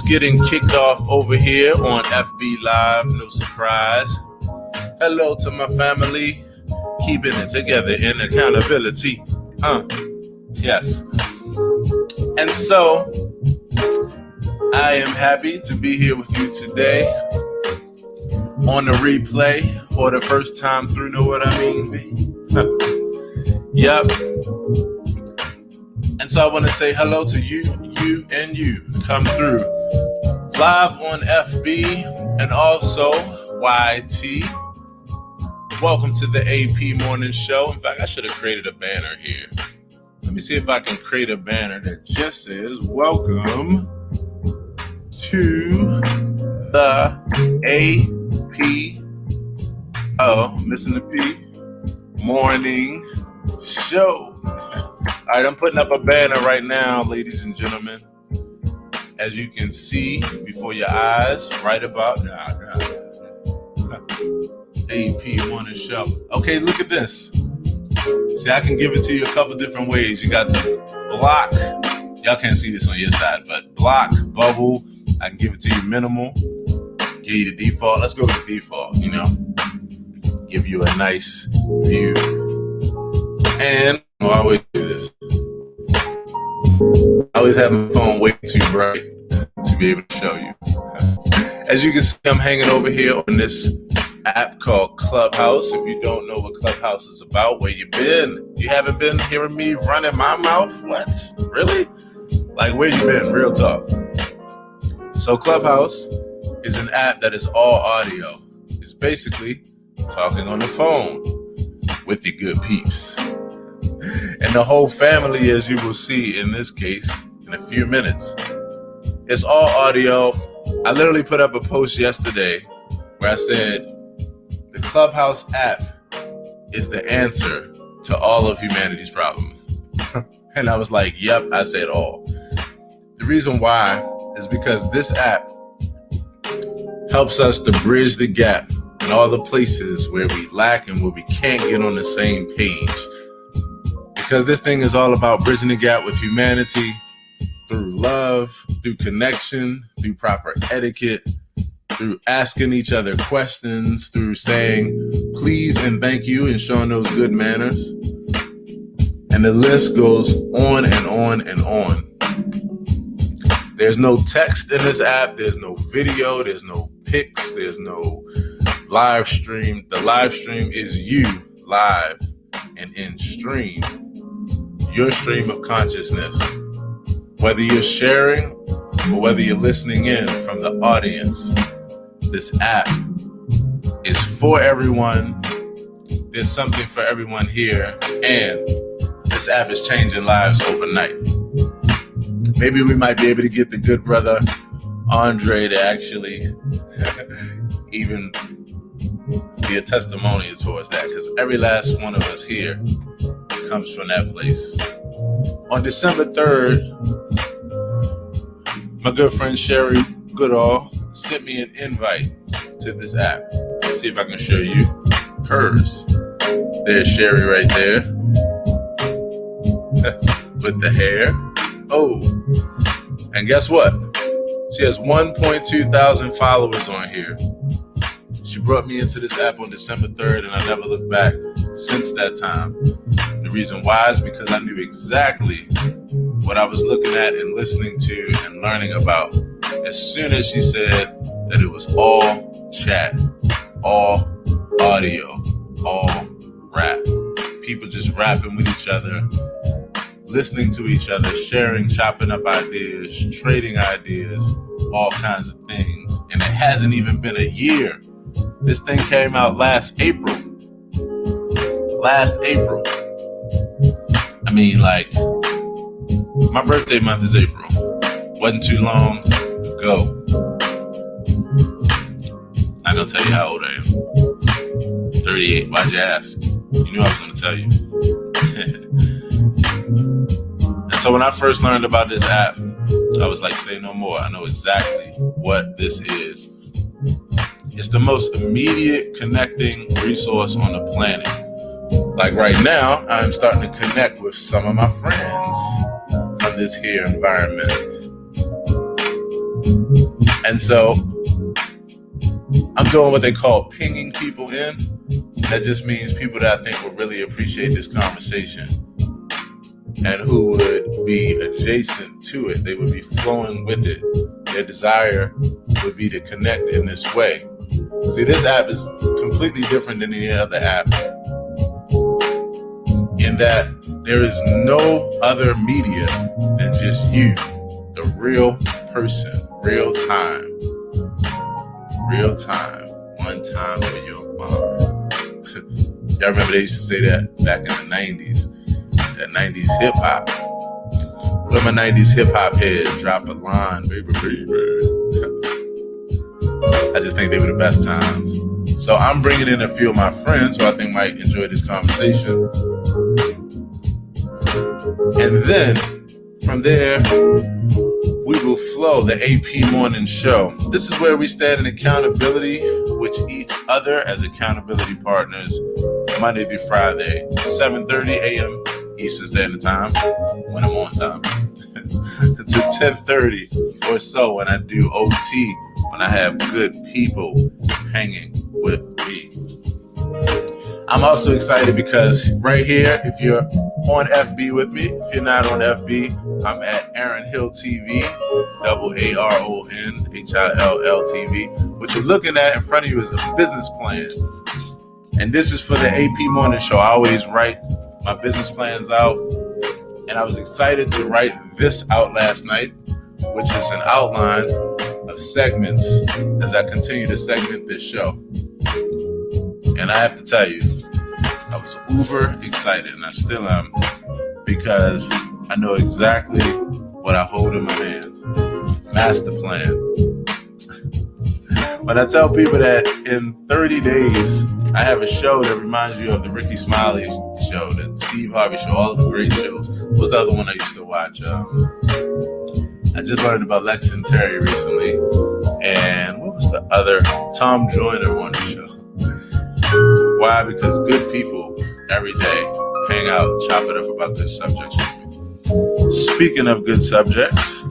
Getting kicked off over here on FB Live, no surprise. Hello to my family, keeping it together in accountability. Yes. And so, I am happy to be here with you today on the replay or the first time through, know what I mean? Yep. And so I want to say hello to you, and you. Come through live on FB and also YT. Welcome to the AP Morning Show. In fact, I should have created a banner here. Let me see if I can create a banner that just says, welcome to the AP, missing the P, morning show. All right, I'm putting up a banner right now, ladies and gentlemen. As you can see before your eyes, right about now. AP Morning Show. Okay, look at this. See, I can give it to you a couple different ways. You got the block. Y'all can't see this on your side, but block, bubble. I can give it to you minimal. Give you the default. Let's go with the default, Give you a nice view. And I always do this. I always have my phone way too bright to be able to show you. As you can see, I'm hanging over here on this app called Clubhouse. If you don't know what Clubhouse is about, where you been? You haven't been hearing me running my mouth? What? Really? Like, where you been? Real talk. So Clubhouse is an app that is all audio. It's basically talking on the phone with your good peeps. And the whole family, as you will see in this case, in a few minutes. It's all audio. I literally put up a post yesterday where I said, the Clubhouse app is the answer to all of humanity's problems. And I was like, yep, I said all. The reason why is because this app helps us to bridge the gap in all the places where we lack and where we can't get on the same page. Because this thing is all about bridging the gap with humanity through love, through connection, through proper etiquette, through asking each other questions, through saying please and thank you and showing those good manners. And the list goes on and on and on. There's no text in this app. There's no video. There's no pics. There's no live stream. The live stream is you live and in stream. Your stream of consciousness. Whether you're sharing or whether you're listening in from the audience, this app is for everyone. There's something for everyone here. And this app is changing lives overnight. Maybe we might be able to get the good brother Andre to actually even be a testimonial towards that, because every last one of us here comes from that place. On December 3rd, my good friend Sherry Goodall sent me an invite to this app. Let's see if I can show you hers. There's Sherry right there with the hair. Oh, and guess what? She has 1.2 thousand followers on here. She brought me into this app on December 3rd, and I never looked back since that time. The reason why is because I knew exactly what I was looking at and listening to and learning about as soon as she said that it was all chat, all audio, all rap. People just rapping with each other, listening to each other, sharing, chopping up ideas, trading ideas, all kinds of things. And it hasn't even been a year. This thing came out last April. I mean, like, my birthday month is April. Wasn't too long ago. Not gonna tell you how old I am. 38. Why'd you ask? You knew I was gonna tell you. And so when I first learned about this app, I was like, say no more. I know exactly what this is. It's the most immediate connecting resource on the planet. Like right now, I'm starting to connect with some of my friends from this here environment. And so I'm doing what they call pinging people in. That just means people that I think will really appreciate this conversation and who would be adjacent to it. They would be flowing with it. Their desire would be to connect in this way. See, this app is completely different than any other app in that there is no other media than just you, the real person, real time, one time for your mind. Y'all remember they used to say that back in the 90s, that 90s hip hop. Where my 90s hip hop heads drop a line, baby. I just think they were the best times. So I'm bringing in a few of my friends who I think might enjoy this conversation. And then from there, we will flow the AP Morning Show. This is where we stand in accountability with each other as accountability partners, Monday through Friday, 7:30 a.m. Eastern Standard Time, when I'm on time, to 10:30 or so when I do OT, when I have good people hanging with me. I'm also excited because right here, if you're on FB with me, if you're not on FB, I'm at Aaron Hill TV, AARONHILL TV. What you're looking at in front of you is a business plan. And this is for the AP Morning Show. I always write my business plans out. And I was excited to write this out last night, which is an outline of segments as I continue to segment this show. And I have to tell you, I was uber excited, and I still am, because I know exactly what I hold in my hands. Master plan. When I tell people that in 30 days, I have a show that reminds you of the Ricky Smiley show, the Steve Harvey show, all of the great shows. What was the other one I used to watch? I just learned about Lex and Terry recently. And what was the other? Tom Joyner won the show. Why? Because good people every day hang out, chop it up about good subjects with me. Speaking of good subjects,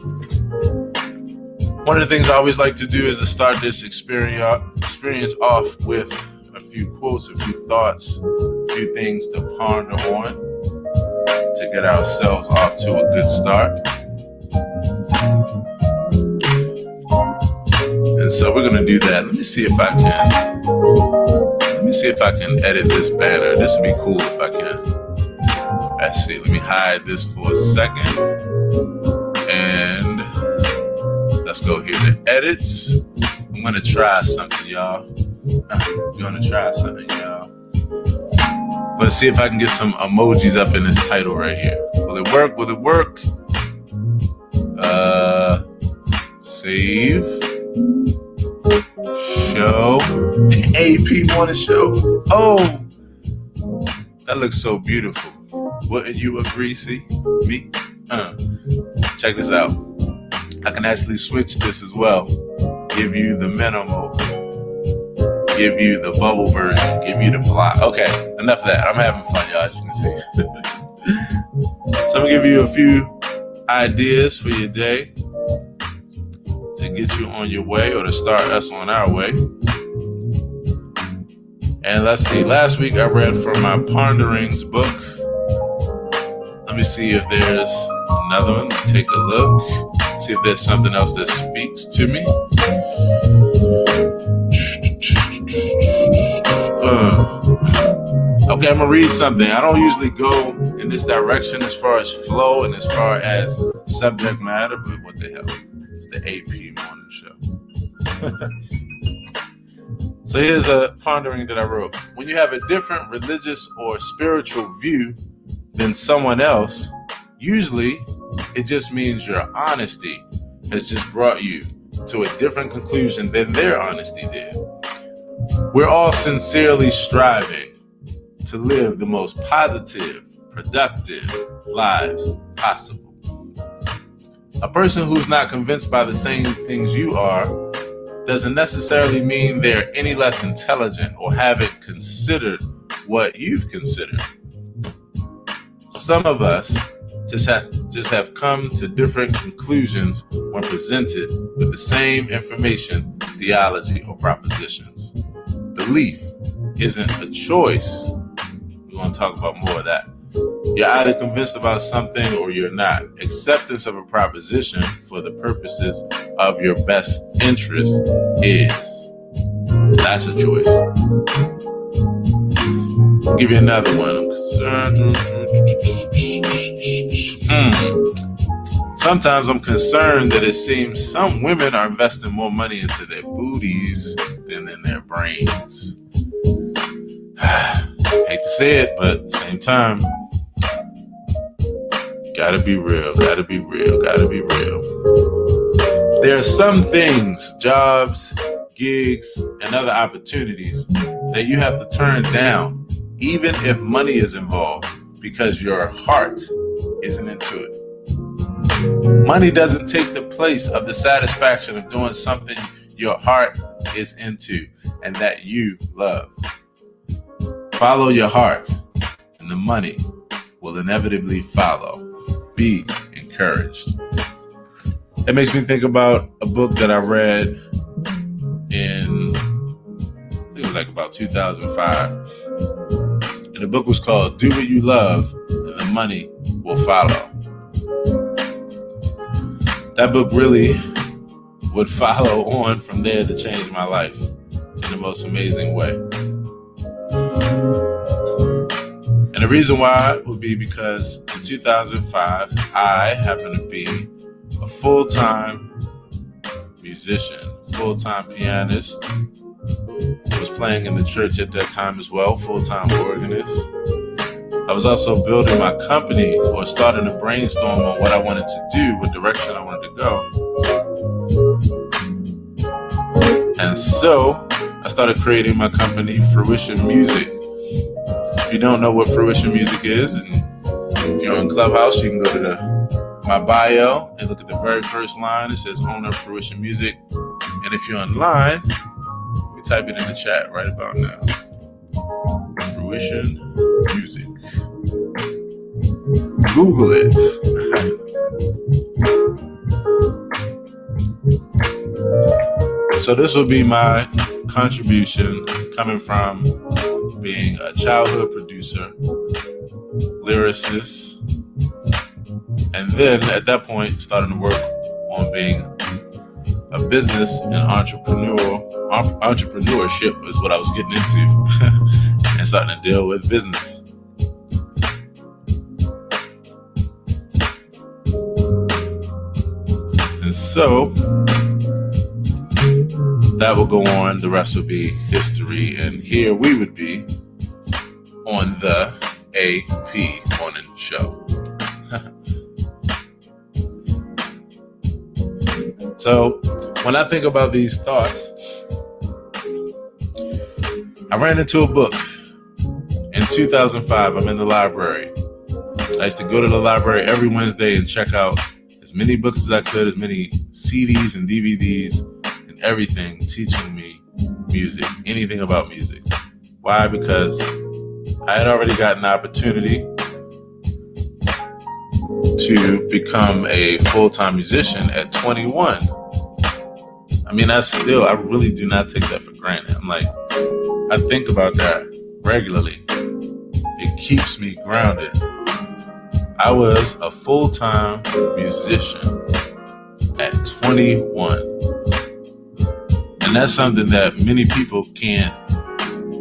one of the things I always like to do is to start this experience off with a few quotes, a few thoughts, a few things to ponder on to get ourselves off to a good start. And so we're going to do that. Let me see if I can edit this banner. This would be cool if I can. Let's see. Let me hide this for a second. And let's go here to edits. I'm going to try something, y'all. I'm going to see if I can get some emojis up in this title right here. Will it work? Save. Show. AP Morning Show. Oh, that looks so beautiful. Wouldn't you agree? See? Me? Check this out. I can actually switch this as well. Give you the minimal. Give you the bubble version. Give you the block. Okay, enough of that. I'm having fun, y'all, as you can see. So I'm going to give you a few ideas for your day to get you on your way or to start us on our way. And let's see. Last week I read from my Ponderings book. Let me see if there's another one. Take a look. See if there's something else that speaks to me. Okay, I'm going to read something. I don't usually go in this direction as far as flow and as far as subject matter, but what the hell? It's the AP Morning Show. So here's a pondering that I wrote. When you have a different religious or spiritual view than someone else, usually it just means your honesty has just brought you to a different conclusion than their honesty did. We're all sincerely striving to live the most positive, productive lives possible. A person who's not convinced by the same things you are doesn't necessarily mean they're any less intelligent or haven't considered what you've considered. Some of us just have come to different conclusions when presented with the same information, theology, or propositions. Belief isn't a choice. We're going to talk about more of that. You're either convinced about something or you're not. Acceptance of a proposition for the purposes of your best interest is. That's a choice. I'll give you another one. I'm concerned. Sometimes I'm concerned that it seems some women are investing more money into their booties than in their brains. Hate to say it, but at the same time, gotta be real. There are some things, jobs, gigs, and other opportunities that you have to turn down, even if money is involved, because your heart isn't into it. Money doesn't take the place of the satisfaction of doing something your heart is into and that you love. Follow your heart, and the money will inevitably follow. Be encouraged. It makes me think about a book that I read in, I think it was like about 2005. And the book was called Do What You Love, and the Money Will Follow. That book really would follow on from there to change my life in the most amazing way. And the reason why would be because in 2005, I happened to be a full-time musician, full-time pianist. I was playing in the church at that time as well, full-time organist. I was also building my company or starting to brainstorm on what I wanted to do, what direction I wanted to go. And so I started creating my company, Fruition Music. If you don't know what Fruition Music is, and if you're on Clubhouse, you can go to my bio and look at the very first line. It says owner Fruition Music. And if you're online, you type it in the chat right about now. Fruition Music. Google it. So this will be my contribution coming from being a childhood producer, lyricist, and then at that point starting to work on being a business and entrepreneurship is what I was getting into and starting to deal with business. And so that will go on. The rest will be history. And here we would be on the AP Morning Show. So when I think about these thoughts, I ran into a book in 2005. I'm in the library. I used to go to the library every Wednesday and check out as many books as I could, as many CDs and DVDs and everything teaching me music, anything about music. Why? Because I had already gotten the opportunity to become a full-time musician at 21. I mean, I really do not take that for granted. I'm like, I think about that regularly. It keeps me grounded. I was a full-time musician at 21. And that's something that many people can't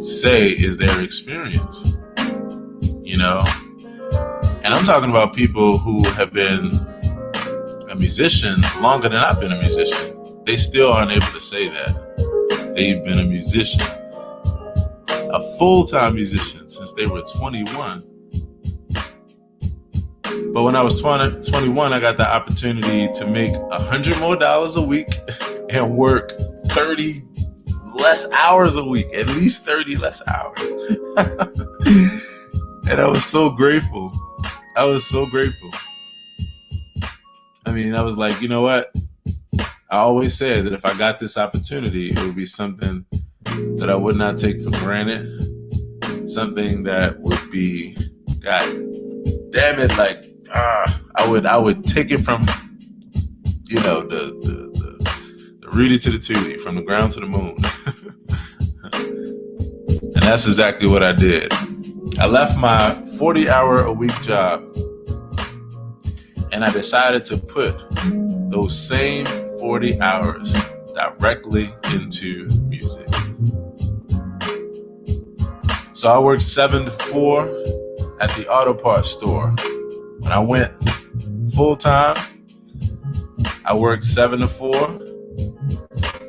say is their experience, you know? And I'm talking about people who have been a musician longer than I've been a musician. They still aren't able to say that they've been a musician, a full-time musician since they were 21. But when I was 21, I got the opportunity to make $100 more a week and work 30 less hours a week, at least 30 less hours. And I was so grateful. I mean, I was like, you know what? I always said that if I got this opportunity, it would be something that I would not take for granted. Something that would be, God damn it, like I would take it from, the Rudy to the Tootie, from the ground to the moon. And that's exactly what I did. I left my 40-hour-a-week job, and I decided to put those same 40 hours directly into music. So I worked 7 to 4 at the auto parts store. When I went full time, I worked 7 to 4,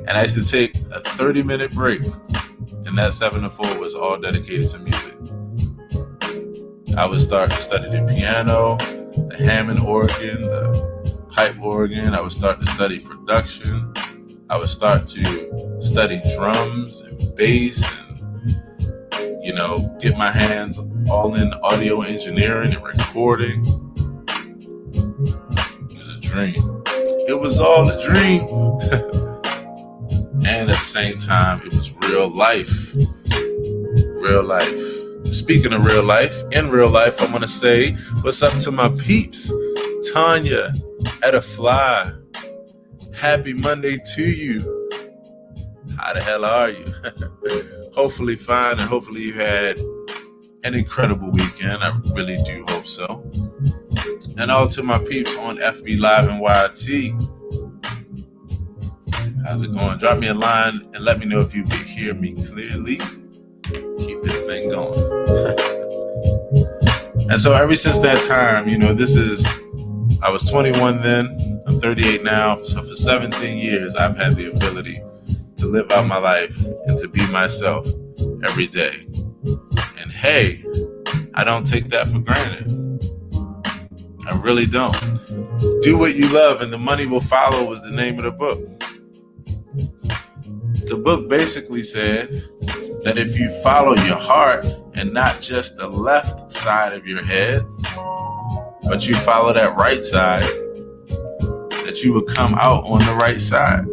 and I used to take a 30-minute break, and that 7 to 4 was all dedicated to music. I would start to study the piano, the Hammond organ, the pipe organ. I would start to study production. I would start to study drums and bass and, get my hands all in audio engineering and recording. It was a dream. It was all a dream. And at the same time, it was real life. Real life. Speaking of real life, in real life, I want to say what's up to my peeps. Tanya, Etta Fly, happy Monday to you. How the hell are you? Hopefully fine, and hopefully you had an incredible weekend. I really do hope so. And all to my peeps on FB Live and YT. How's it going? Drop me a line and let me know if you can hear me clearly. Keep this thing going. And so ever since that time, I was 21 then, I'm 38 now. So for 17 years, I've had the ability to live out my life and to be myself every day. And hey, I don't take that for granted. I really don't. Do what you love and the money will follow was the name of the book. The book basically said that if you follow your heart and not just the left side of your head, but you follow that right side, that you would come out on the right side.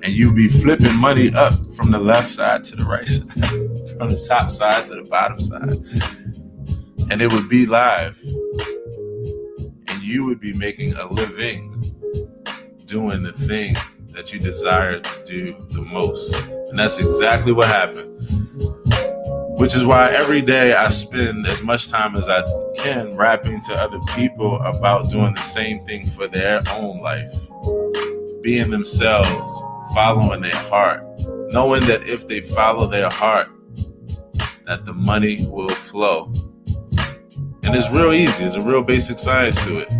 And you'll be flipping money up from the left side to the right side, from the top side to the bottom side. And it would be live. And you would be making a living doing the thing that you desire to do the most. And that's exactly what happened. Which is why every day I spend as much time as I can rapping to other people about doing the same thing for their own life. Being themselves, following their heart, knowing that if they follow their heart, that the money will flow. And it's real easy. It's a real basic science to it.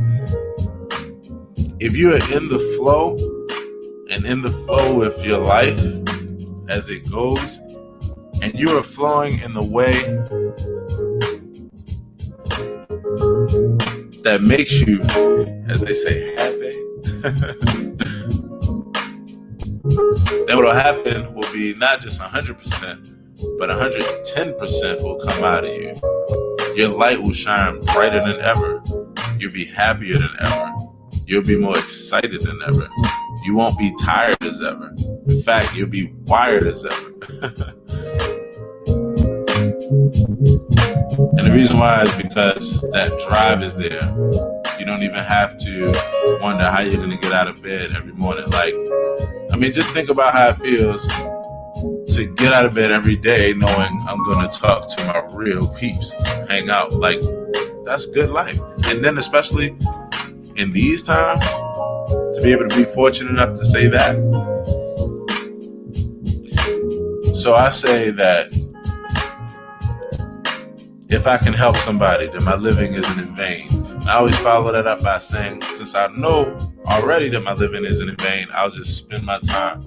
If you are in the flow and in the flow with your life as it goes, and you are flowing in the way that makes you, as they say, happy, then what will happen will be not just 100%, but 110% will come out of you. Your light will shine brighter than ever. You'll be happier than ever. You'll be more excited than ever. You won't be tired as ever. In fact, you'll be wired as ever. And the reason why is because that drive is there. You don't even have to wonder how you're going to get out of bed every morning. Just think about how it feels to get out of bed every day knowing I'm going to talk to my real peeps, hang out. That's good life. And then especially in these times, to be able to be fortunate enough to say that. So I say that if I can help somebody, then my living isn't in vain. I always follow that up by saying, since I know already that my living isn't in vain, I'll just spend my time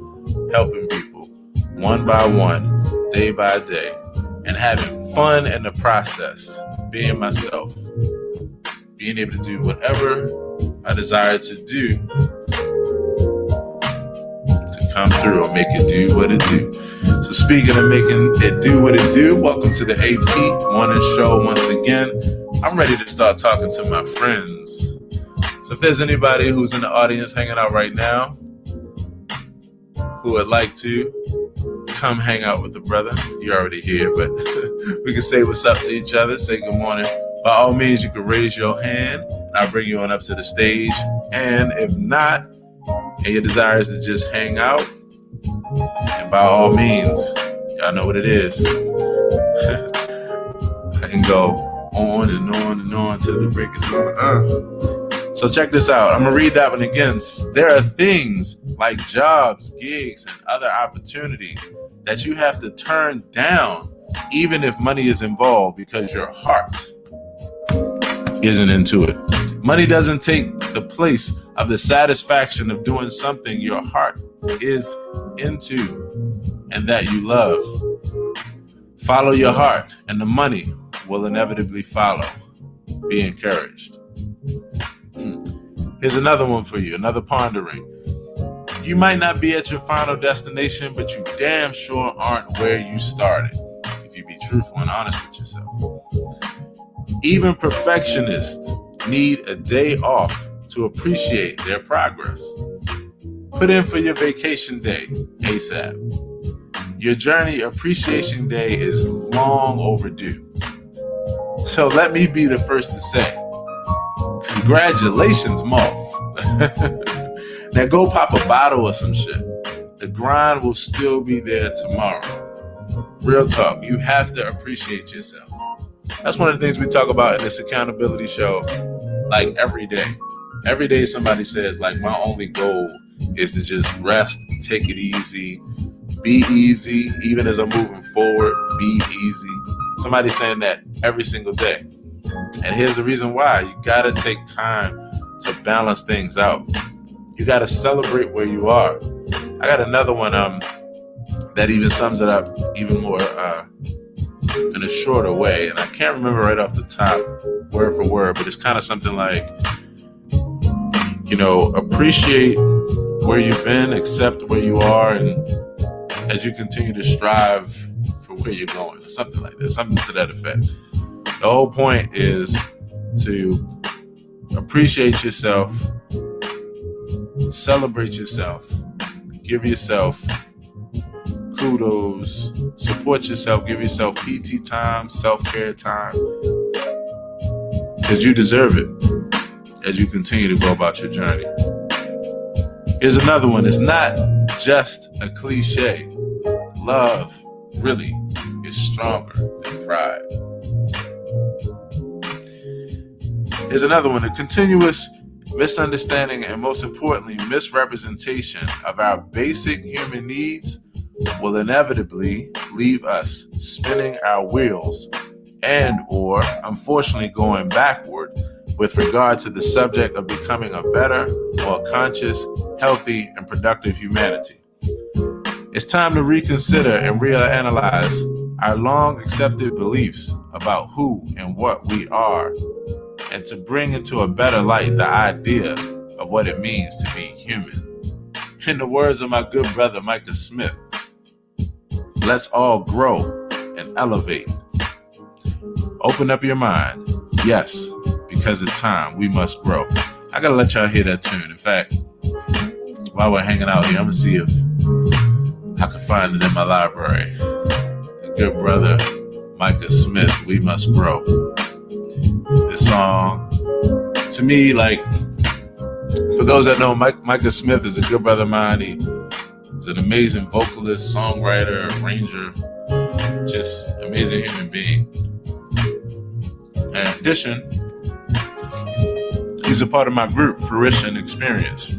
helping people one by one, day by day, and having fun in the process, being myself, being able to do whatever I desire to do to come through or make it do what it do. So speaking of making it do what it do, welcome to the AP Morning Show once again. I'm ready to start talking to my friends. So if there's anybody who's in the audience hanging out right now who would like to come hang out with the brother, you're already here, but we can say what's up to each other, say good morning. By all means, you can raise your hand I'll bring you on up to the stage. And if not, and your desire is to just hang out, and by all means, y'all know what it is. I can go on and on and on till the break of dawn. So check this out. I'm going to read that one again. There are things like jobs, gigs, and other opportunities that you have to turn down, even if money is involved, because your heart isn't into it. Money doesn't take the place of the satisfaction of doing something your heart is into and that you love. Follow your heart, and the money will inevitably follow. Be encouraged. Here's another one for you, another pondering. You might not be at your final destination, but you damn sure aren't where you started, if you be truthful and honest with yourself. Even perfectionists need a day off to appreciate their progress. Put in for your vacation day ASAP. Your journey appreciation day is long overdue. So let me be the first to say, congratulations, Mo. Now go pop a bottle or some shit. The grind will still be there tomorrow. Real talk, you have to appreciate yourself. That's one of the things we talk about in this accountability show, like every day. Every day somebody says, like, my only goal is to just rest, take it easy, be easy, even as I'm moving forward, be easy. Somebody's saying that every single day. And here's the reason why. You gotta take time to balance things out. You gotta celebrate where you are. I got another one that even sums it up even more in a shorter way. And I can't remember right off the top, word for word, but it's kind of something like, appreciate where you've been, accept where you are, and as you continue to strive for where you're going, or something like that, something to that effect. The whole point is to appreciate yourself, celebrate yourself, give yourself kudos, support yourself, give yourself PT time, self-care time, because you deserve it as you continue to go about your journey. Here's another one. It's not just a cliche. Love really is stronger than pride. Here's another one. A continuous misunderstanding and, most importantly, misrepresentation of our basic human needs will inevitably leave us spinning our wheels and or, unfortunately, going backward with regard to the subject of becoming a better, more conscious, healthy, and productive humanity. It's time to reconsider and reanalyze our long accepted beliefs about who and what we are, and to bring into a better light the idea of what it means to be human. In the words of my good brother Micah Smith, let's all grow and elevate. Open up your mind. Yes, because it's time. We must grow. I gotta let y'all hear that tune. In fact, while we're hanging out here, I'm gonna see if I can find it in my library. The good brother Micah Smith, We Must Grow. This song, to me, like, for those that know, Micah Smith is a good brother of mine. He's an amazing vocalist, songwriter, arranger, just amazing human being. In addition, he's a part of my group, Fruition Experience.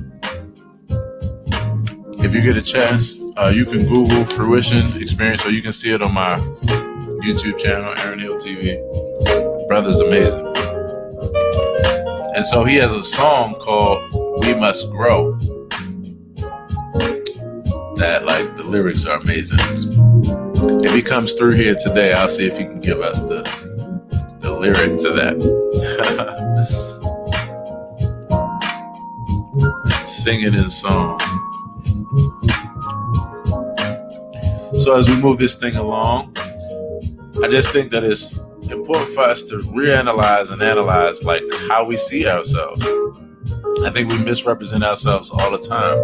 If you get a chance, you can Google Fruition Experience, or you can see it on my YouTube channel, Aaron Hill TV. Brother's amazing. And so he has a song called We Must Grow that, like, the lyrics are amazing. If he comes through here today, I'll see if he can give us the lyric to that. And sing it in song. So as we move this thing along, I just think that it's important for us to reanalyze and analyze, like, how we see ourselves. I think we misrepresent ourselves all the time.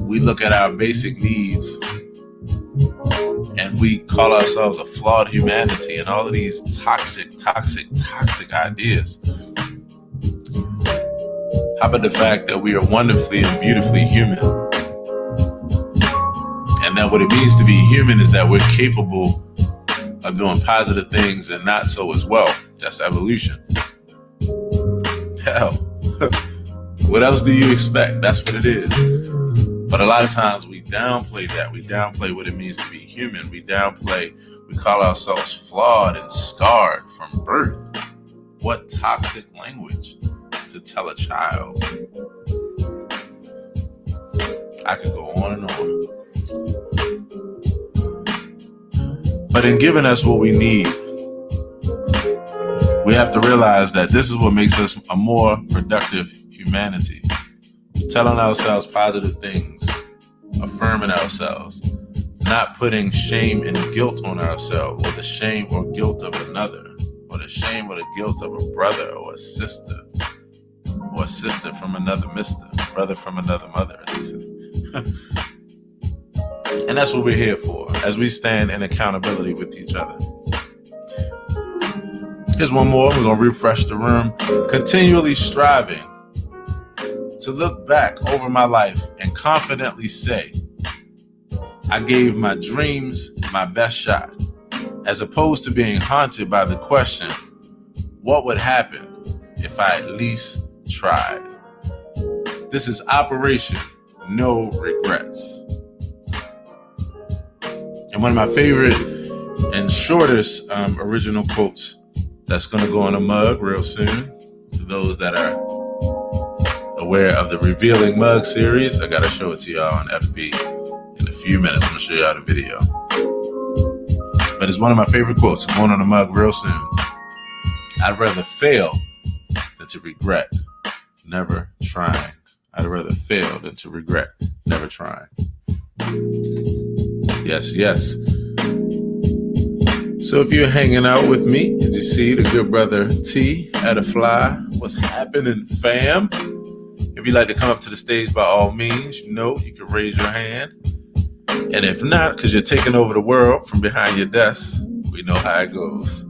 We look at our basic needs and we call ourselves a flawed humanity and all of these toxic ideas. How about the fact that we are wonderfully and beautifully human? And that what it means to be human is that we're capable of doing positive things and not so as well. That's evolution. Hell, what else do you expect? That's what it is. But a lot of times we downplay that. We downplay what it means to be human. We call ourselves flawed and scarred from birth. What toxic language to tell a child. I could go on and on. But in giving us what we need, we have to realize that this is what makes us a more productive humanity. Telling ourselves positive things, affirming ourselves, not putting shame and guilt on ourselves, or the shame or guilt of another, or the shame or the guilt of a brother or a sister from another mister, brother from another mother, as they say. And that's what we're here for, as we stand in accountability with each other. Here's one more. We're going to refresh the room. Continually striving to look back over my life and confidently say, I gave my dreams my best shot, as opposed to being haunted by the question, what would happen if I at least tried? This is Operation No Regrets. And one of my favorite and shortest original quotes that's going to go on a mug real soon. For those that are aware of the Revealing Mug series, I got to show it to y'all on FB in a few minutes. I'm going to show y'all the video. But it's one of my favorite quotes. It's going on a mug real soon. I'd rather fail than to regret never trying. I'd rather fail than to regret never trying. Yes, yes. So if you're hanging out with me, did you see the good brother T at a fly? What's happening, fam? If you'd like to come up to the stage, by all means, you can raise your hand. And if not, because you're taking over the world from behind your desk, we know how it goes.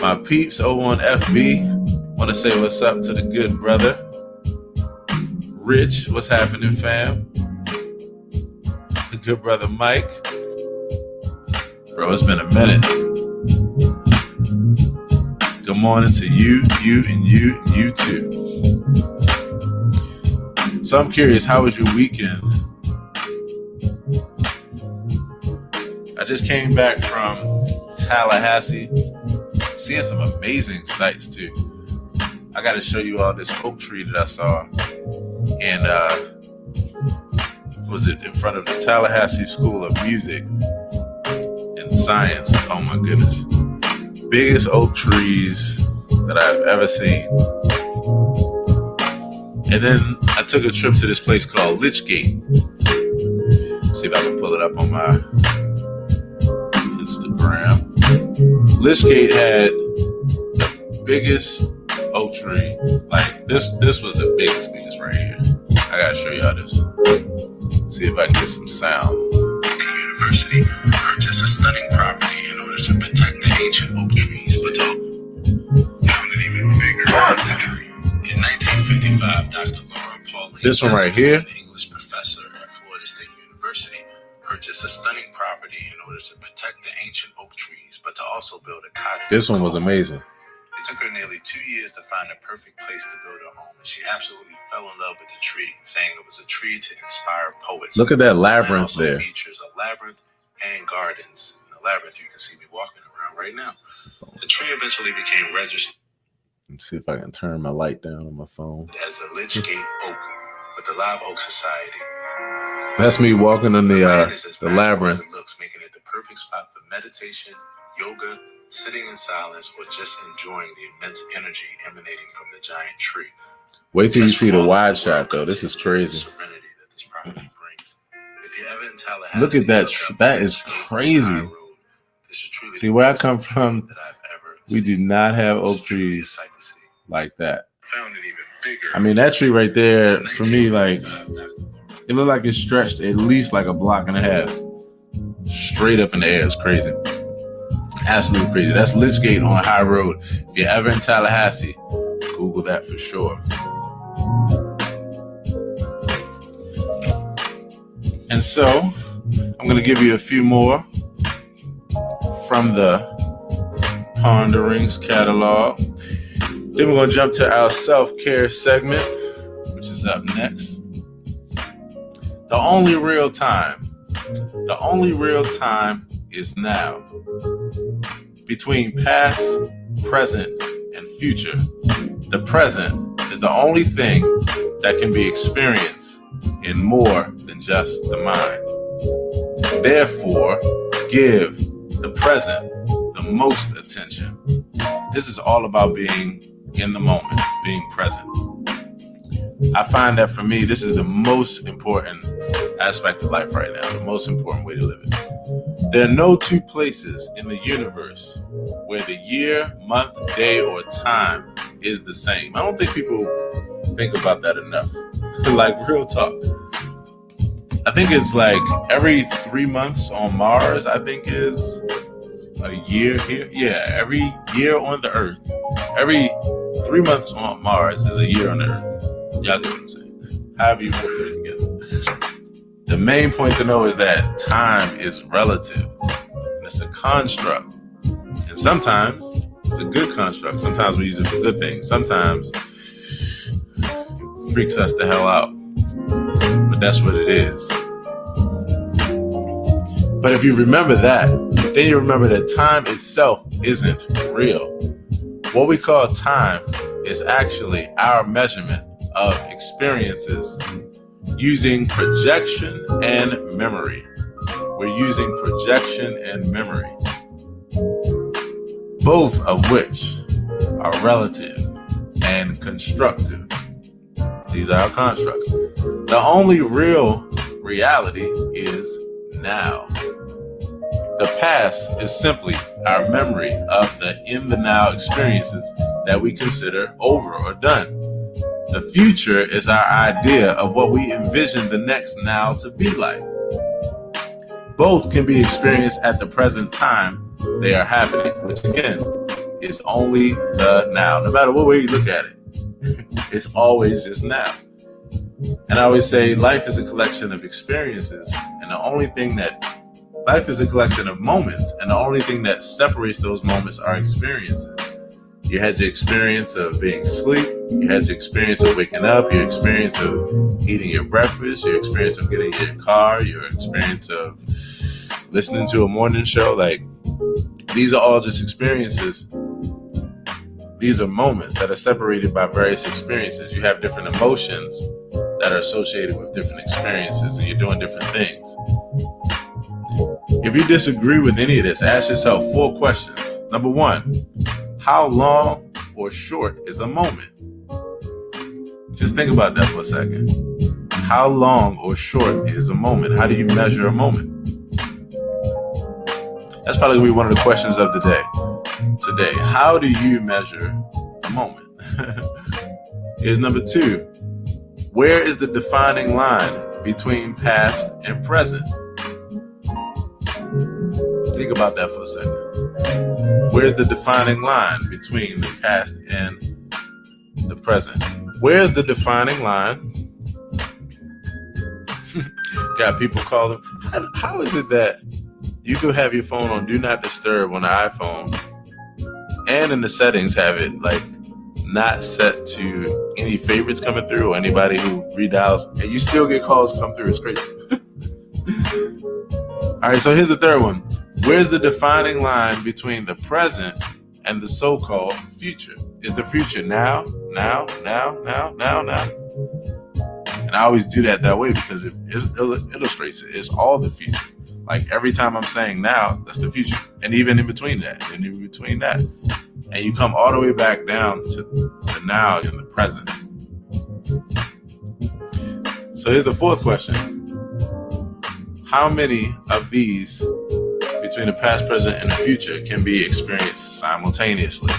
My peeps over on FB want to say what's up to the good brother Rich. What's happening, fam? The good brother Mike. Bro, it's been a minute. Good morning to you, and you too. So I'm curious, how was your weekend? I just came back from Tallahassee, seeing some amazing sights too. I got to show you all this oak tree that I saw, and was it in front of the Tallahassee School of Music and Science? Oh my goodness, biggest oak trees that I've ever seen. And then I took a trip to this place called Lichgate. See if I can pull it up on my Instagram. Lichgate had the biggest oak tree. Like this was the biggest right here. I gotta show y'all this. See if I can get some sound. University purchased a stunning property in order to protect the ancient oak trees, but found an even bigger tree. In 1955, Dr. Laura Pauline, this one right here, an English professor at Florida State University, purchased a stunning property in order to protect the ancient oak trees, but to also build a cottage. This one was amazing. It took her nearly 2 years to find a perfect place to build her home, and she absolutely fell in love with the tree, saying it was a tree to inspire poets. Look at that labyrinth there. It features a labyrinth and gardens. In the labyrinth, you can see me walking around right now. The tree eventually became registered. Let's see if I can turn my light down on my phone. As the Lichgate Oak with the Live Oak Society. That's me walking in the labyrinth. It looks, making it the perfect spot for meditation, yoga, sitting in silence, or just enjoying the immense energy emanating from the giant tree. Wait till you see the wide shot, though. This is crazy. Serenity that this property brings. If you're ever in Tallahassee, look at that. That is crazy. See, where I come from, we do not have oak trees like that. I mean, that tree right there, for me, like, it looked like it stretched at least like a block and a half. Straight up in the air. It's crazy. Absolutely crazy. That's Lichgate on High Road. If you're ever in Tallahassee, Google that for sure. And so I'm going to give you a few more from the Ponderings catalog. Then we're going to jump to our self-care segment, which is up next. The only real time is now. Between past, present, and future, the present is the only thing that can be experienced in more than just the mind. Therefore, give the present the most attention. This is all about being in the moment, being present. I find that for me, this is the most important aspect of life right now, the most important way to live it. There are no two places in the universe where the year, month, day, or time is the same. I don't think people think about that enough. Like, real talk. I think it's like every 3 months on Mars, I think is a year here. Yeah, every year on the Earth. Every 3 months on Mars is a year on the Earth. Y'all get what I'm saying? However you put it together. The main point to know is that time is relative. And it's a construct. And sometimes it's a good construct. Sometimes we use it for good things. Sometimes it freaks us the hell out. But that's what it is. But if you remember that, then you remember that time itself isn't real. What we call time is actually our measurement of experiences using projection and memory. We're using projection and memory, both of which are relative and constructive. These are our constructs. The only real reality is now. The past is simply our memory of the in the now experiences that we consider over or done. The future is our idea of what we envision the next now to be like. Both can be experienced at the present time they are happening, which again is only the now. No matter what way you look at it, it's always just now. And I always say life is a collection of experiences, and life is a collection of moments, and the only thing that separates those moments are experiences. You had your experience of being asleep. You had your experience of waking up, your experience of eating your breakfast, your experience of getting in your car, your experience of listening to a morning show. Like, these are all just experiences. These are moments that are separated by various experiences. You have different emotions that are associated with different experiences, and you're doing different things. If you disagree with any of this, ask yourself 4 questions. Number 1, how long or short is a moment? Just think about that for a second. How long or short is a moment? How do you measure a moment? That's probably going to be one of the questions of the day. Today, how do you measure a moment? Here's number 2. Where is the defining line between past and present? Think about that for a second. Where's the defining line between the past and the present? Where's the defining line? Got people calling. How is it that you can have your phone on Do Not Disturb on the iPhone, and in the settings have it like not set to any favorites coming through or anybody who redials, and you still get calls come through? It's crazy. All right, so here's the third one. Where's the defining line between the present and the so-called future? Is the future now? And I always do that way because it illustrates it. It's all the future. Like, every time I'm saying now, that's the future. And even in between that, and you come all the way back down to the now and the present. So here's the 4th question. How many of these between the past, present, and the future can be experienced simultaneously?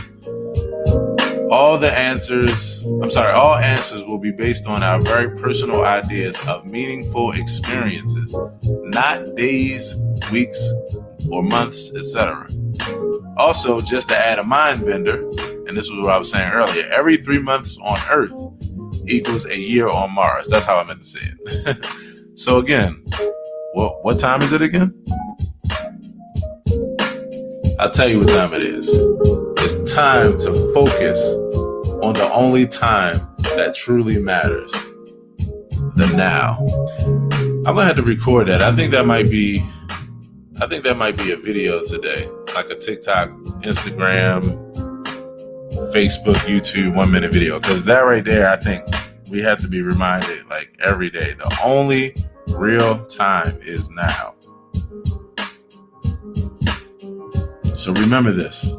All answers will be based on our very personal ideas of meaningful experiences, not days, weeks, or months, etc. Also, just to add a mind bender, And this was what I was saying earlier. Every 3 months on Earth equals a year on Mars. That's how I meant to say it. So again, what time is it again? I'll tell you what time it is. It's time to focus on the only time that truly matters, the now. I'm gonna have to record that. I think that might be a video today, like a TikTok, Instagram, Facebook, YouTube 1 minute video. Because that right there, I think we have to be reminded like every day. The only real time is now. So remember this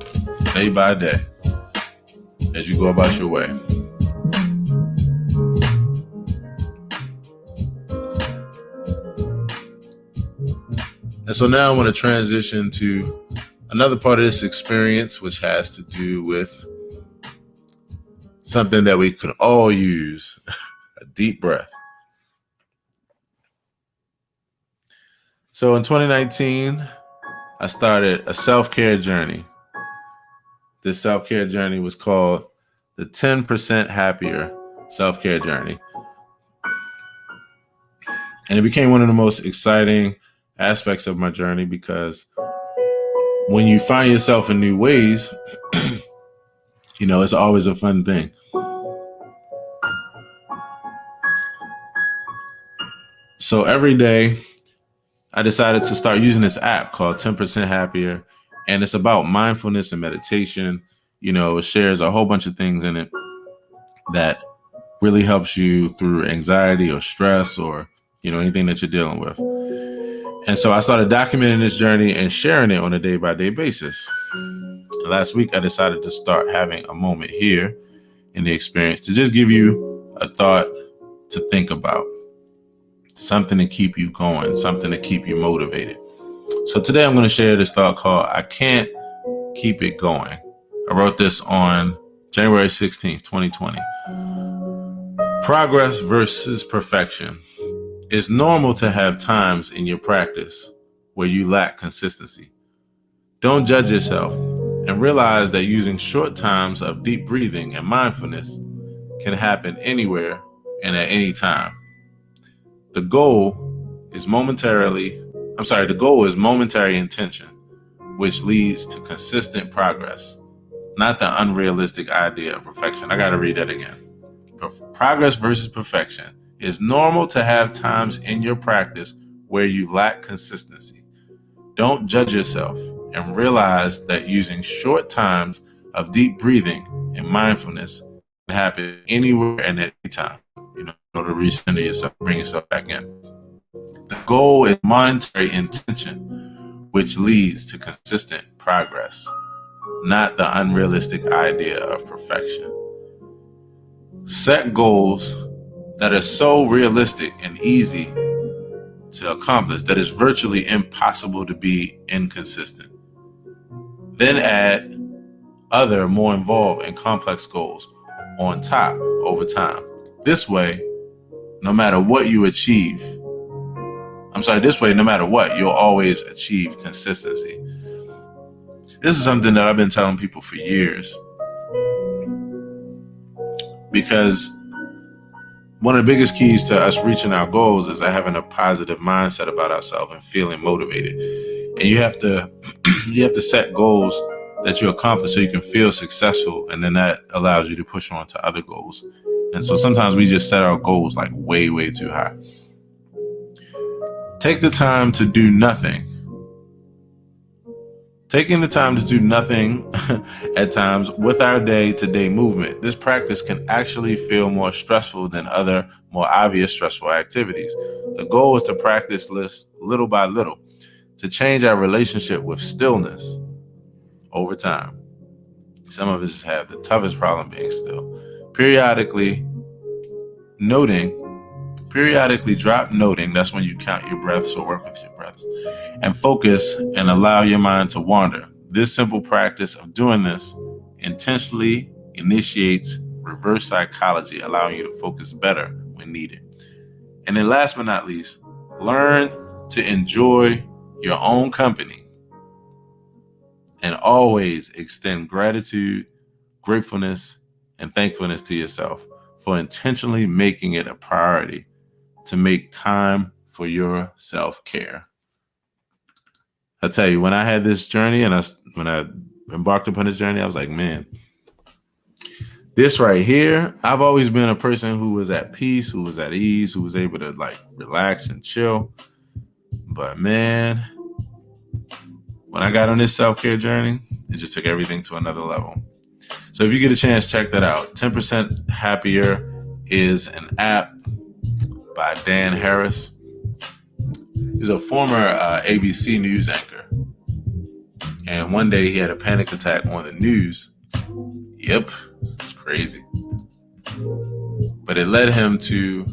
day by day as you go about your way. And so now I want to transition to another part of this experience, which has to do with something that we could all use, a deep breath. So in 2019, I started a self-care journey. This self-care journey was called the 10% Happier Self-Care Journey. And it became one of the most exciting aspects of my journey because when you find yourself in new ways, it's always a fun thing. So every day I decided to start using this app called 10% Happier. And it's about mindfulness and meditation. It shares a whole bunch of things in it that really helps you through anxiety or stress or, anything that you're dealing with. And so I started documenting this journey and sharing it on a day-by-day basis. Last week, I decided to start having a moment here in the experience to just give you a thought to think about, something to keep you going, something to keep you motivated. So today I'm going to share this thought called, I can't keep it going. I wrote this on January 16th, 2020. Progress versus perfection. It's normal to have times in your practice where you lack consistency. Don't judge yourself and realize that using short times of deep breathing and mindfulness can happen anywhere and at any time. The goal is momentary intention, which leads to consistent progress, not the unrealistic idea of perfection. I got to read that again. Progress versus perfection. It's normal to have times in your practice where you lack consistency. Don't judge yourself and realize that using short times of deep breathing and mindfulness can happen anywhere and at any time. To recenter yourself, bring yourself back in. The goal is monetary intention, which leads to consistent progress, not the unrealistic idea of perfection. Set goals that are so realistic and easy to accomplish that it's virtually impossible to be inconsistent. Then add other more involved and complex goals on top over time. This way, no matter what, you'll always achieve consistency. This is something that I've been telling people for years because one of the biggest keys to us reaching our goals is having a positive mindset about ourselves and feeling motivated. And you have to set goals that you accomplish so you can feel successful, and then that allows you to push on to other goals. And so sometimes we just set our goals like way, way too high. Take the time to do nothing. Taking the time to do nothing at times with our day-to-day movement. This practice can actually feel more stressful than other more obvious stressful activities. The goal is to practice little by little, to change our relationship with stillness over time. Some of us have the toughest problem being still. Periodically drop noting. That's when you count your breaths or work with your breaths, and focus and allow your mind to wander. This simple practice of doing this intentionally initiates reverse psychology, allowing you to focus better when needed. And then last but not least, learn to enjoy your own company and always extend gratitude gratefulness, and thankfulness to yourself for intentionally making it a priority to make time for your self-care. I tell you, when I had this journey and when I embarked upon this journey, I was like, man, this right here, I've always been a person who was at peace, who was at ease, who was able to like relax and chill. But man, when I got on this self-care journey, it just took everything to another level. So if you get a chance, check that out. 10% Happier is an app by Dan Harris. He's a former ABC news anchor. And one day he had a panic attack on the news. Yep, it's crazy. But it led him to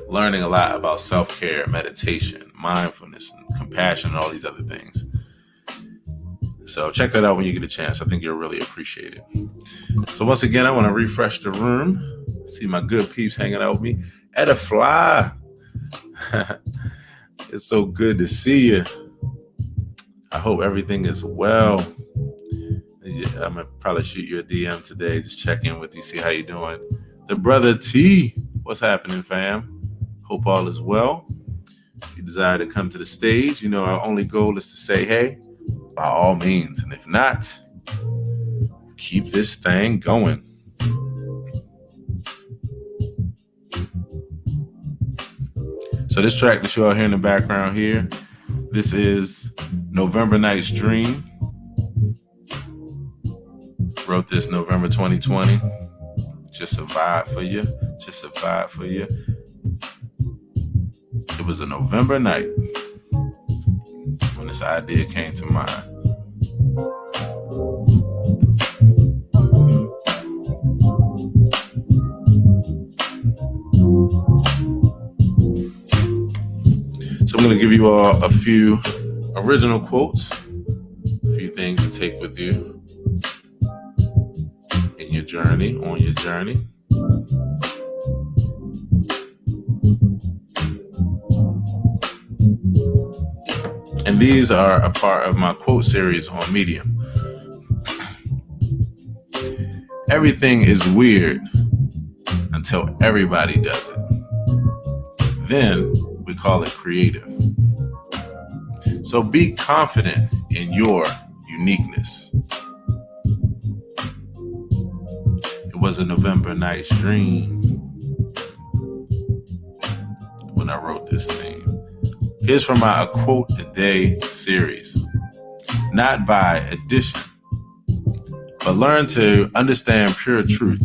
learning a lot about self-care, meditation, mindfulness, and compassion, and all these other things. So check that out when you get a chance. I think you'll really appreciate it. So once again, I want to refresh the room. See my good peeps hanging out with me. Etta Fly. It's so good to see you. I hope everything is well. I'm going to probably shoot you a DM today. Just check in with you, see how you're doing. The brother T. What's happening, fam? Hope all is well. If you desire to come to the stage, you know our only goal is to say hey, by all means. And if not, keep this thing going. So this track that you all hear in the background here, this is November Night's Dream. Wrote this November 2020. Just a vibe for you. Just a vibe for you. It was a November night when this idea came to mind. So I'm going to give you all a few original quotes, a few things to take with you in your journey, on your journey. And these are a part of my quote series on Medium. Everything is weird until everybody does it. Then we call it creative. So be confident in your uniqueness. It was a November night's dream when I wrote this theme. Here's from my A Quote a Day series. Not by addition, but learn to understand pure truth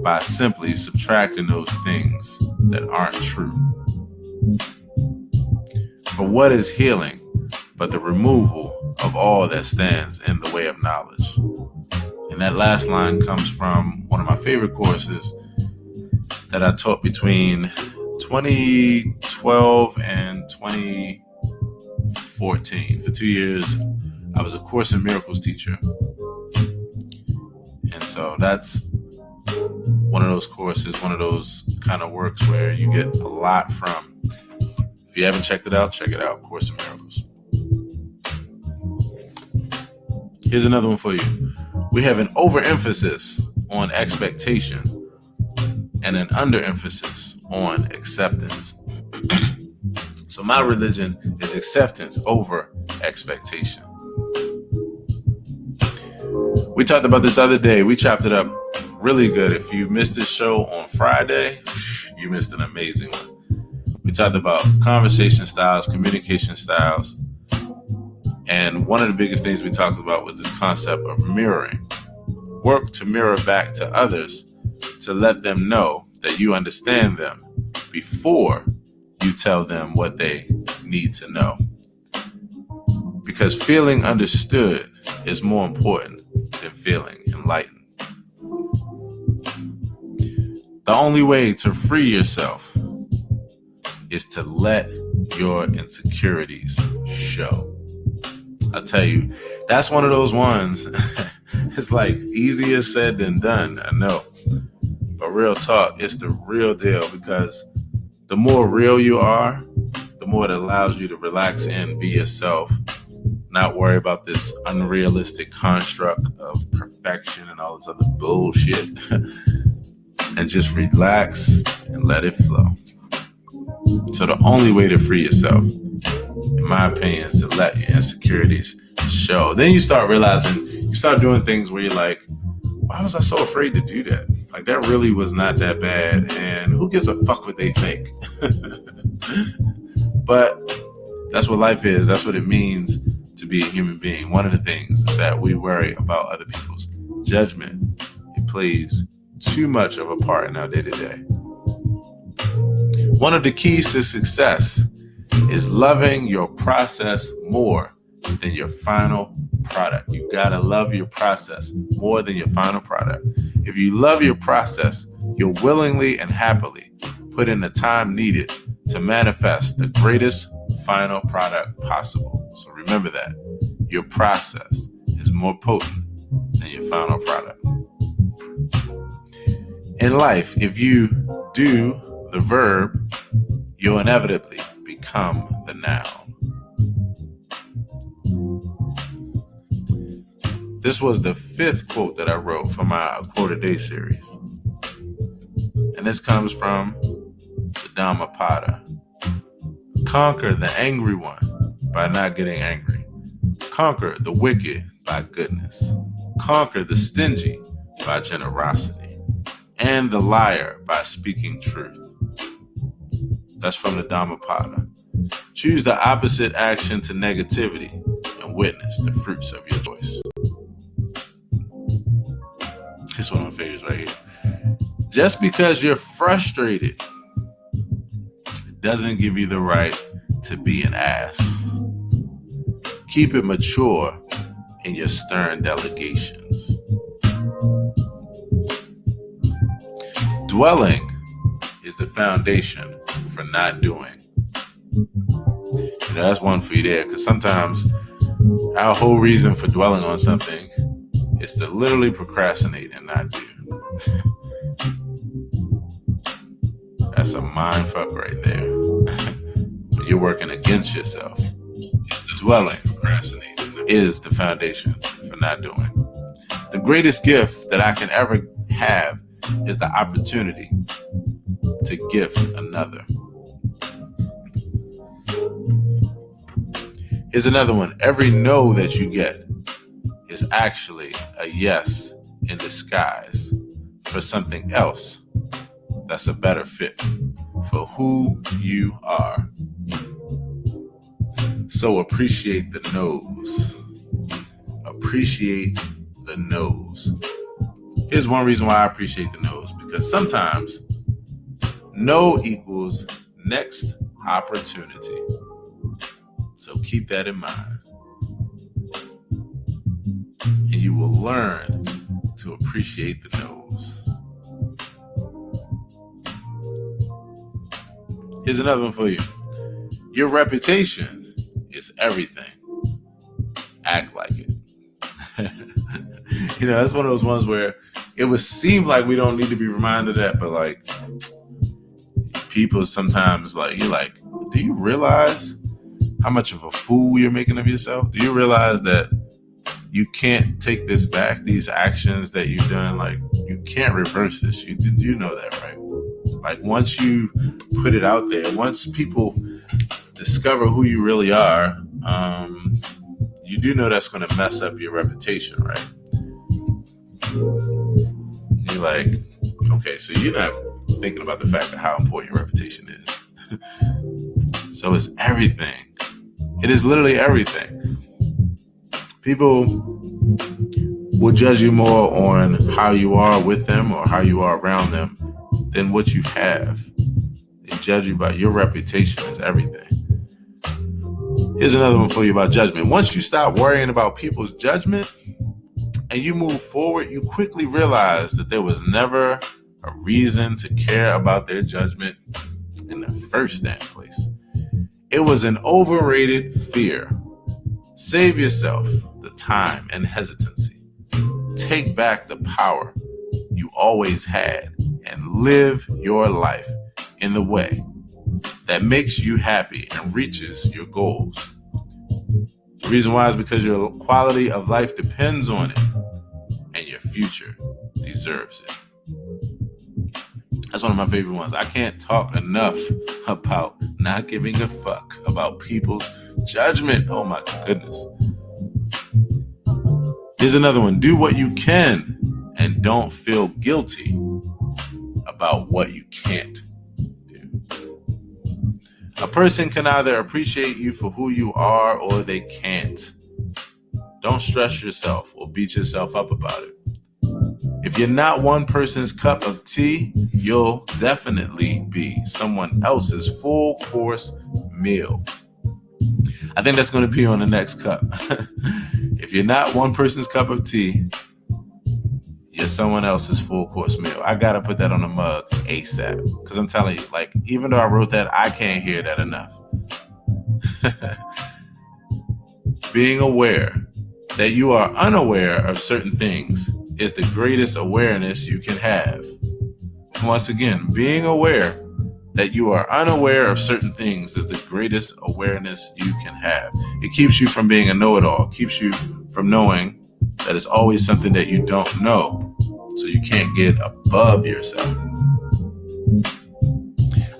by simply subtracting those things that aren't true. For what is healing but the removal of all that stands in the way of knowledge? And that last line comes from one of my favorite courses that I taught between 2012 and 2014. For 2 years, I was a Course in Miracles teacher. And so that's one of those courses, one of those kind of works where you get a lot from. If you haven't checked it out, check it out, Course in Miracles. Here's another one for you. We have an overemphasis on expectation and an underemphasis on acceptance. So my religion is acceptance over expectation. We talked about this other day. We chopped it up really good. If you missed this show on Friday, you missed an amazing one. We talked about conversation styles, communication styles. And one of the biggest things we talked about was this concept of mirroring. Work to mirror back to others to let them know that you understand them before you tell them what they need to know. Because feeling understood is more important than feeling enlightened. The only way to free yourself is to let your insecurities show. I'll tell you, that's one of those ones. It's like easier said than done, I know. But real talk, it's the real deal, because the more real you are, the more it allows you to relax and be yourself, not worry about this unrealistic construct of perfection and all this other bullshit, and just relax and let it flow. So the only way to free yourself, in my opinion, is to let your insecurities show. Then you start realizing, you start doing things where you're like, why was I so afraid to do that? Like, that really was not that bad, and who gives a fuck what they think? But that's what life is. That's what it means to be a human being. One of the things that we worry about other people's judgment, it plays too much of a part in our day-to-day. One of the keys to success is loving your process more than your final product. You gotta love your process more than your final product. If you love your process, you'll willingly and happily put in the time needed to manifest the greatest final product possible. So remember that. Your process is more potent than your final product. In life, if you do the verb, you'll inevitably become the noun. This was the 5th quote that I wrote for my Quote a Day series. And this comes from the Dhammapada. Conquer the angry one by not getting angry. Conquer the wicked by goodness. Conquer the stingy by generosity. And the liar by speaking truth. That's from the Dhammapada. Choose the opposite action to negativity and witness the fruits of your choice. This is one of my favorites right here. Just because you're frustrated, it doesn't give you the right to be an ass. Keep it mature in your stern delegations. Dwelling is the foundation for not doing. You know, that's one for you there, because sometimes our whole reason for dwelling on something is to literally procrastinate and not do. That's a mind fuck right there. You're working against yourself. Dwelling is the foundation for not doing. The greatest gift that I can ever have is the opportunity to gift another. Here's another one. Every no that you get is actually a yes in disguise for something else that's a better fit for who you are. So appreciate the no's. Appreciate the no's. Here's one reason why I appreciate the no's, because sometimes no equals next opportunity. So keep that in mind. And you will learn to appreciate the no's. Here's another one for you. Your reputation is everything. Act like it. You know, that's one of those ones where it would seem like we don't need to be reminded of that, but like, people sometimes, like, you're like, do you realize how much of a fool you're making of yourself? Do you realize that you can't take this back, these actions that you've done? Like, you can't reverse this. You know that, right? Like, once you put it out there, once people discover who you really are, you do know that's going to mess up your reputation, right? You're like, okay, so you're not thinking about the fact of how important your reputation is. So it's everything. It is literally everything. People will judge you more on how you are with them or how you are around them than what you have. They judge you by your reputation is everything. Here's another one for you about judgment. Once you stop worrying about people's judgment and you move forward, you quickly realize that there was never a reason to care about their judgment in the first damn place. It was an overrated fear. Save yourself the time and hesitancy. Take back the power you always had and live your life in the way that makes you happy and reaches your goals. The reason why is because your quality of life depends on it, and your future deserves it. That's one of my favorite ones. I can't talk enough about not giving a fuck about people's judgment. Oh my goodness. Here's another one. Do what you can and don't feel guilty about what you can't do. A person can either appreciate you for who you are or they can't. Don't stress yourself or beat yourself up about it. If you're not one person's cup of tea, you'll definitely be someone else's full course meal. I think that's going to be on the next cup. If you're not one person's cup of tea, you're someone else's full course meal. I got to put that on a mug ASAP. Because I'm telling you, like, even though I wrote that, I can't hear that enough. Being aware that you are unaware of certain things is the greatest awareness you can have. Once again, being aware that you are unaware of certain things is the greatest awareness you can have. It keeps you from being a know-it-all. It keeps you from knowing that it's always something that you don't know. So you can't get above yourself.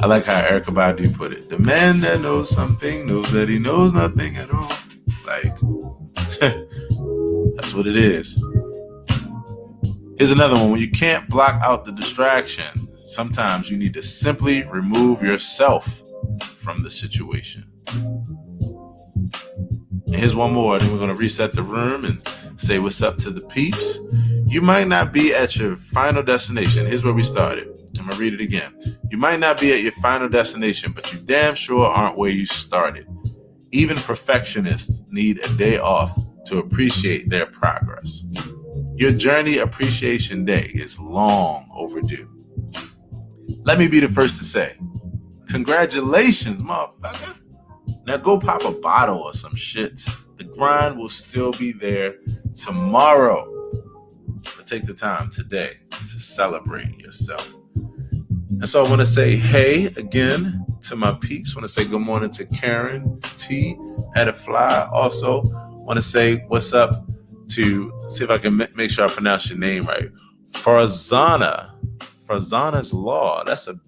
I like how Erykah Badu put it. The man that knows something knows that he knows nothing at all. Like, that's what it is. Here's another one. When you can't block out the distraction, sometimes you need to simply remove yourself from the situation. And here's one more. Then we're going to reset the room and say what's up to the peeps. You might not be at your final destination. Here's where we started. I'm going to read it again. You might not be at your final destination, but you damn sure aren't where you started. Even perfectionists need a day off to appreciate their progress. Your Journey Appreciation Day is long overdue. Let me be the first to say, congratulations, motherfucker. Now go pop a bottle or some shit. The grind will still be there tomorrow. But take the time today to celebrate yourself. And so I want to say hey again to my peeps. I want to say good morning to Karen T. Edifly. Also want to say what's up to, see if I can make sure I pronounce your name right. Farzana's Law. That's a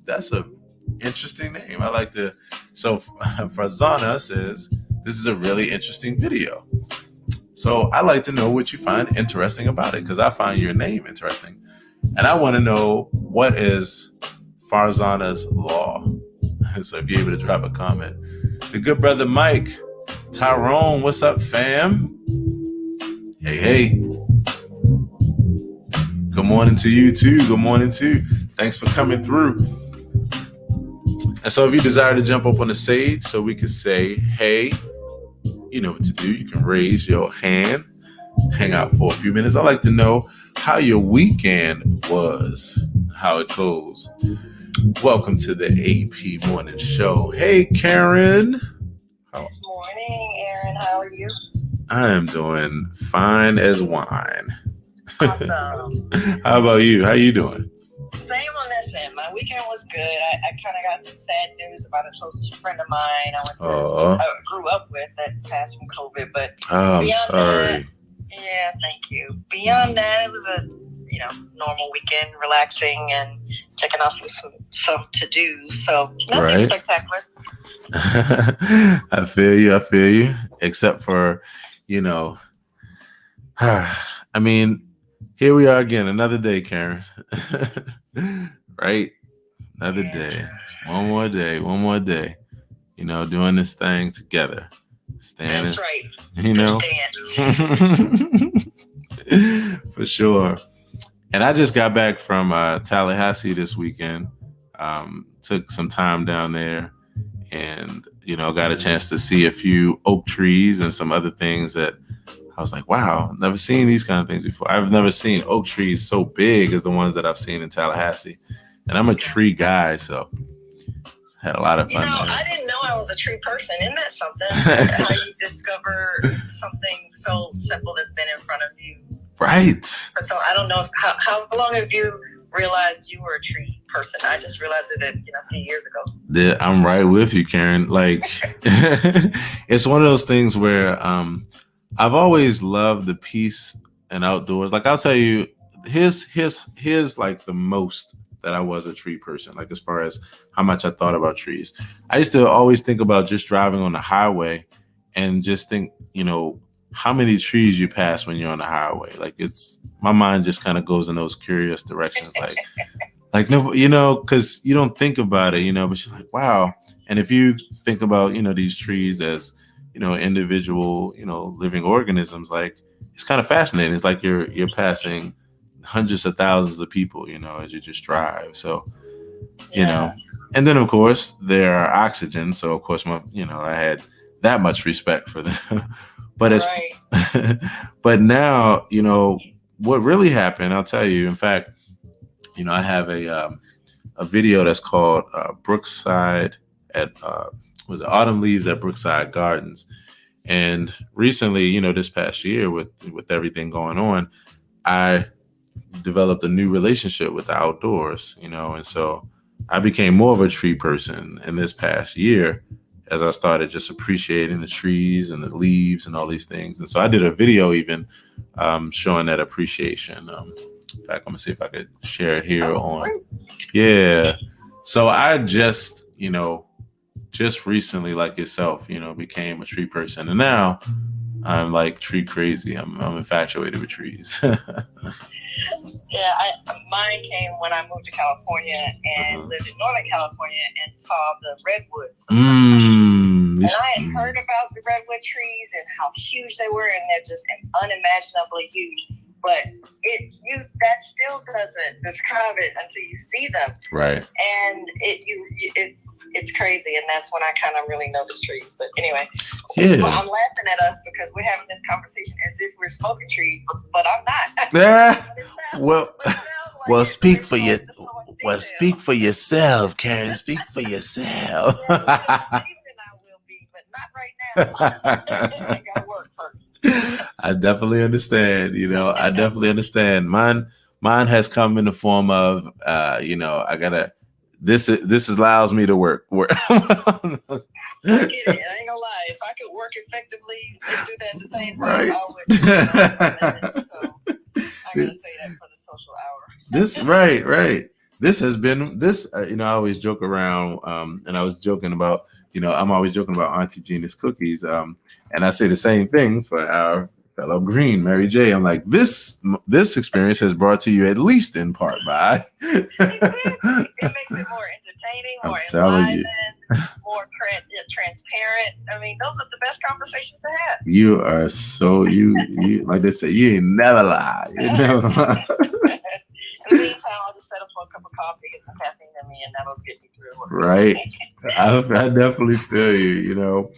interesting name. I like to. So Farzana says, this is a really interesting video. So I like to know what you find interesting about it, because I find your name interesting. And I want to know, what is Farzana's Law? So if you're able to drop a comment. The good brother Mike, Tyrone, what's up, fam? Hey. Good morning to you too. Good morning too. Thanks for coming through. And so if you desire to jump up on the stage so we can say, hey, you know what to do. You can raise your hand, hang out for a few minutes. I'd like to know how your weekend was, how it goes. Welcome to the AP Morning Show. Hey, Karen. Good morning, Aaron. How are you? I am doing fine as wine. Awesome. How about you? How you doing? Same on this end. My weekend was good. I kind of got some sad news about a close friend of mine I grew up with that passed from COVID. But I'm sorry. Yeah, thank you. Beyond that, it was a normal weekend, relaxing and checking out some to-dos. So nothing spectacular. I feel you. Except for, I mean, here we are again, another day, Karen. Right? Another day. One more day. Doing this thing together. That's right. For sure. And I just got back from Tallahassee this weekend. Took some time down there and, got a chance to see a few oak trees and some other things that I was like, wow, I've never seen these kind of things before. I've never seen oak trees so big as the ones that I've seen in Tallahassee. And I'm a tree guy, so had a lot of fun. I didn't know I was a tree person. Isn't that something? How you discover something so simple that's been in front of you. Right. So I don't know how long have you realize you were a tree person. I just realized it, a few years ago. I'm right with you, Karen. Like, it's one of those things where I've always loved the peace and outdoors. Like, I'll tell you, here's like the most that I was a tree person. Like, as far as how much I thought about trees, I used to always think about just driving on the highway and just think, how many trees you pass when you're on the highway. Like, my mind just kind of goes in those curious directions. Like no, because you don't think about it, but you're like, wow. And if you think about, these trees as, individual, living organisms, like, it's kind of fascinating. It's like you're passing hundreds of thousands of people, as you just drive. So, and then of course there are oxygen. So of course I had that much respect for them. But but now, what really happened, I'll tell you. In fact, I have a video that's called Brookside at was it Autumn Leaves at Brookside Gardens. And recently, this past year with everything going on, I developed a new relationship with the outdoors, and so I became more of a tree person in this past year as I started just appreciating the trees and the leaves and all these things. And so I did a video even showing that appreciation. In fact, I'm gonna see if I could share it here Yeah. So I just recently, like yourself, became a tree person, and now I'm like tree crazy. I'm infatuated with trees. Mine came when I moved to California and lived in Northern California and saw the redwoods. And I had heard about the redwood trees and how huge they were, and they're just unimaginably huge. But that still doesn't describe it until you see them, right? And it's crazy, and that's when I kind of really notice trees. But anyway, I'm laughing at us because we're having this conversation as if we're smoking trees, but I'm not. Well, speak for yourself, Karen. Speak for yourself. I will be, but not right now. I gotta work first. I definitely understand. I definitely understand. Mine has come in the form of, I gotta. This allows me to work. I ain't gonna lie. If I could work effectively and do that at the same time, right. I would. So I gotta say that for the social hour. Right. This has been this. I always joke around, and I was joking about. I'm always joking about Auntie Gina's cookies. And I say the same thing for our fellow Green, Mary J. I'm like, this experience has brought to you at least in part by. It makes it more entertaining, more enlivened, more transparent. I mean, those are the best conversations to have. You are so you like they say, you ain't never lie. You never lie. In the meantime, I'll just settle for a cup of coffee, get some caffeine in me, and that'll get me through. Right. I definitely feel you,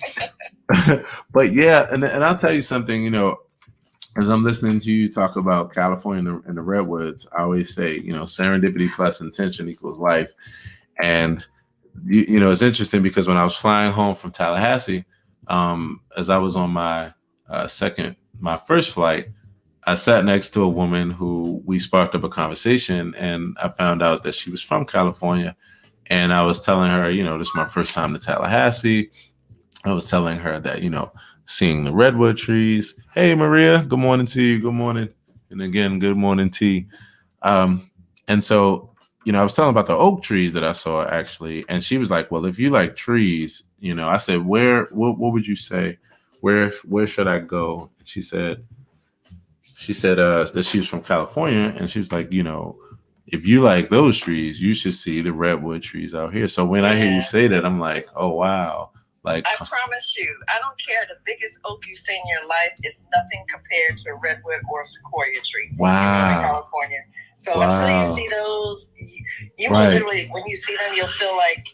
But yeah, and I'll tell you something, as I'm listening to you talk about California and the redwoods, I always say, serendipity plus intention equals life. And, it's interesting because when I was flying home from Tallahassee, as I was on my first flight, I sat next to a woman who we sparked up a conversation, and I found out that she was from California. And I was telling her, this is my first time to Tallahassee. I was telling her that, seeing the redwood trees. Hey, Maria, good morning to you. Good morning. And again, good morning, T. And so, I was telling about the oak trees that I saw actually. And she was like, well, if you like trees, I said, what would you say? Where should I go? And she said that she was from California, and she was like, if you like those trees, you should see the redwood trees out here. So when I hear you say that, I'm like, oh wow. Like, I promise you, I don't care. The biggest oak you see in your life is nothing compared to a redwood or a sequoia tree. Wow. In California. So until you see those, you will literally, when you see them, you'll feel like,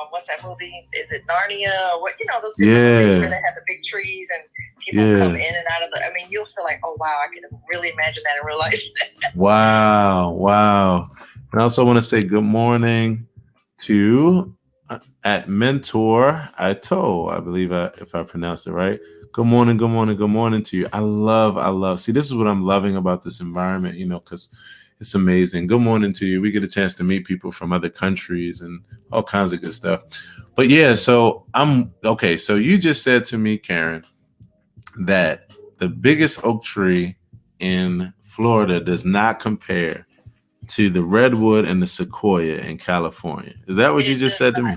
what's that movie? Is it Narnia? Or what? Those big movies where they have the big trees and people come in and out of the. I mean, you'll feel like, oh wow, I can really imagine that in real life. Wow. And I also want to say good morning to at Mentor Ito. I believe if I pronounced it right. Good morning to you. I love. See, this is what I'm loving about this environment. Because It's amazing. Good morning to you. We get a chance to meet people from other countries and all kinds of good stuff. But yeah, so so you just said to me, Karen, that the biggest oak tree in Florida does not compare to the redwood and the sequoia in California. Is that what you just said to me?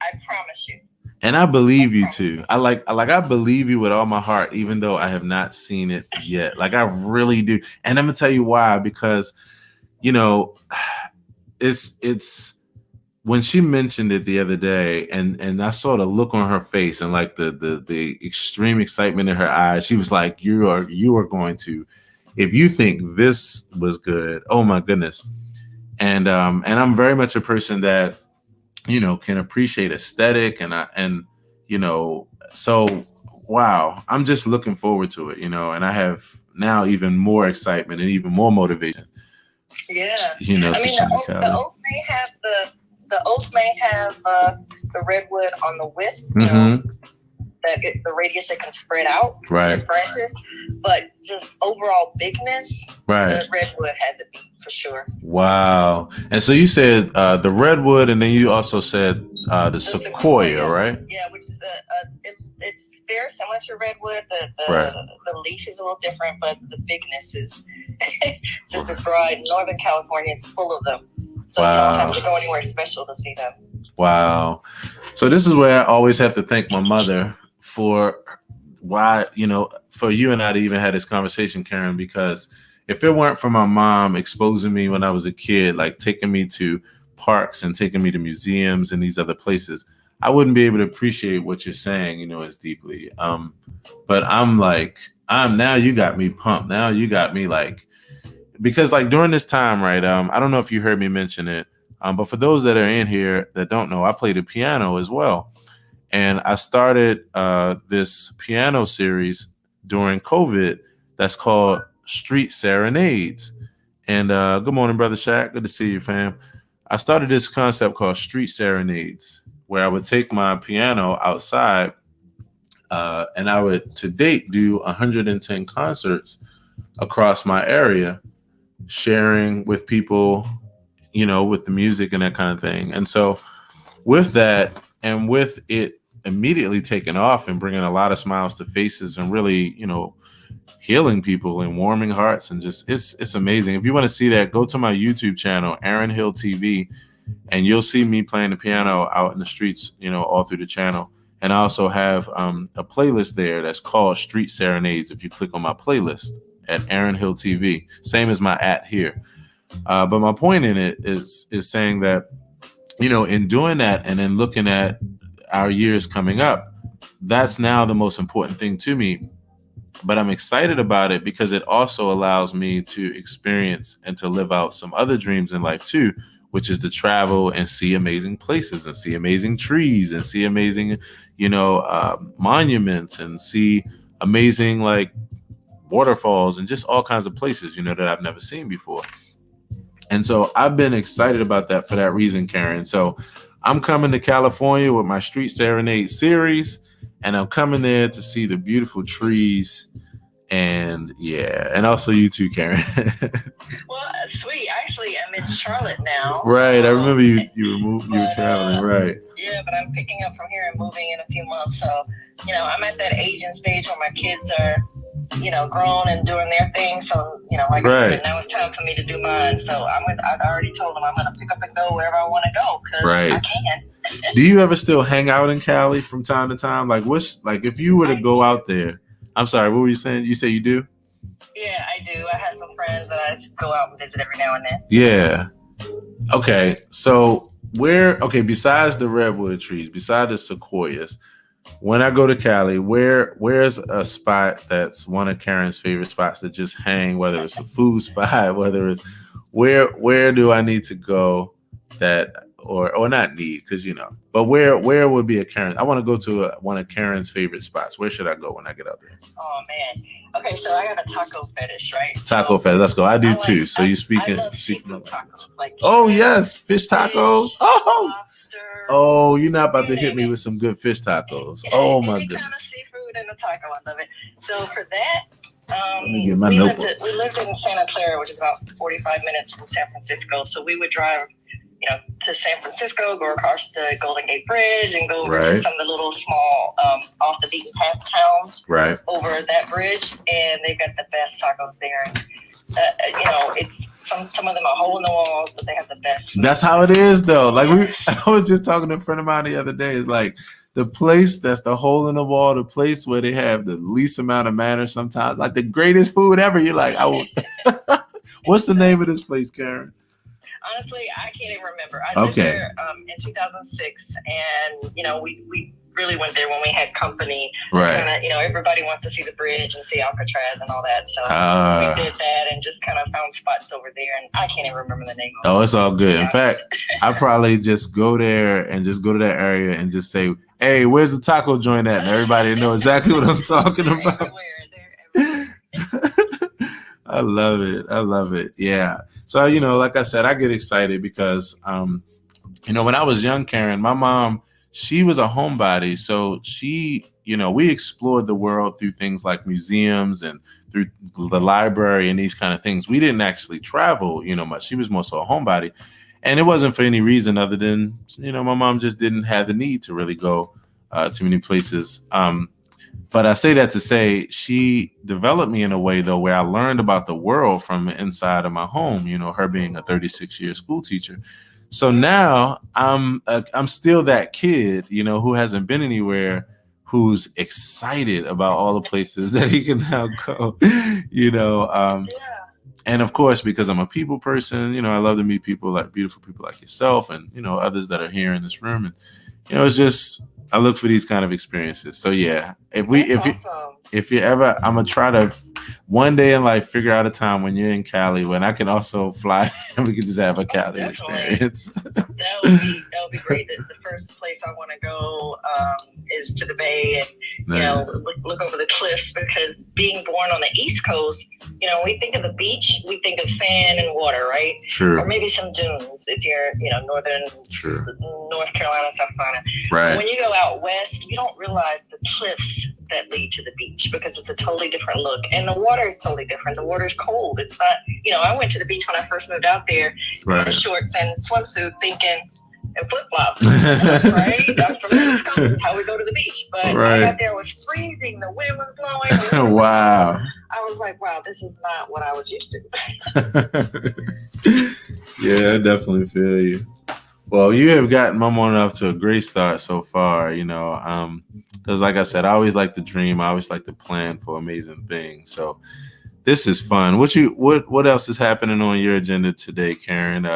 I promise you. And I believe you too. I believe you with all my heart, even though I have not seen it yet. Like I really do. And I'm gonna tell you why, because it's when she mentioned it the other day, and I saw the look on her face and like the extreme excitement in her eyes. She was like, you are going to, if you think this was good, oh my goodness. And I'm very much a person that can appreciate aesthetic so wow, I'm just looking forward to it, and I have now even more excitement and even more motivation. Yeah. I mean, the oak may have the redwood on the width, the radius it can spread out, right? Branches, but just overall bigness, right? The redwood has a beat for sure. Wow! And so you said the redwood, and then you also said the sequoia, right? Yeah, which is it's very similar to redwood. The leaf is a little different, but the bigness is just as broad. Northern California is full of them, so you don't have to go anywhere special to see them. Wow! So this is where I always have to thank my mother for for you and I to even have this conversation, Karen, because if it weren't for my mom exposing me when I was a kid, like taking me to parks and taking me to museums and these other places, I wouldn't be able to appreciate what you're saying, as deeply. But now you got me pumped. Now you got me because during this time, right? I don't know if you heard me mention it, but for those that are in here that don't know, I play the piano as well. And I started this piano series during COVID that's called Street Serenades. And good morning, Brother Shaq. Good to see you, fam. I started this concept called Street Serenades, where I would take my piano outside and I would, to date, do 110 concerts across my area, sharing with people, with the music and that kind of thing. And so with that, and with it immediately taking off and bringing a lot of smiles to faces and really, healing people and warming hearts, and just it's amazing. If you want to see that, go to my YouTube channel, Aaron Hill TV, and you'll see me playing the piano out in the streets, all through the channel. And I also have a playlist there that's called Street Serenades. If you click on my playlist at Aaron Hill TV, same as my @ here. But my point in it is saying that, in doing that and then looking at our years coming up, that's now the most important thing to me. But I'm excited about it because it also allows me to experience and to live out some other dreams in life too, which is to travel and see amazing places and see amazing trees and see amazing, monuments and see amazing waterfalls and just all kinds of places, that I've never seen before. And so I've been excited about that for that reason, Karen. So I'm coming to California with my Street Serenade series, and I'm coming there to see the beautiful trees. And yeah, and also you too, Karen. Well, sweet. Actually, I'm in Charlotte now. Right. I remember you were traveling, right? Yeah, but I'm picking up from here and moving in a few months. So, I'm at that age and stage where my kids are, grown and doing their thing. So, I said, now it's time for me to do mine. So I've already told them I'm going to pick up and go wherever I want to go because I can. Do you ever still hang out in Cali from time to time? If you were to go out there? I'm sorry, what were you saying? You say you do? Yeah, I do. I have some friends that I go out and visit every now and then. Yeah. Okay. So besides the redwood trees, besides the sequoias, when I go to Cali, where's a spot that's one of Karen's favorite spots to just hang, whether it's a food spot, whether it's where do I need to go that or not need, because but where would be a Karen? I want to go to one of Karen's favorite spots. Where should I go when I get out there? Oh man. Okay, so I have a taco fetish, right? Taco fetish. Let's go. I do too. So you speaking? I love seafood tacos, oh yes, fish tacos. Lobster. Oh, you're not about to hit me with some good fish tacos. Oh my goodness. Any kind of seafood in a taco, I love it. So for that, Let me get my notebook. We lived in Santa Clara, which is about 45 minutes from San Francisco. So we would drive, to San Francisco, go across the Golden Gate Bridge, and go over to some of the little small off the beaten path towns over that bridge. And they've got the best tacos there. It's some of them are hole in the walls, but they have the best food. That's how it is, though. Like I was just talking to a friend of mine the other day. It's like the place that's the hole in the wall, the place where they have the least amount of manners sometimes, like the greatest food ever. You're like, what's the name of this place, Karen? Honestly, I can't even remember. I lived there in 2006, and we really went there when we had company. Right. Kind of, everybody wants to see the bridge and see Alcatraz and all that. So we did that and just kind of found spots over there, and I can't even remember the name of it. Oh, it's all good. In fact, I probably just go there and just go to that area and just say, "Hey, where's the taco joint at?" And everybody know exactly what I'm talking about. Everywhere. I love it. I love it. Yeah. So, like I said, I get excited because, when I was young, Karen, my mom, she was a homebody. So she, we explored the world through things like museums and through the library and these kind of things. We didn't actually travel, much. She was more so a homebody. And it wasn't for any reason other than, my mom just didn't have the need to really go to many places. But I say that to say she developed me in a way, though, where I learned about the world from inside of my home, her being a 36-year school teacher. So now I'm still that kid, who hasn't been anywhere, who's excited about all the places that he can now go, And of course, because I'm a people person, I love to meet people like beautiful people like yourself and, others that are here in this room. And, it's just, I look for these kind of experiences. So yeah, if you ever, I'm gonna try to one day in life figure out a time when you're in Cali when I can also fly and we can just have a Cali experience. That would be great. The first place I want to go is to the Bay and look over the cliffs, because being born on the East Coast, when we think of the beach, we think of sand and water, right? Sure. Or maybe some dunes if you're northern North Carolina, South Carolina. Right. But when you go out west, you don't realize the cliffs that lead to the beach, because it's a totally different look, and the water is totally different. The water is cold. It's not. I went to the beach when I first moved out there in shorts and swimsuit, thinking. And flip-flops, right? I'm from the East Coast, how we go to the beach. But I got there, it was freezing, the wind was blowing. Wow. I was like, wow, this is not what I was used to. Yeah, I definitely feel you. Well, you have gotten my morning off to a great start so far, because like I said, I always like to dream. I always like to plan for amazing things. So this is fun. What else is happening on your agenda today, Karen?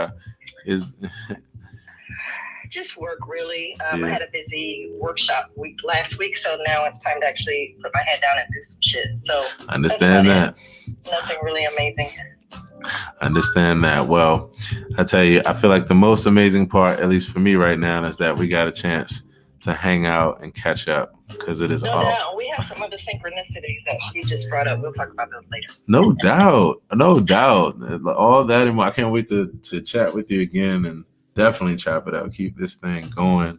Just work, really. I had a busy workshop week last week, so now it's time to actually put my head down and do some shit. So I understand that. Nothing really amazing. I understand that. Well, I tell you, I feel like the most amazing part, at least for me right now, is that we got a chance to hang out and catch up, because it is all. We have some other synchronicities that you just brought up. We'll talk about those later. No doubt. All that and more. I can't wait to chat with you again and definitely chop it out. Keep this thing going.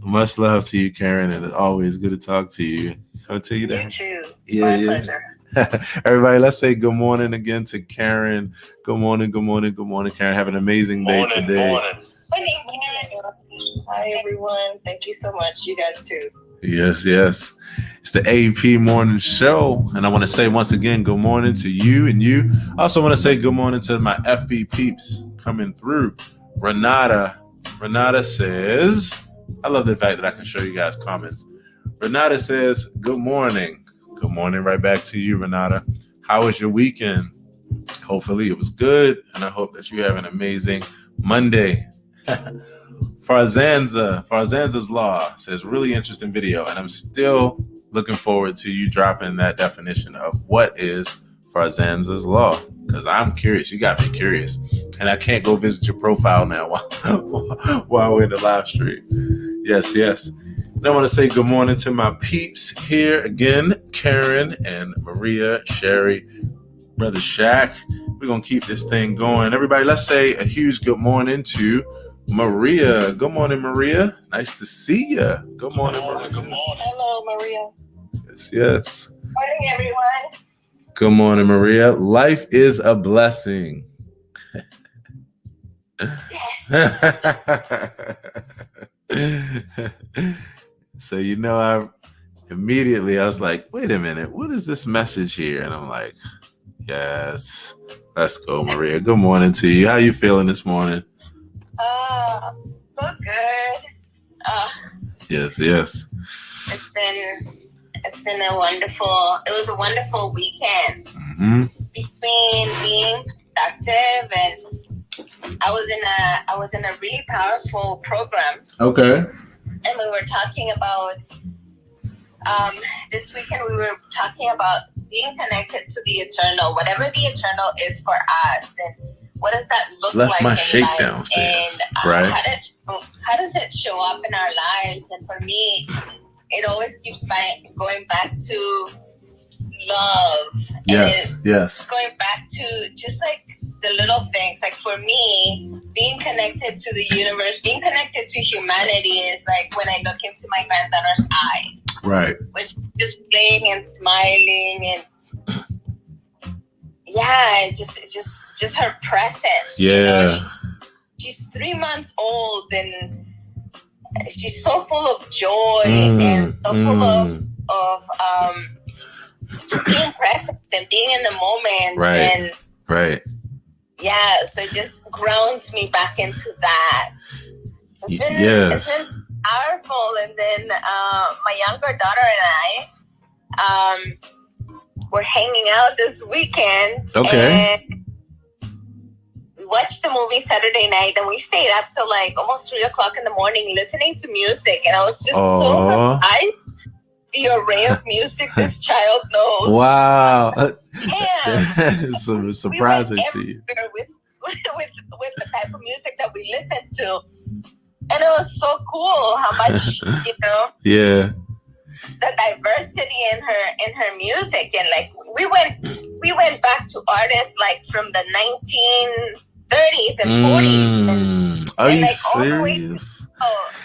Much love to you, Karen, and it's always good to talk to you. I'll tell you that. You too. My pleasure. Everybody, let's say good morning again to Karen. Good morning, Karen. Have an amazing day today. Hi, everyone. Thank you so much. You guys too. Yes. It's the AP Morning Show. And I want to say once again, good morning to you and you. I also want to say good morning to my FB peeps coming through. Renata says, I love the fact that I can show you guys comments. Renata says, good morning. Good morning right back to you, Renata. How was your weekend? Hopefully it was good, and I hope that you have an amazing Monday. Farzanza's Law says, really interesting video, and I'm still looking forward to you dropping that definition of what is Farzanza's Law, because I'm curious. You got me curious, and I can't go visit your profile now while we're in the live stream. Yes. And I want to say good morning to my peeps here again, Karen and Maria, Sherry, Brother Shaq. We're going to keep this thing going. Everybody, let's say a huge good morning to Maria. Good morning, Maria. Nice to see you. Good morning, Maria. Good morning. Hello, Maria. Yes. Morning, everyone. Good morning, Maria. Life is a blessing. So, I was like, wait a minute, what is this message here? And I'm like, yes, let's go, Maria. Good morning to you. How you feeling this morning? So good. Yes. It was a wonderful weekend. Mm-hmm. Between being productive and I was in a really powerful program. Okay. And we were talking about this weekend we were talking about being connected to the eternal, whatever the eternal is for us, and what does that look like my in shake life, downstairs, and right? How does it show up in our lives? And for me, it always keeps going back to love. Yes. It's going back to just like the little things. Like for me, being connected to the universe, being connected to humanity is like when I look into my granddaughter's eyes. Right. Which just playing and smiling and just her presence. Yeah. She's 3 months old and she's so full of joy and so full of just being present and being in the moment. Right. Yeah, so it just grounds me back into that. It's been powerful. And then my younger daughter and I were hanging out this weekend. Okay. And we watched the movie Saturday night, and we stayed up till like almost 3:00 in the morning listening to music. And I was just so surprised the array of music this child knows. Wow. Yeah. So surprising to you. With the type of music that we listened to. And it was so cool how much, Yeah. the diversity in her music. And like we went back to artists like from the 1930s and 40s. And, are you like serious?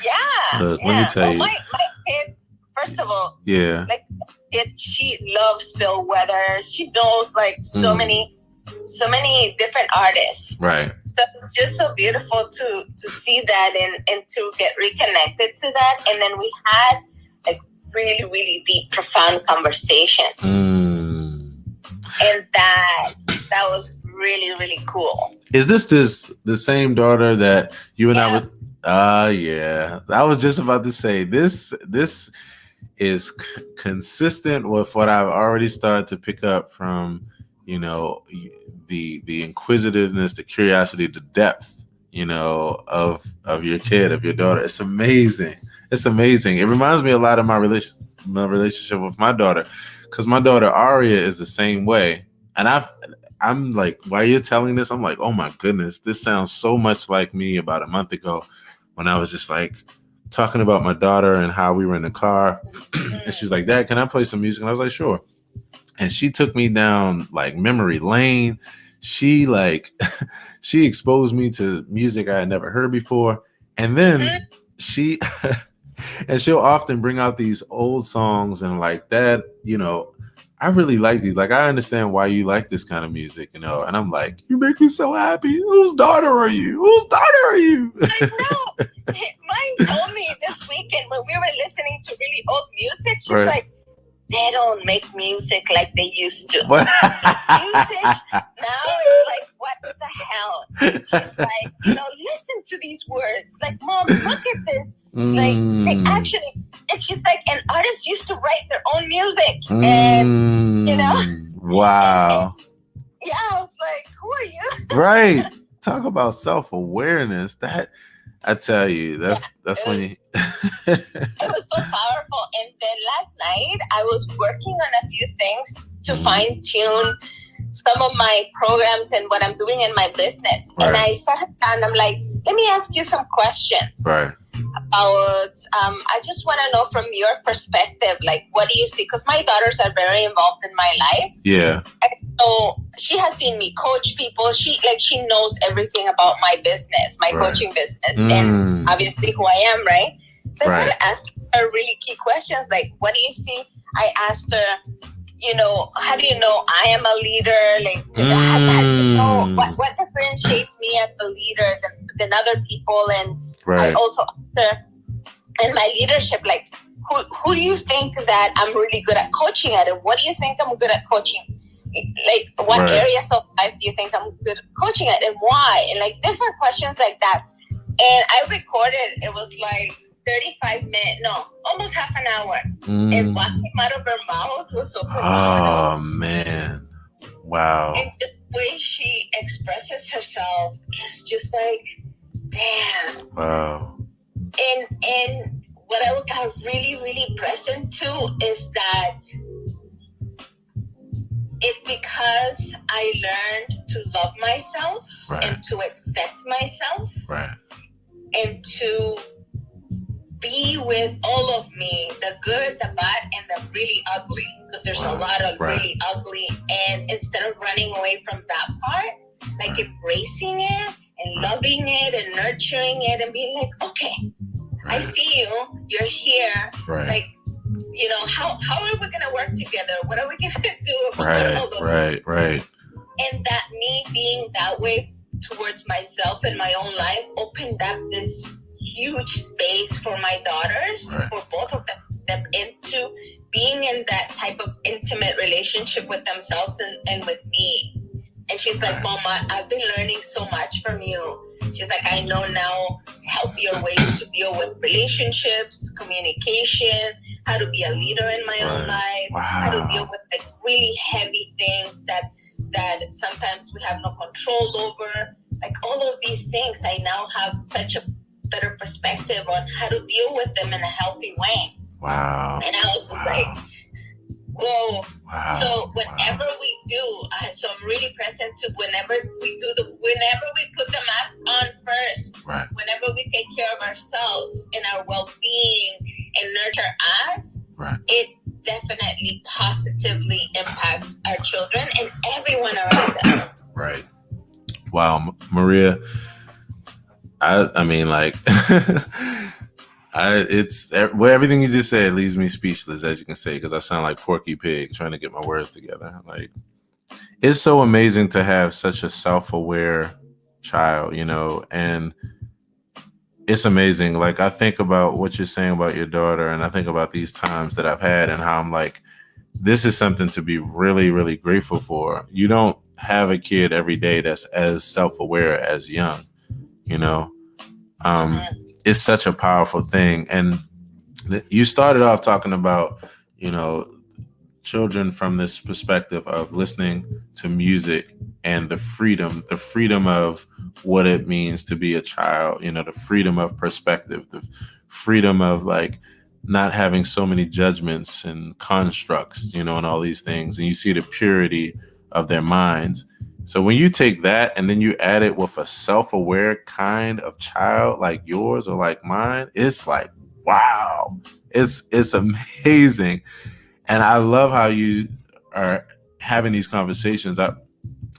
Yeah. Look, let me tell you. My kids, first of all, yeah. like she loves Bill Withers. She knows like so many different artists. Right. So it's just so beautiful to see that and to get reconnected to that. And then we had like really, really deep, profound conversations. And that was really, really cool. Is this the same daughter that you and I would? Yeah. I was just about to say this is consistent with what I've already started to pick up from, the inquisitiveness, the curiosity, the depth, of your kid, of your daughter. It's amazing. It reminds me a lot of my relationship with my daughter, because my daughter Aria is the same way. And I'm like, while you're telling this, I'm like, oh my goodness, this sounds so much like me about a month ago when I was just like talking about my daughter and how we were in the car. And she was like, Dad, can I play some music? And I was like, sure. And she took me down like memory lane. She exposed me to music I had never heard before. And then she'll often bring out these old songs and like that, I really like these. Like, I understand why you like this kind of music, and I'm like, you make me so happy. Whose daughter are you? I know. Mine told me this weekend when we were listening to really old music, she's like, they don't make music like they used to. Music now it's like, what the hell? She's like, listen to these words. Like, Mom, look at this. Like, they actually, and she's like, and artists used to write their own music. And, wow. And I was like, who are you? Right. Talk about self-awareness. That, I tell you, that's when you... It was so powerful. And then last night, I was working on a few things to fine-tune some of my programs and what I'm doing in my business. Right. And I sat down, I'm like, let me ask you some questions. Right. About, I just want to know from your perspective, like, what do you see? Because my daughters are very involved in my life. Yeah. And so she has seen me coach people. She knows everything about my business, my coaching business, and obviously who I am, right? So I started asking her really key questions, like, what do you see? I asked her, how do you know I am a leader? Like, how do you know what differentiates me as a leader than other people? And I also in my leadership, like, who do you think that I'm really good at coaching at? And what do you think I'm good at coaching? Like, what areas of life do you think I'm good at coaching at, and why? And like different questions like that. And I recorded, it was like 35 minutes, no, almost half an hour. And what came out of her mouth was so phenomenal. Oh, man. Wow. And the way she expresses herself is just like, damn. Wow. And what I got really, really present to is that it's because I learned to love myself and to accept myself and to be with all of me, the good, the bad, and the really ugly, because there's a lot of really ugly. And instead of running away from that part, like embracing it and loving it and nurturing it and being like, okay, I see you, you're here. Like, how are we going to work together? What are we going to do about all of this? Right. And that me being that way towards myself and my own life opened up this huge space for my daughters, for both of them into being in that type of intimate relationship with themselves and with me. And she's like, Mama, I've been learning so much from you. She's like, I know now healthier ways to deal with relationships, communication, how to be a leader in my own life, how to deal with the really heavy things that sometimes we have no control over. Like all of these things, I now have such a better perspective on how to deal with them in a healthy way. Wow. And I was just like, whoa. Wow. So whenever we do, so I'm really present to whenever we put the mask on first, whenever we take care of ourselves and our well-being and nurture us, it definitely positively impacts our children and everyone around us. Right. Wow, Maria. I mean, like, everything you just said leaves me speechless, as you can say, because I sound like Porky Pig trying to get my words together. Like, it's so amazing to have such a self-aware child, and it's amazing. Like, I think about what you're saying about your daughter, and I think about these times that I've had and how I'm like, this is something to be really, really grateful for. You don't have a kid every day that's as self-aware as young. It's such a powerful thing. And you started off talking about, children from this perspective of listening to music and the freedom of what it means to be a child, the freedom of perspective, the freedom of like not having so many judgments and constructs, and all these things. And you see the purity of their minds. So when you take that and then you add it with a self-aware kind of child like yours or like mine, it's like, wow, it's amazing. And I love how you are having these conversations. I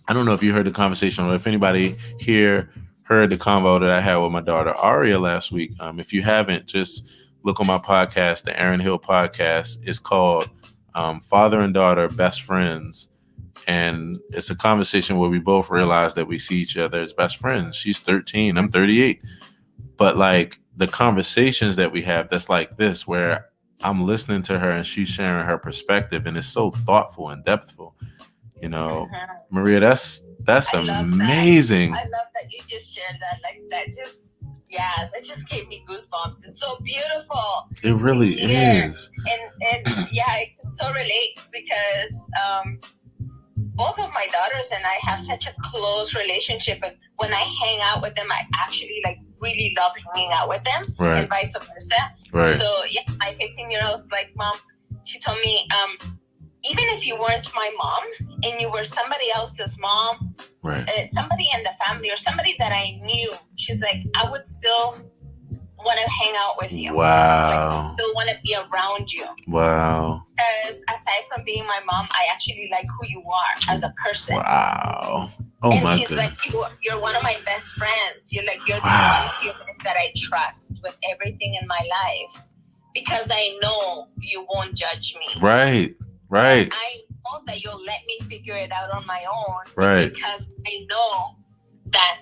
don't know if you heard the conversation or if anybody here heard the convo that I had with my daughter Aria last week. If you haven't, just look on my podcast, the Aaron Hill podcast. It's called Father and Daughter Best Friends. And it's a conversation where we both realize that we see each other as best friends. She's 13, I'm 38. But like the conversations that we have, that's like this, where I'm listening to her and she's sharing her perspective, and it's so thoughtful and depthful. Maria, that's amazing. I love that you just shared that. Like that just gave me goosebumps. It's so beautiful. It really is. And I can so relate because both of my daughters and I have such a close relationship, and when I hang out with them, I actually like really love hanging out with them, and vice versa. So my 15-year-old's like, Mom, she told me, even if you weren't my mom and you were somebody else's mom, somebody in the family or somebody that I knew, she's like, I would still want to hang out with you. Wow. Like, still want to be around you. Wow. Because aside from being my mom, I actually like who you are as a person. Wow. Oh, and my she's goodness. like, you're one of my best friends. You're the one human that I trust with everything in my life, because I know you won't judge me. Right. I that you'll let me figure it out on my own. Right. Because I know that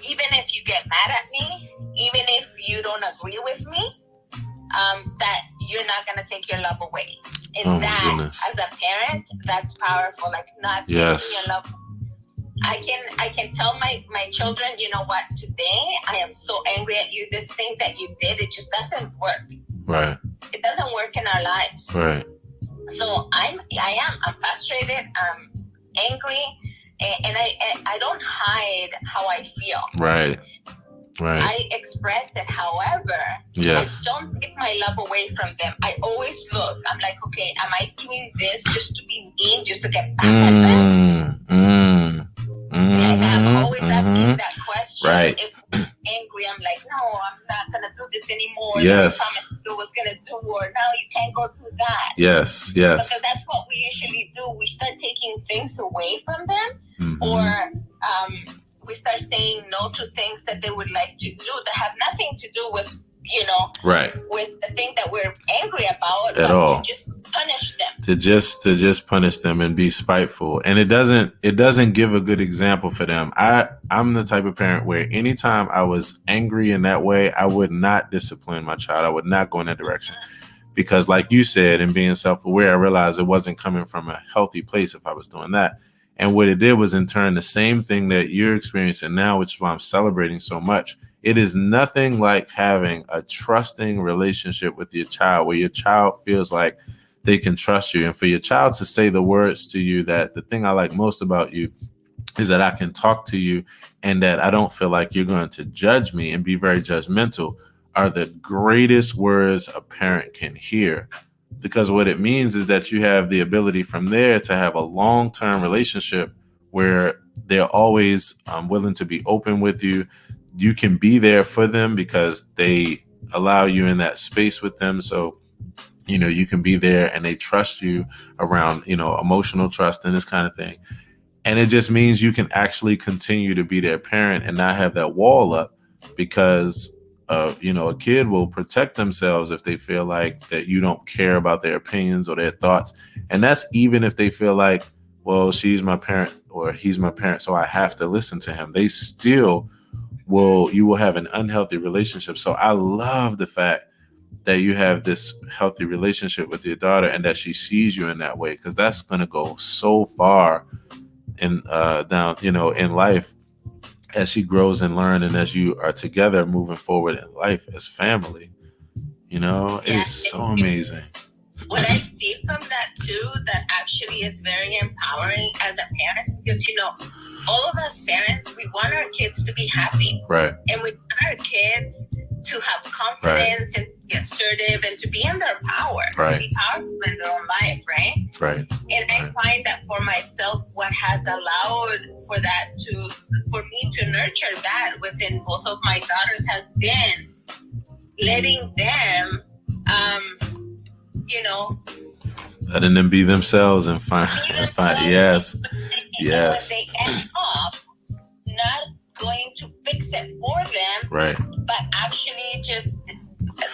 even if you get mad at me, even if you don't agree with me, that you're not going to take your love away. And goodness. As a parent, that's powerful. Like not taking your love. I can tell my children, you know what, today I am so angry at you. This thing that you did, it just doesn't work. Right. It doesn't work in our lives. Right. So I'm frustrated. I'm angry, and I don't hide how I feel. Right. Right. I express it. However, yes. I don't take my love away from them. I always look. I'm like, okay, am I doing this just to be mean, just to get back at them? Like I'm always asking that question. Right. If I'm angry, I'm like, no, I'm not gonna do this anymore. Yes. I promised you was gonna do, or now you can't go do that. Yes. Yes. Because that's what we usually do. We start taking things away from them, or we start saying no to things that they would like to do that have nothing to do with, right, with the thing that we're angry about at all. To just punish them. To just punish them and be spiteful. And it doesn't give a good example for them. I'm the type of parent where anytime I was angry in that way, I would not discipline my child. I would not go in that direction. Because like you said, and being self-aware, I realized it wasn't coming from a healthy place if I was doing that. And what it did was in turn the same thing that you're experiencing now, which is why I'm celebrating so much. It is nothing like having a trusting relationship with your child where your child feels like they can trust you. And for your child to say the words to you that the thing I like most about you is that I can talk to you and that I don't feel like you're going to judge me and be very judgmental are the greatest words a parent can hear. Because what it means is that you have the ability from there to have a long-term relationship where they're always willing to be open with you. You can be there for them because they allow you in that space with them. So, you can be there and they trust you around, emotional trust and this kind of thing. And it just means you can actually continue to be their parent and not have that wall up because a kid will protect themselves if they feel like that you don't care about their opinions or their thoughts. And that's even if they feel like, well, she's my parent or he's my parent, so I have to listen to him. They still you will have an unhealthy relationship. So I love the fact that you have this healthy relationship with your daughter and that she sees you in that way, because that's going to go so far in in life as she grows and learns and as you are together moving forward in life as family. It is so amazing. What I see from that too, that actually is very empowering as a parent, because all of us parents, we want our kids to be happy, right? And we want our kids to have confidence, right, and be assertive and to be in their power, right, to be powerful in their own life, right? Right. And I find that for myself, what has allowed for me to nurture that within both of my daughters has been letting them, letting them be themselves and find yes. Yes. When they end up not going to fix it for them, right, but actually just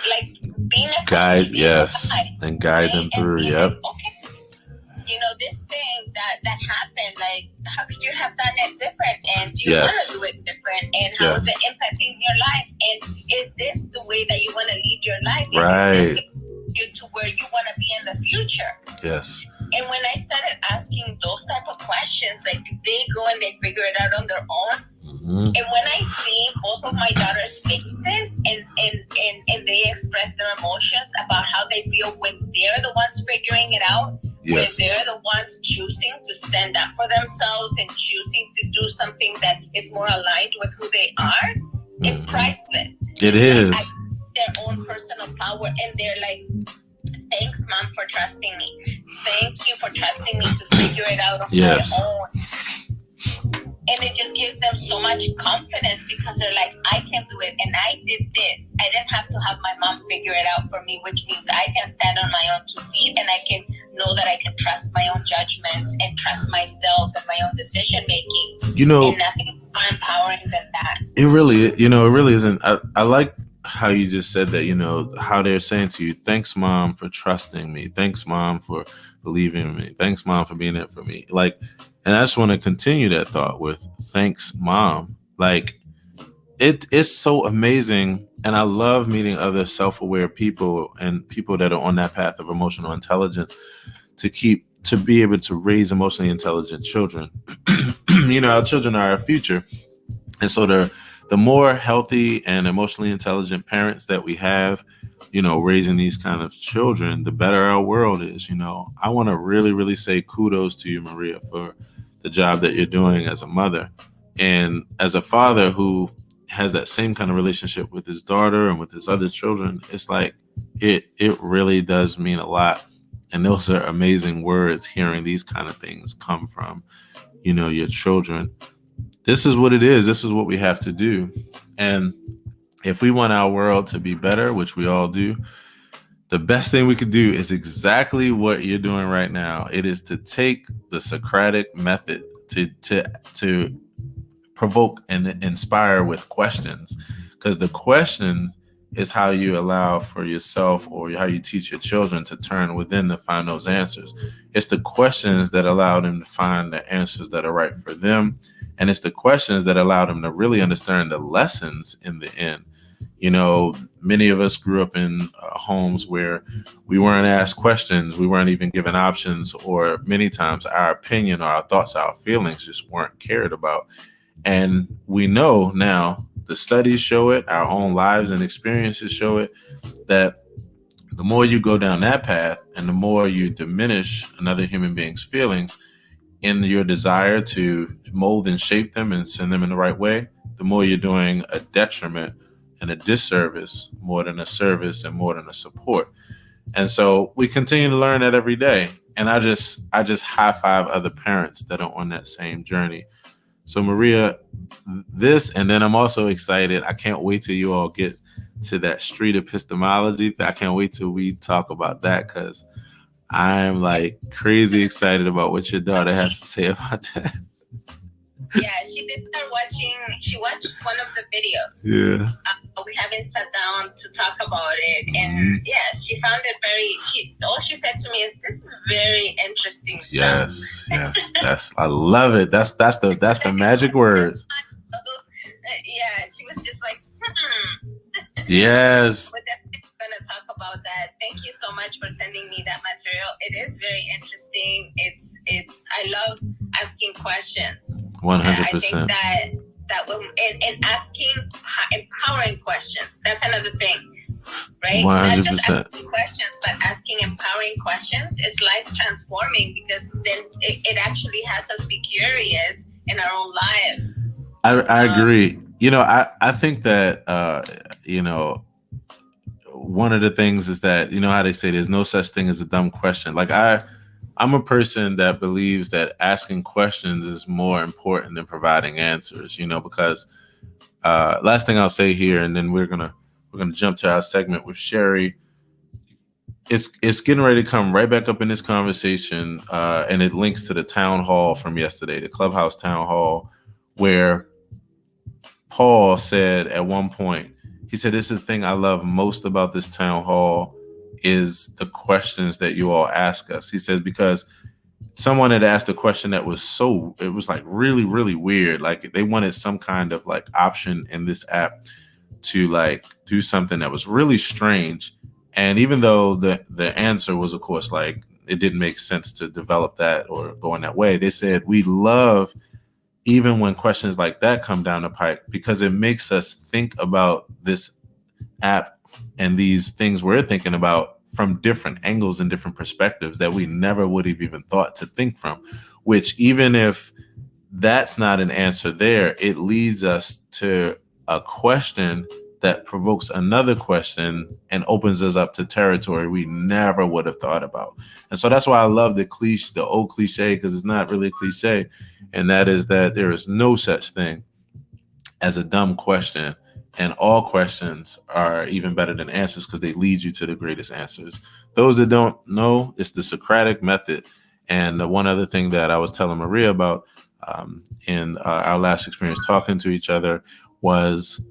like being a guide, yes, and guide them through. Yep. Like, okay, this thing that happened, like, how could you have done it different? And do you want to do it different? And how is it impacting your life? And is this the way that you want to lead your life? And right. Is this you to where you want to be in the future? Yes. And when I started asking those type of questions, like they go and they figure it out on their own. Mm-hmm. And when I see both of my daughters' faces and they express their emotions about how they feel when they're the ones figuring it out, yes, when they're the ones choosing to stand up for themselves and choosing to do something that is more aligned with who they are, mm-hmm, it's priceless. It is. Their own personal power, and they're like, thanks, Mom, for trusting me. Thank you for trusting me to figure it out on my own. And it just gives them so much confidence because they're like, I can do it, and I did this. I didn't have to have my mom figure it out for me, which means I can stand on my own 2 feet, and I can know that I can trust my own judgments and trust myself and my own decision making. And nothing is more empowering than that. It really isn't. I like how you just said that, how they're saying to you, thanks, mom, for trusting me. Thanks, mom, for believing in me. Thanks, mom, for being there for me. Like, and I just want to continue that thought with thanks, mom. Like, it's so amazing. And I love meeting other self-aware people and people that are on that path of emotional intelligence to be able to raise emotionally intelligent children. Our children are our future. And so the more healthy and emotionally intelligent parents that we have, raising these kind of children, the better our world is. I want to really, really say kudos to you, Maria, for the job that you're doing as a mother. And as a father who has that same kind of relationship with his daughter and with his other children, it's like it really does mean a lot. And those are amazing words, hearing these kind of things come from, your children. This is what it is. This is what we have to do. And if we want our world to be better, which we all do, the best thing we could do is exactly what you're doing right now. It is to take the Socratic method to provoke and inspire with questions, because the questions is how you allow for yourself, or how you teach your children to turn within to find those answers. It's the questions that allow them to find the answers that are right for them. And it's the questions that allow them to really understand the lessons in the end. Many of us grew up in homes where we weren't asked questions. We weren't even given options, or many times our opinion or our thoughts, our feelings just weren't cared about. And we know now, the studies show it, our own lives and experiences show it, that the more you go down that path and the more you diminish another human being's feelings in your desire to mold and shape them and send them in the right way, the more you're doing a detriment and a disservice more than a service and more than a support. And so we continue to learn that every day. And I just high five other parents that are on that same journey. So Maria, this, and then I'm also excited. I can't wait till you all get to that street epistemology. I can't wait till we talk about that, because I'm like crazy excited about what your daughter has to say about that. Yeah, she did start watching. She watched one of the videos. Yeah. We haven't sat down to talk about it, and she found it all she said to me is, "This is very interesting stuff." Yes. I love it. That's the magic words. Yeah, she was just like, Yes. We're definitely gonna talk about that. Thank you so much for sending me that material. It is very interesting. It's I love asking questions. 100%. I think that when and asking empowering questions, that's another thing, right? 100%. Not just asking questions, but asking empowering questions is life transforming, because then it actually has us be curious in our own lives. I agree. I think that one of the things is that, how they say there's no such thing as a dumb question. Like I'm a person that believes that asking questions is more important than providing answers, because last thing I'll say here, and then we're gonna jump to our segment with Sherry. It's getting ready to come right back up in this conversation, and it links to the town hall from yesterday, the Clubhouse town hall, where Paul said at one point, he said, "This is the thing I love most about this town hall is the questions that you all ask us." He says, because someone had asked a question that was it was like really, really weird. Like they wanted some kind of like option in this app to like do something that was really strange. And even though the answer was, of course, like it didn't make sense to develop that or go in that way, they said, we love even when questions like that come down the pike, because it makes us think about this app and these things we're thinking about from different angles and different perspectives that we never would have even thought to think from, which even if that's not an answer there, it leads us to a question that provokes another question and opens us up to territory we never would have thought about. And so that's why I love the old cliche, because it's not really a cliche. And that is that there is no such thing as a dumb question. And all questions are even better than answers, because they lead you to the greatest answers. Those that don't know, it's the Socratic method. And one other thing that I was telling Maria about in our last experience talking to each other was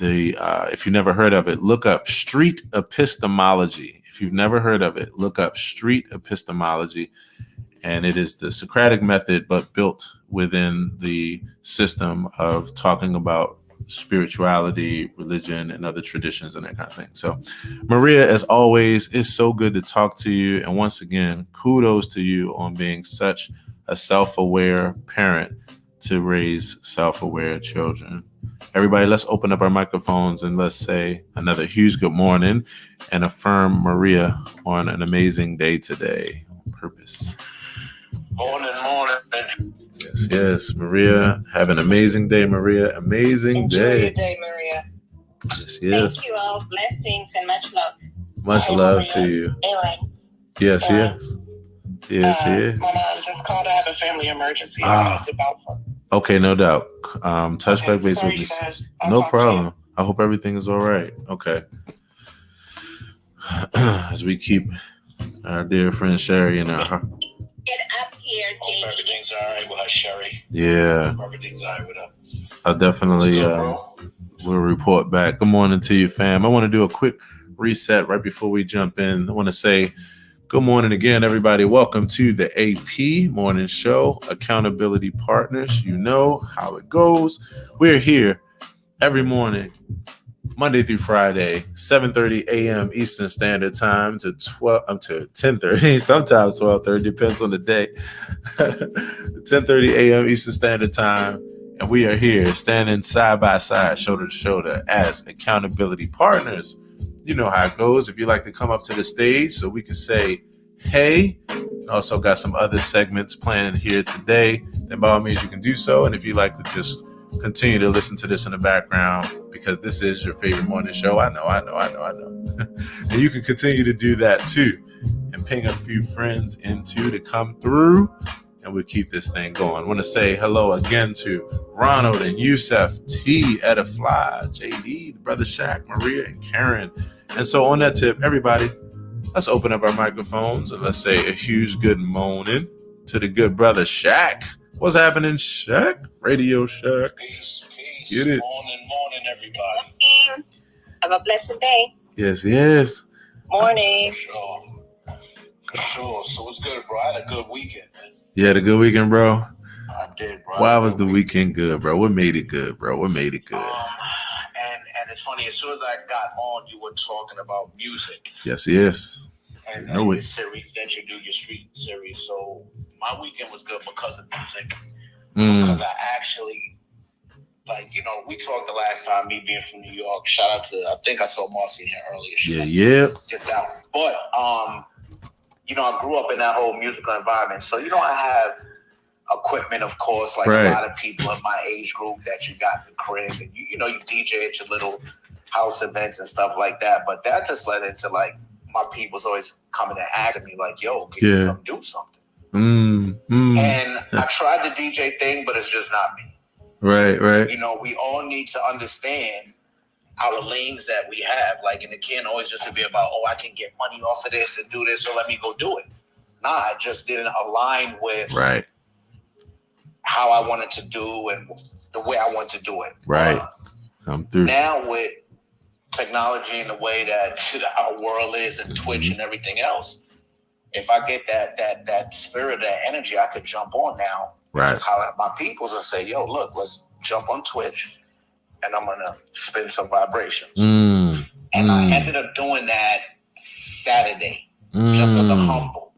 if you've never heard of it, look up street epistemology. If you've never heard of it, look up street epistemology. And it is the Socratic method, but built within the system of talking about spirituality, religion, and other traditions and that kind of thing. So, Maria, as always, it's so good to talk to you. And once again, kudos to you on being such a self-aware parent to raise self-aware children. Everybody, let's open up our microphones and let's say another huge good morning and affirm Maria on an amazing day today. On purpose. Morning. Yes, Maria. Have an amazing day, Maria. Amazing Enjoy day. your day, Maria. Yes. Thank you all. Blessings and much love. Much love to you. Yes. My mom just called. I have a family emergency. I need to bout for. Okay, no doubt. Touch back base with me. No problem. I hope everything is all right. Okay. As we keep our dear friend Sherry in our heart. Get up here, JD. Hope everything's all right with her, Sherry. Yeah. Hope everything's all right with her. I'll definitely we'll report back. Good morning to you, fam. I want to do a quick reset right before we jump in. I want to say good morning again, everybody. Welcome to the AP Morning Show, Accountability Partners. You know how it goes. We're here every morning, Monday through Friday, 7:30 a.m. Eastern Standard Time to 10:30, sometimes 12:30, depends on the day. 10:30 a.m. Eastern Standard Time, and we are here standing side by side, shoulder to shoulder as accountability partners. You know how it goes. If you'd like to come up to the stage so we can say, hey, also got some other segments planned here today, then by all means you can do so. And if you'd like to just continue to listen to this in the background because this is your favorite morning show, I know. And you can continue to do that too and ping a few friends into to come through, and we'll keep this thing going. I want to say hello again to Ronald and Yusef, T, Etta Fly, JD, Brother Shaq, Maria, and Karen. And so on that tip, everybody, let's open up our microphones and let's say a huge good morning to the good brother Shaq. What's happening, Shaq? Radio Shaq. Peace. Get it. Morning, everybody. Have a blessed day. Yes. Morning. For sure. So it's good, bro. I had a good weekend, man. You had a good weekend, bro? I did, bro. Why was the weekend good, bro? What made it good, bro? And it's funny, as soon as I got on, you were talking about music. Yes. And your series that you do, your street series. So my weekend was good because of music. Because I actually, we talked the last time, me being from New York. Shout out to, I think I saw Marcy in here earlier. Yeah. Get down. But, I grew up in that whole musical environment. So, I have equipment, of course, a lot of people in my age group that you got in the crib. And, you DJ at your little house events and stuff like that. But that just led into, my people's always coming and asking me, yo, can you come do something? And I tried the DJ thing, but it's just not me. Right. We all need to understand our lanes that we have. And it can't always just be about, I can get money off of this and do this, so let me go do it. Nah, it just didn't align with how I wanted to do and the way I want to do it. Right. Come through. Now with technology and the way that our world is and Twitch and everything else, if I get that spirit, that energy, I could jump on now. Right. Just holler at my peoples and say, yo, look, let's jump on Twitch and I'm going to spin some vibrations. And I ended up doing that Saturday, just on the humble,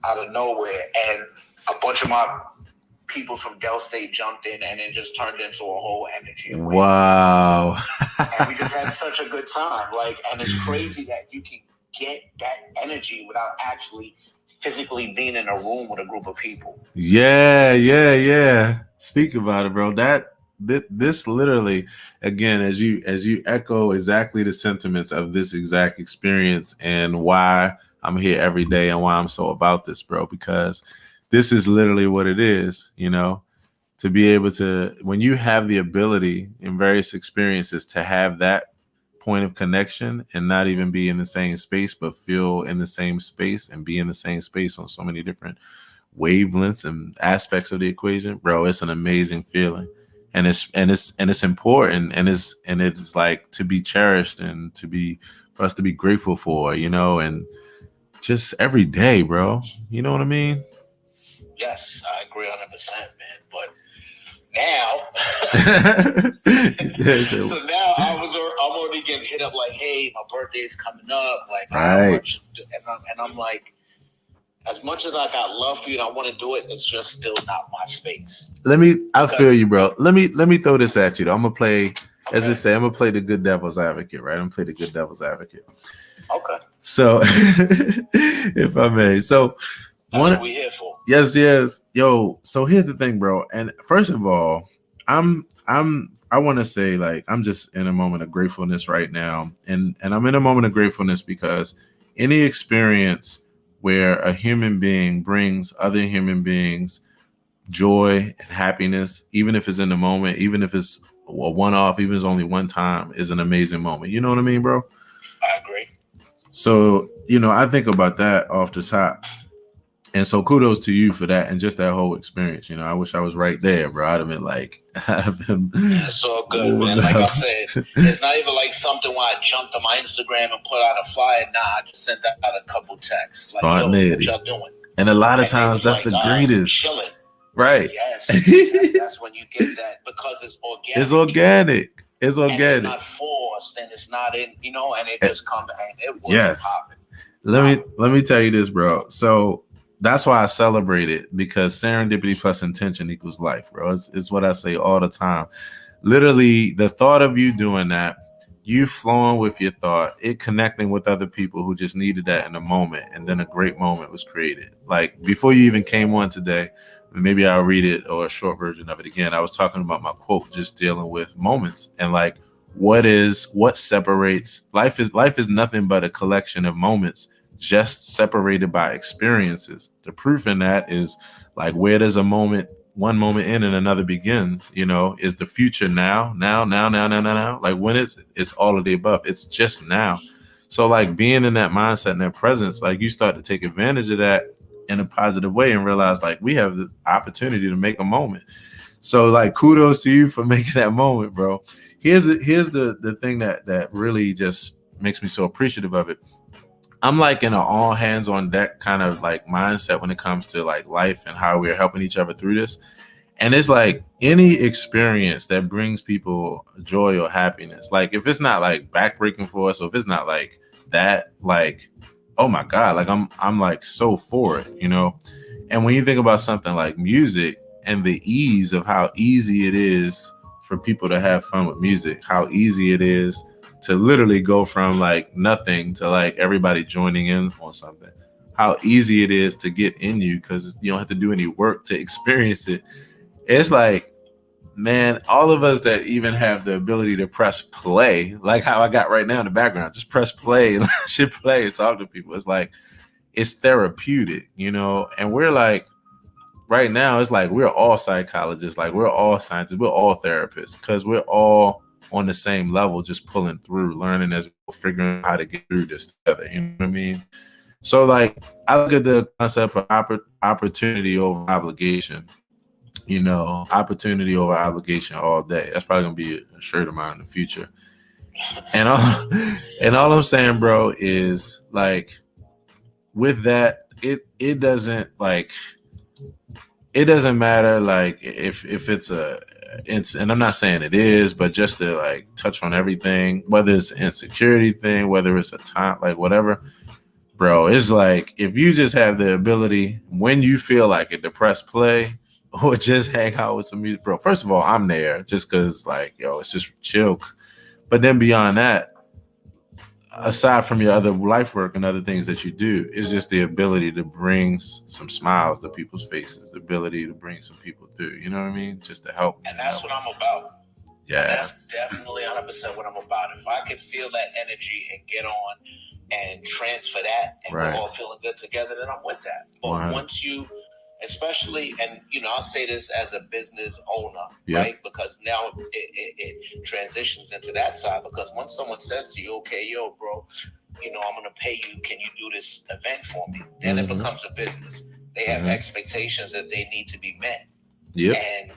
out of nowhere. And a bunch of my people from Del State jumped in, and it just turned into a whole energy. Wow. And we just had such a good time. And it's crazy that you can get that energy without actually physically being in a room with a group of people. Yeah. Speak about it, bro. This literally, again, as you echo exactly the sentiments of this exact experience and why I'm here every day and why I'm so about this, bro, because this is literally what it is, to be able to, when you have the ability in various experiences to have that point of connection and not even be in the same space, but feel in the same space and be in the same space on so many different wavelengths and aspects of the equation, bro, it's an amazing feeling. and it's important, and it's like to be cherished and for us to be grateful for, and just every day, bro. You know what I mean? Yes, I agree 100%, man. But now, so now I'm already getting hit up like, hey, my birthday is coming up. Like, how much? And I'm like, as much as I got love for you and I want to do it, it's just still not my space. I feel you, bro. Let me throw this at you though. I'm gonna play, as they say, I'm gonna play the good devil's advocate, right? I'm gonna play the good devil's advocate. Okay. So, if I may, so that's what we here for. Yes. Yo, so here's the thing, bro. And first of all, I want to say, like, I'm just in a moment of gratefulness right now, and I'm in a moment of gratefulness because any experience where a human being brings other human beings joy and happiness, even if it's in the moment, even if it's a one-off, even if it's only one time, is an amazing moment. You know what I mean, bro? I agree. So, I think about that off the top. And so kudos to you for that and just that whole experience. I wish I was right there, bro. I'd have been like, it's all good, man. Like I said, it's not even like something where I jumped on my Instagram and put out a flyer. Nah, I just sent out a couple texts. Like, yo, what y'all doing? And a lot of times that's like, the greatest. Chilling. Right. Yes. That's when you get that, because it's organic. It's organic. And it's not forced, and it's not in, and it just comes and it was popping. Let me tell you this, bro. So that's why I celebrate it, because serendipity plus intention equals life, bro. It's what I say all the time. Literally, the thought of you doing that, you flowing with your thought, it connecting with other people who just needed that in a moment, and then a great moment was created. Like, before you even came on today, maybe I'll read it or a short version of it again. I was talking about my quote, just dealing with moments, and like, what separates life is nothing but a collection of moments just separated by experiences. The proof in that is, like, where does one moment end and another begins? Is the future now? Like, when it's all of the above. It's just now. So, like, being in that mindset and that presence, like, you start to take advantage of that in a positive way and realize, like, we have the opportunity to make a moment. So, like, kudos to you for making that moment, bro. Here's the thing that really just makes me so appreciative of it. I'm like in an all hands on deck kind of like mindset when it comes to like life and how we're helping each other through this. And it's like any experience that brings people joy or happiness, like if it's not like backbreaking for us, or if it's not like that, like, oh my God, like I'm like so for it, And when you think about something like music and the ease of how easy it is for people to have fun with music, how easy it is to literally go from like nothing to like everybody joining in on something, how easy it is to get in you because you don't have to do any work to experience it. It's like, man, all of us that even have the ability to press play, like how I got right now in the background, just press play and shit play and talk to people. It's like, it's therapeutic, and we're like, right now, it's like we're all psychologists, like we're all scientists, we're all therapists, because we're all on the same level, just pulling through, learning as we're figuring out how to get through this together. You know what I mean? So, like, I look at the concept of opportunity over obligation. Opportunity over obligation all day. That's probably gonna be a shirt of mine in the future. And all I'm saying, bro, is like, with that, it doesn't matter like if it's, and I'm not saying it is, but just to like touch on everything, whether it's an insecurity thing, whether it's a time, like whatever, bro, it's like, if you just have the ability when you feel like it to press play or just hang out with some music, bro. First of all, I'm there just because, like, yo, it's just chill. But then beyond that, aside from your other life work and other things that you do, is just the ability to bring some smiles to people's faces, the ability to bring some people through, you know what I mean? Just to help. And that's what I'm about. Yeah. And that's definitely 100% what I'm about. If I could feel that energy and get on and transfer that, and we're all feeling good together, then I'm with that. But 100. Once you, especially, and I'll say this as a business owner, right? Because now it transitions into that side. Because once someone says to you, okay, yo, bro, I'm going to pay you, can you do this event for me? Then it becomes a business. They have expectations that they need to be met. And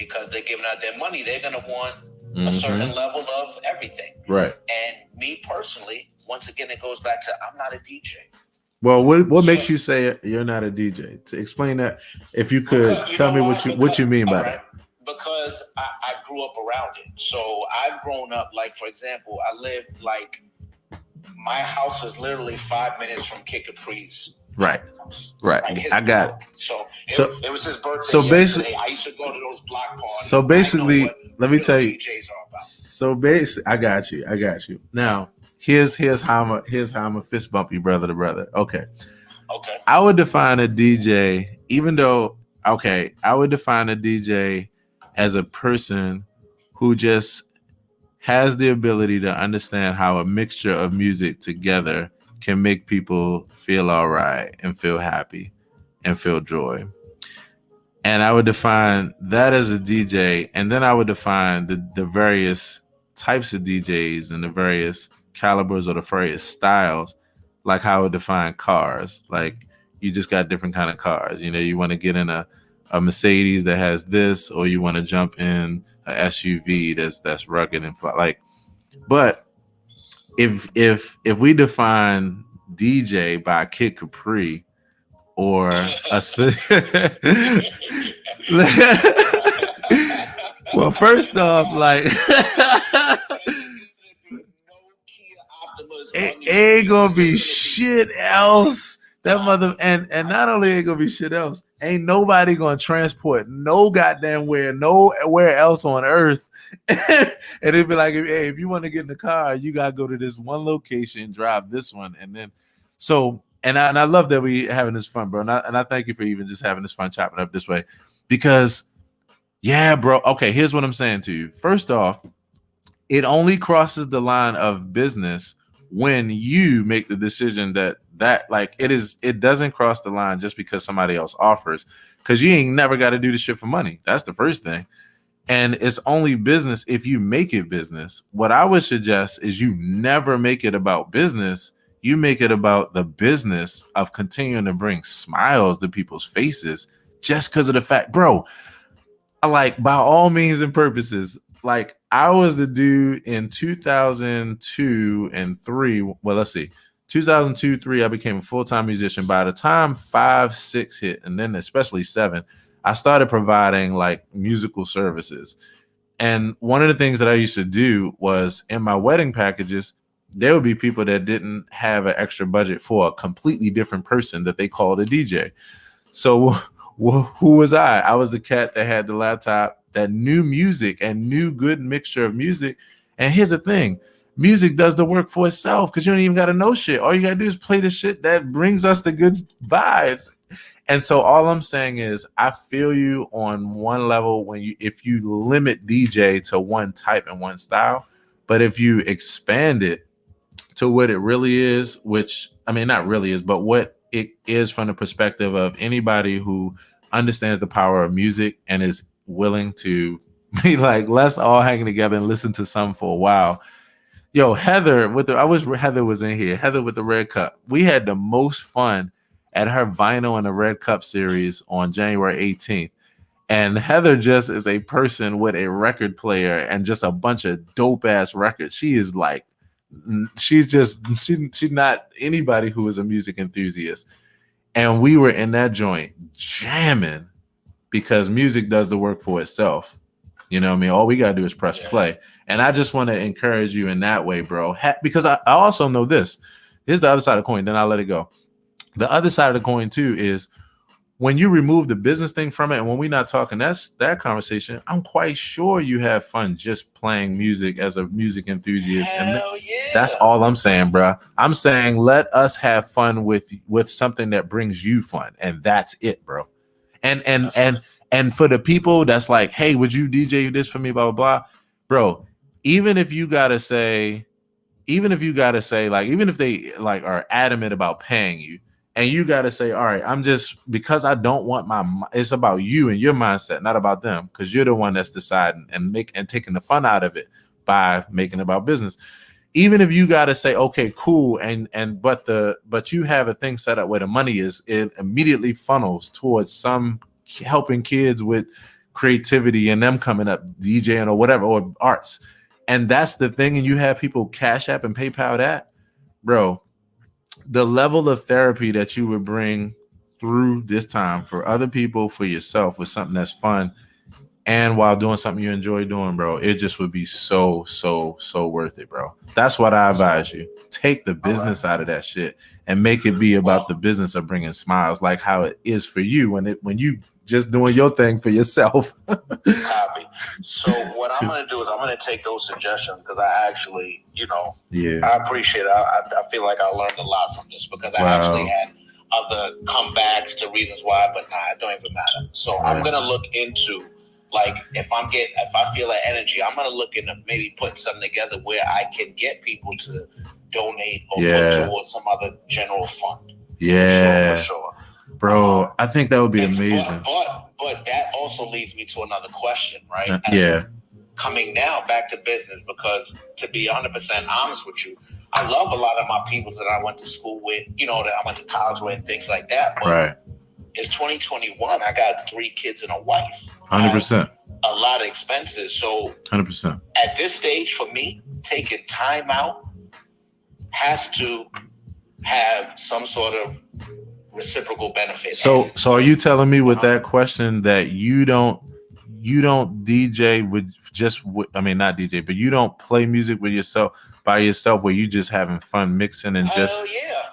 because they're giving out their money. They're going to want a certain level of everything. Right. And me personally, once again, it goes back to I'm not a DJ. Well, what makes you say you're not a DJ? To explain that, if you could tell me what you mean by that. Because I grew up around it. So I've grown up, like, for example, I lived, like, my house is literally 5 minutes from Kid Capri's. Right. I got it. So it was his birthday. So basically, I used to go to those block parties. So basically, let me tell you. DJs are about. So basically, I got you. Now, here's how I'm a fist bump you, brother to brother. Okay. I would define a DJ, I would define a DJ as a person who just has the ability to understand how a mixture of music together can make people feel all right and feel happy and feel joy. And I would define that as a DJ, and then I would define the various types of DJs and the various calibers or the various styles, like how I would define cars. Like, you just got different kind of cars. You know, you want to get in a Mercedes that has this, or you want to jump in a SUV that's rugged and like. But if we define DJ by Kid Capri or a well, first off, like it ain't gonna be shit else. That mother and not only ain't gonna be shit else, ain't nobody gonna transport no goddamn nowhere else on earth. And it'd be like, hey, if you want to get in the car, you gotta go to this one location, drive this one, and then so. And I love that we having this fun, bro. And I thank you for even just having this fun, chopping up this way, because yeah, bro. Okay, here's what I'm saying to you. First off, it only crosses the line of business when you make the decision that like it doesn't cross the line just because somebody else offers, because you ain't never got to do the shit for money. That's the first thing. And it's only business if you make it business. What I would suggest is you never make it about business. You make it about the business of continuing to bring smiles to people's faces just because of the fact, bro, like, by all means and purposes, like, I was the dude in 2002 and 3. Well, let's see. 2002, 3, I became a full-time musician. By the time 5, 6 hit, and then especially 7, I started providing like musical services. And one of the things that I used to do was in my wedding packages, there would be people that didn't have an extra budget for a completely different person that they called a DJ. So who was I? I was the cat that had the laptop that knew music and knew good mixture of music. And here's the thing. Music does the work for itself because you don't even got to know shit. All you got to do is play the shit that brings us the good vibes. And so all I'm saying is I feel you on one level if you limit DJ to one type and one style, but if you expand it to what it really is, which, I mean, not really is, but what it is from the perspective of anybody who understands the power of music and is willing to be like, let's all hang together and listen to something for a while. Yo, Heather Heather was in here. Heather with the Red Cup. We had the most fun at her Vinyl and the Red Cup series on January 18th. And Heather just is a person with a record player and just a bunch of dope ass records. She is like, she's not anybody who is a music enthusiast. And we were in that joint jamming because music does the work for itself. You know what I mean? All we got to do is press play. And I just want to encourage you in that way, bro. Because I also know this. Here's the other side of the coin. Then I'll let it go. The other side of the coin, too, is when you remove the business thing from it, and when we're not talking that conversation, I'm quite sure you have fun just playing music as a music enthusiast. Hell yeah. That's all I'm saying, bro. I'm saying let us have fun with something that brings you fun, and that's it, bro. And for the people that's like, hey, would you DJ this for me, blah, blah, blah, bro, even if you gotta say, like, even if they like are adamant about paying you, and you got to say, all right, I'm just, because I don't want it's about you and your mindset, not about them, because you're the one that's deciding and taking the fun out of it by making it about business. Even if you got to say, okay, cool, but you have a thing set up where the money is, it immediately funnels towards some helping kids with creativity and them coming up, DJing or whatever, or arts. And that's the thing. And you have people Cash App and PayPal that, bro, the level of therapy that you would bring through this time for other people, for yourself, with something that's fun, and while doing something you enjoy doing, bro, it just would be so worth it, bro. That's what I advise you. Take the business out of that shit and make it be about the business of bringing smiles, like how it is for you when you just doing your thing for yourself. Copy. So what I'm going to do is I'm going to take those suggestions, because I actually, I appreciate it. I feel like I learned a lot from this, because I actually had other comebacks to reasons why, but it don't even matter. So I'm going to look into, like, if I feel that energy, I'm going to look into maybe putting something together where I can get people to donate or put towards some other general fund. Yeah. For sure. Bro, I think that would be amazing. But that also leads me to another question, right? Coming now back to business, because to be 100% honest with you, I love a lot of my people that I went to school with, that I went to college with and things like that. But it's 2021. I got 3 kids and a wife. 100%. A lot of expenses. So 100%. At this stage, for me, taking time out has to have some sort of reciprocal benefit. So are you telling me with that question that you don't DJ with not DJ, but you don't play music with yourself by yourself, where you just having fun mixing and just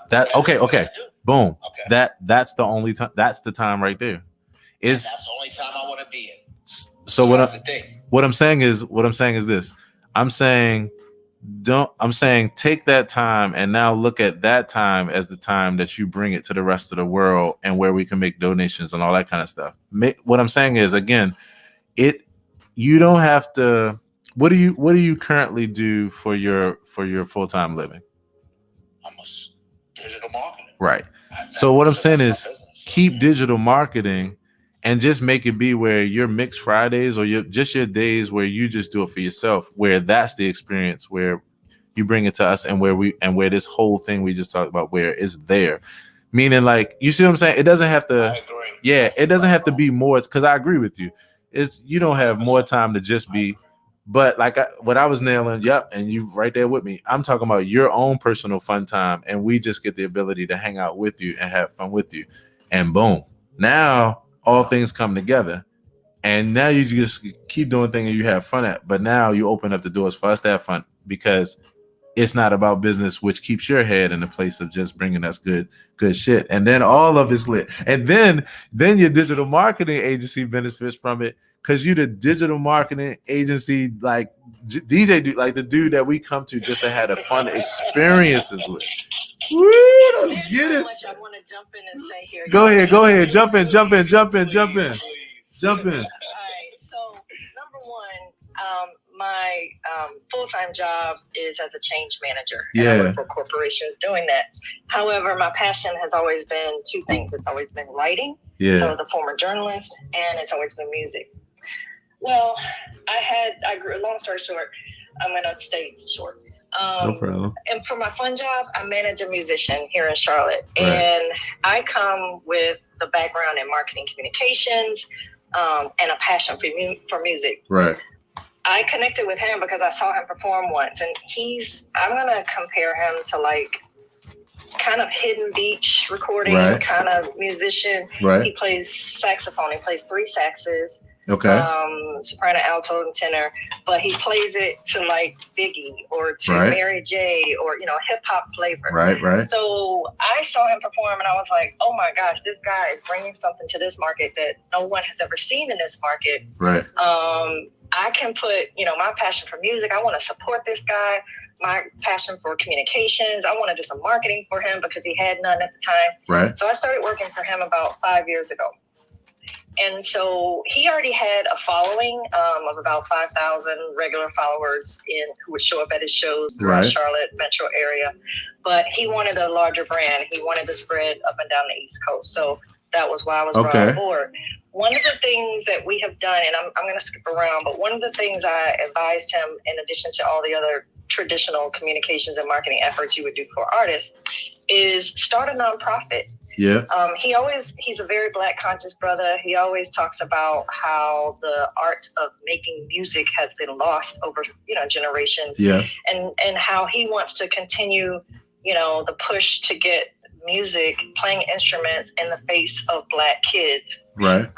that? Okay. Boom. Okay. That's the only time. That's the time right there. That's the only time I want to be in. So what I'm saying is this. I'm saying take that time and now look at that time as the time that you bring it to the rest of the world, and where we can make donations and all that kind of stuff. What I'm saying is, again, you don't have to. What do you currently do for your full-time living? I'm a digital marketer. Right. So what I'm saying is, keep digital marketing and just make it be where your mixed Fridays or your days where you just do it for yourself, where that's the experience, where you bring it to us, and where this whole thing we just talked about, where it's there. Meaning, like, you see what I'm saying? It doesn't have to. I agree. Yeah, it doesn't have to be more. Because I agree with you. You don't have more time to just be. But like what I was nailing, and you right there with me. I'm talking about your own personal fun time, and we just get the ability to hang out with you and have fun with you, and boom, now all things come together, and now you just keep doing things you have fun at. But now you open up the doors for us to have fun, because it's not about business, which keeps your head in the place of just bringing us good shit, and then all of it's lit, and then your digital marketing agency benefits from it. Because you the digital marketing agency, like DJ, like the dude that we come to just to have the fun experiences with. Woo, let's get it. Much I want to jump in and say here. Go ahead. Jump in. All right. So number one, my full-time job is as a change manager. And I work for corporations doing that. However, my passion has always been 2 things. It's always been writing. So as a former journalist, and it's always been music. Well, I grew, long story short, I'm going to stay short. No problem. And for my fun job, I manage a musician here in Charlotte. Right. And I come with the background in marketing communications and a passion for music. Right. I connected with him because I saw him perform once. And I'm going to compare him to like kind of hidden beach recording kind of musician. Right. He plays saxophone. He plays 3 saxes. Okay. Soprano, alto, and tenor, but he plays it to like Biggie or to Mary J. or hip hop flavor. Right. So I saw him perform, and I was like, "Oh my gosh, this guy is bringing something to this market that no one has ever seen in this market." Right. I can put my passion for music. I want to support this guy. My passion for communications. I want to do some marketing for him because he had none at the time. Right. So I started working for him about 5 years ago. And so he already had a following of about 5,000 regular followers who would show up at his shows throughout Charlotte metro area. But he wanted a larger brand. He wanted to spread up and down the East Coast. So that was why I was brought on board. One of the things that we have done, and I'm going to skip around, but one of the things I advised him, in addition to all the other traditional communications and marketing efforts you would do for artists, is start a nonprofit. Yeah. He's a very Black conscious brother. He always talks about how the art of making music has been lost over, generations. Yes. And how he wants to continue, the push to get music, playing instruments in the face of Black kids. Right.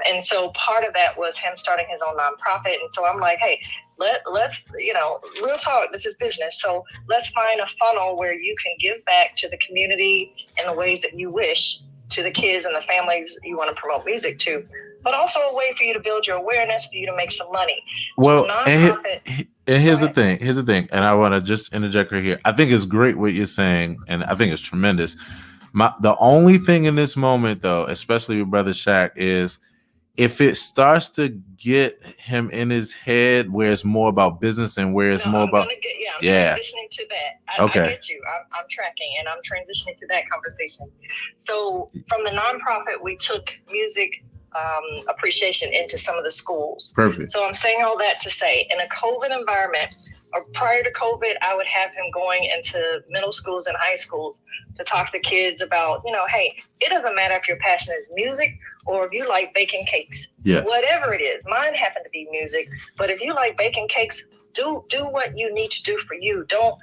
And so part of that was him starting his own nonprofit. And so I'm like, hey, let's, real talk, this is business. So let's find a funnel where you can give back to the community in the ways that you wish, to the kids and the families you want to promote music to, but also a way for you to build your awareness, for you to make some money. Well, so and here's the thing, and I want to just interject right here. I think it's great what you're saying, and I think it's tremendous. The only thing in this moment, though, especially with Brother Shaq, is if it starts to get him in his head where it's more about business and where it's more about transitioning to that. I get you. I'm tracking and I'm transitioning to that conversation. So from the nonprofit, we took music appreciation into some of the schools. Perfect. So I'm saying all that to say, in a COVID environment, or prior to COVID, I would have him going into middle schools and high schools to talk to kids about, hey, it doesn't matter if your passion is music or if you like baking cakes. Yeah. Whatever it is. Mine happened to be music, but if you like baking cakes, do what you need to do for you. Don't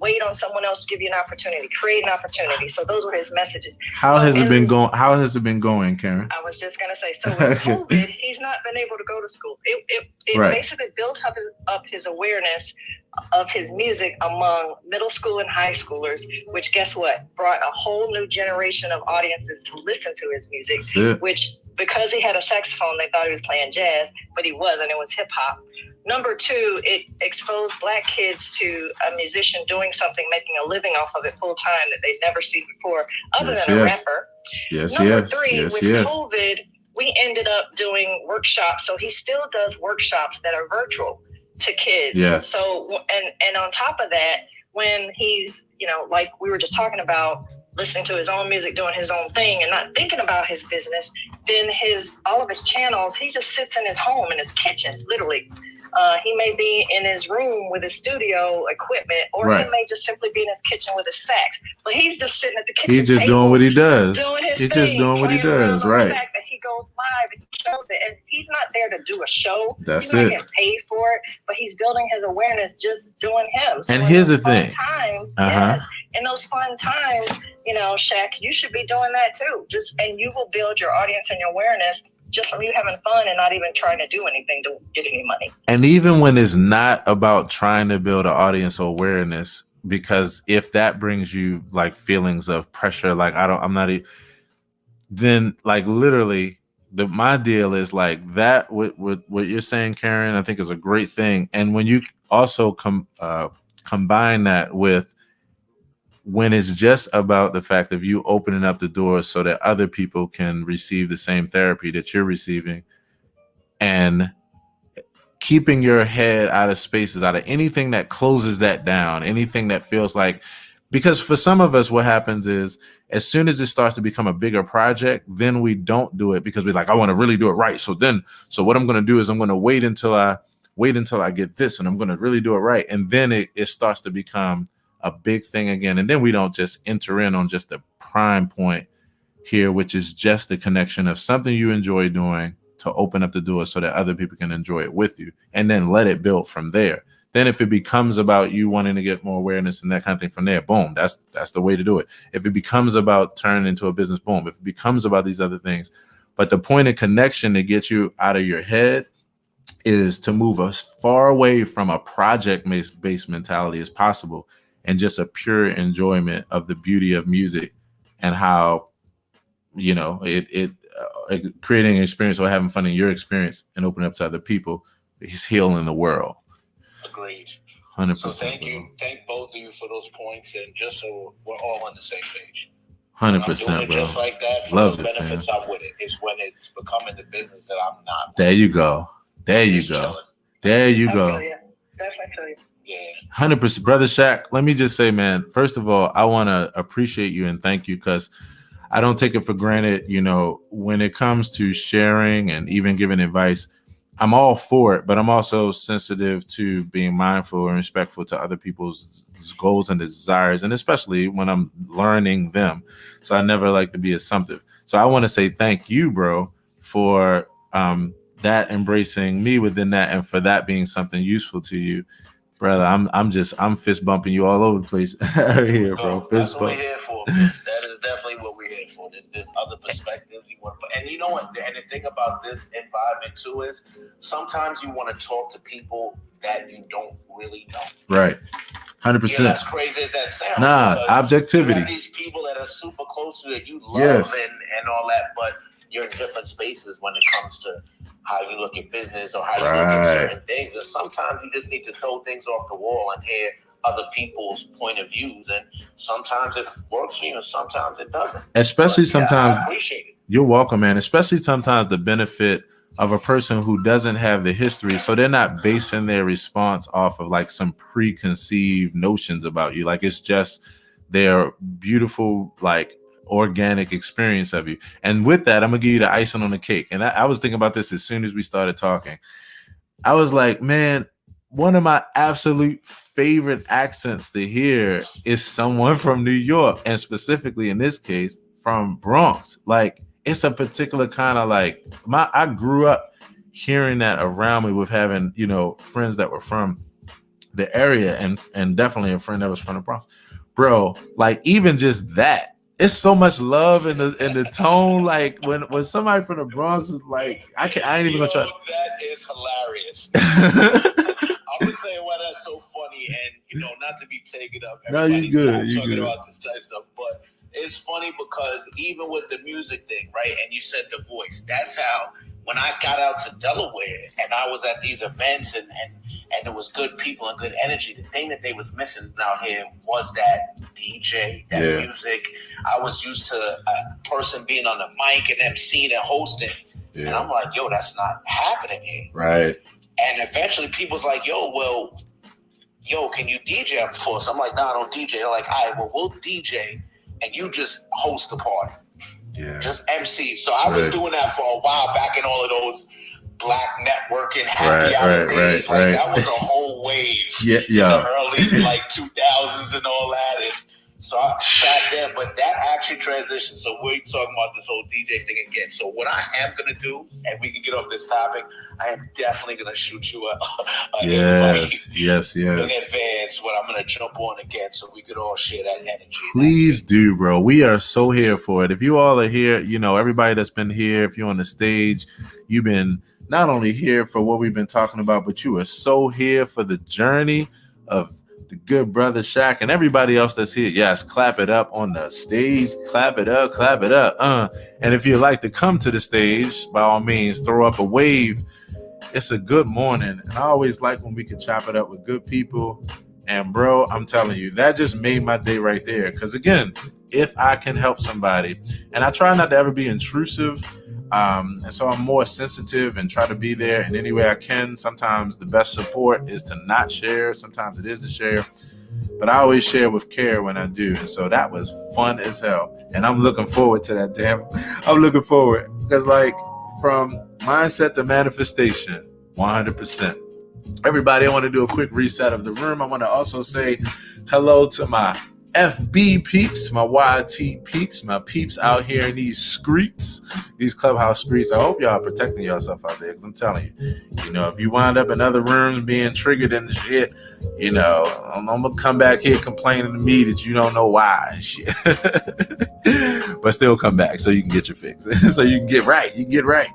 wait on someone else to give you an opportunity. Create an opportunity. So those were his messages. How has it been going, Karen? I was just gonna say, so with COVID, he's not been able to go to school. It right. basically built up his awareness of his music among middle school and high schoolers, which guess what? Brought a whole new generation of audiences to listen to his music, which because he had a saxophone, they thought he was playing jazz, but he wasn't. It was hip hop. Number two, it exposed Black kids to a musician doing something, making a living off of it full time that they'd never seen before, other than a rapper. Number three, with COVID, we ended up doing workshops. So he still does workshops that are virtual to kids. Yes. So, and on top of that, when he's, like we were just talking about, listening to his own music, doing his own thing and not thinking about his business, then all of his channels, he just sits in his home, in his kitchen, literally. He may be in his room with his studio equipment, or he may just simply be in his kitchen with his sax. But he's just sitting at the kitchen He's just table, doing what he does. He's just doing what he does, right? Sax, and he goes live and shows it. And he's not there to do a show. That's he's not getting paid for it, but he's building his awareness just doing him. So and here's the thing. In those fun times, Shaq, you should be doing that too. And you will build your audience and your awareness just from you having fun and not even trying to do anything to get any money. And even when it's not about trying to build an audience awareness, because if that brings you like feelings of pressure, like then like literally my deal is like that with what you're saying, Karen, I think is a great thing. And when you also combine that with when it's just about the fact of you opening up the doors so that other people can receive the same therapy that you're receiving, and keeping your head out of spaces, out of anything that closes that down, anything that feels like, because for some of us, what happens is as soon as it starts to become a bigger project, then we don't do it because we're like, I want to really do it right. So what I'm going to do is I'm going to wait until I get this, and I'm going to really do it right. And then it starts to become a big thing again. And then we don't just enter in on just the prime point here, which is just the connection of something you enjoy doing to open up the door so that other people can enjoy it with you, and then let it build from there. Then if it becomes about you wanting to get more awareness and that kind of thing from there, boom, that's the way to do it. If it becomes about turning into a business, boom. If it becomes about these other things. But the point of connection to get you out of your head is to move us far away from a project-based mentality as possible, and just a pure enjoyment of the beauty of music and how, it creating an experience or having fun in your experience and opening up to other people is healing the world. Agreed. 100%. So thank both of you for those points, and just so we're all on the same page. 100%, bro. Just like that. Love the it, benefits I'm with it is when it's becoming the business that I'm not. There you go. Definitely feel you. Yeah. 100%. Brother Shaq, let me just say, man, first of all, I want to appreciate you and thank you, because I don't take it for granted, when it comes to sharing and even giving advice. I'm all for it, but I'm also sensitive to being mindful and respectful to other people's goals and desires, and especially when I'm learning them. So I never like to be assumptive. So I want to say thank you, bro, for that embracing me within that, and for that being something useful to you, brother. I'm fist bumping you all over the place here, bro. Fist that's what we're bumps. here for. That is definitely what we're here for. There's other perspectives you want to put. And you know what? And the thing about this environment too is sometimes you want to talk to people that you don't really know. Right. 100%. As crazy as that sounds. Nah, objectivity. You have these people that are super close to you that you love and all that, but you're in different spaces when it comes to how you look at business or how you look at certain things. And sometimes you just need to throw things off the wall and hear other people's point of views. And sometimes it works for you and sometimes it doesn't. Especially sometimes. I appreciate it. You're welcome, man. Especially sometimes the benefit of a person who doesn't have the history. So they're not basing their response off of like some preconceived notions about you. Like it's just their beautiful, like organic experience of you. And with that, I'm gonna give you the icing on the cake. And I was thinking about this as soon as we started talking. I was like, man, one of my absolute favorite accents to hear is someone from New York, and specifically in this case from Bronx. Like it's a particular kind of like I grew up hearing that around me with having, you know, friends that were from the area and definitely a friend that was from the Bronx. Bro, like even just that, it's so much love in the tone. Like when somebody from the Bronx is like, I ain't even gonna try. That is hilarious. I'm gonna tell you why that's so funny, and you know, not to be taken up. No, you good. You talking good. About this type of stuff, but it's funny because even with the music thing, right? And you said the voice. That's how when I got out to Delaware and I was at these events and there was good people and good energy. The thing that they was missing out here was that DJ, that music. I was used to a person being on the mic and emceeing and hosting. Yeah. And I'm like, yo, that's not happening here. Right. And eventually people's like, yo, can you DJ for us? I'm like, nah, I don't DJ. They're like, all right, well, we'll DJ and you just host the party. Yeah. Just MC. So I was doing that for a while back in all of those black networking happy hour days. That was a whole wave. In the early like 2000s and all that. And so I back then, but that actually transitioned. So we're talking about this whole DJ thing again. So what I am gonna do, and we can get off this topic, I am definitely gonna shoot you an invite in advance when I'm gonna jump on again, so we could all share that energy. Please do, bro. We are so here for it. If you all are here, you know, everybody that's been here, if you're on the stage, you've been not only here for what we've been talking about, but you are so here for the journey of the good brother Shaq and everybody else that's here. Yes, clap it up on the stage. Clap it up, clap it up. And if you'd like to come to the stage, by all means, throw up a wave. It's a good morning. And I always like when we can chop it up with good people. And bro, I'm telling you, that just made my day right there. Because again, if I can help somebody, and I try not to ever be intrusive, and so I'm more sensitive and try to be there in any way I can. Sometimes the best support is to not share. Sometimes it is to share. But I always share with care when I do. And so that was fun as hell. And I'm looking forward to that, damn. I'm looking forward. Because like from mindset to manifestation, 100%. Everybody, I want to do a quick reset of the room. I want to also say hello to my FB peeps, my YT peeps, my peeps out here in these streets, these Clubhouse streets. I hope y'all are protecting yourself out there, because I'm telling you, know, if you wind up in other rooms being triggered and shit, you know, I'm gonna come back here complaining to me that you don't know why and shit. But still come back so you can get your fix, so you can get right. You get right.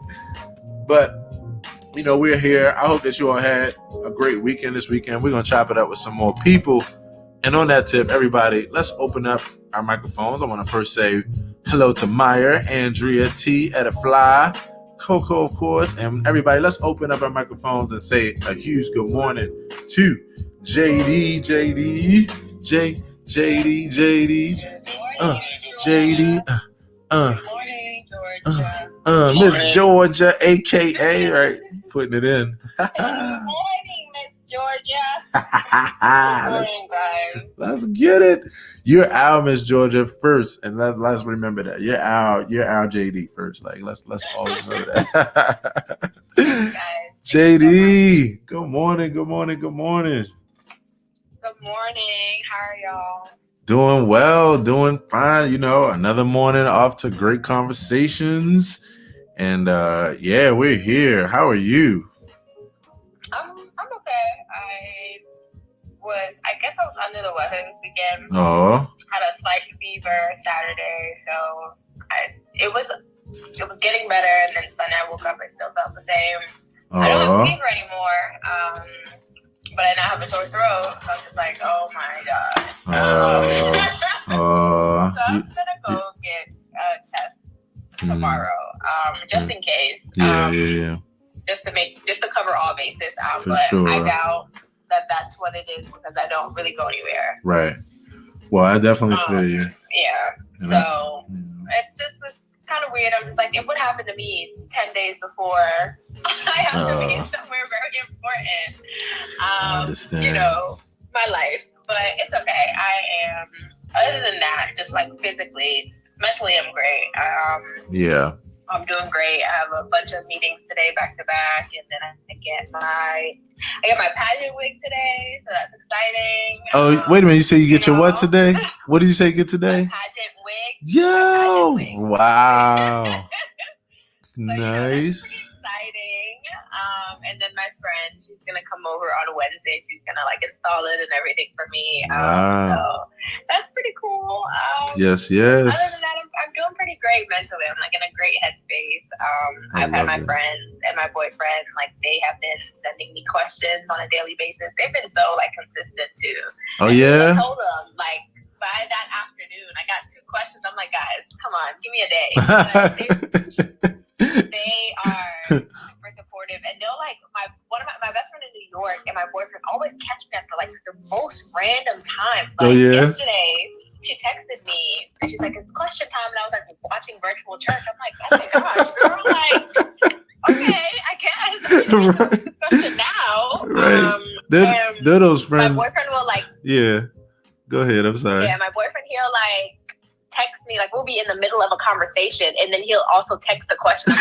But you know, we're here. I hope that you all had a great weekend this weekend. We're gonna chop it up with some more people. And on that tip, everybody, let's open up our microphones. I want to first say hello to Meyer, Andrea, T, Edifly, Coco, of course, and everybody. Let's open up our microphones and say a huge good morning to JD, JD, Miss Georgia, aka right, putting it in. Good morning, Miss Georgia. Good morning, guys. Let's get it. You're our Miss Georgia first, and let's remember that. You're our JD first. Like let's always remember that. Guys, JD, good morning, good morning, good morning. Good morning. How are y'all? Doing well, doing fine. You know, another morning off to great conversations. And yeah, we're here. How are you? I'm okay. I guess I was under the weather this weekend. Oh. Had a slight fever Saturday, so it was getting better, and then Sunday I woke up, I still felt the same. I don't have a fever anymore, but I now have a sore throat, so I'm just like, oh my god. So I'm gonna go get a test tomorrow, just in case. Yeah. Just to cover all bases. For sure. I doubt that that's what it is because I don't really go anywhere. Right. Well, I definitely feel you. Yeah. So it's kind of weird. I'm just like, it would happen to me 10 days before I have to be somewhere very important. I understand. You know, my life. But it's okay. I am, other than that, just like physically, mentally, I'm great. Yeah. I'm doing great. I have a bunch of meetings today back to back, and then I get my pageant wig today, so that's exciting. Oh, wait a minute! You say you get your what today? What did you say you get today? My pageant wig. Yo! Pageant wig. Wow! So, nice. That's exciting. And then my friend, she's gonna come over on Wednesday. She's gonna like install it and everything for me. So that's pretty cool. Yes. Other than that, I'm doing pretty great mentally. I'm like in a great headspace. I've had my friends and my boyfriend, like they have been sending me questions on a daily basis. They've been so like consistent too. Oh yeah. I told them like by that afternoon, I got 2 questions. I'm like, guys, come on, give me a day. They are super supportive, and they'll like my best friend in New York and my boyfriend always catch me at the most random times. Like yesterday, she texted me and she's like, "It's question time," and I was like watching virtual church. I'm like, "Oh my gosh, girl!" Like, okay, I guess this question now. Right? They're those friends. My boyfriend will like. Yeah. Go ahead. I'm sorry. Yeah, my boyfriend, he'll like text me, like we'll be in the middle of a conversation, and then he'll also text the question.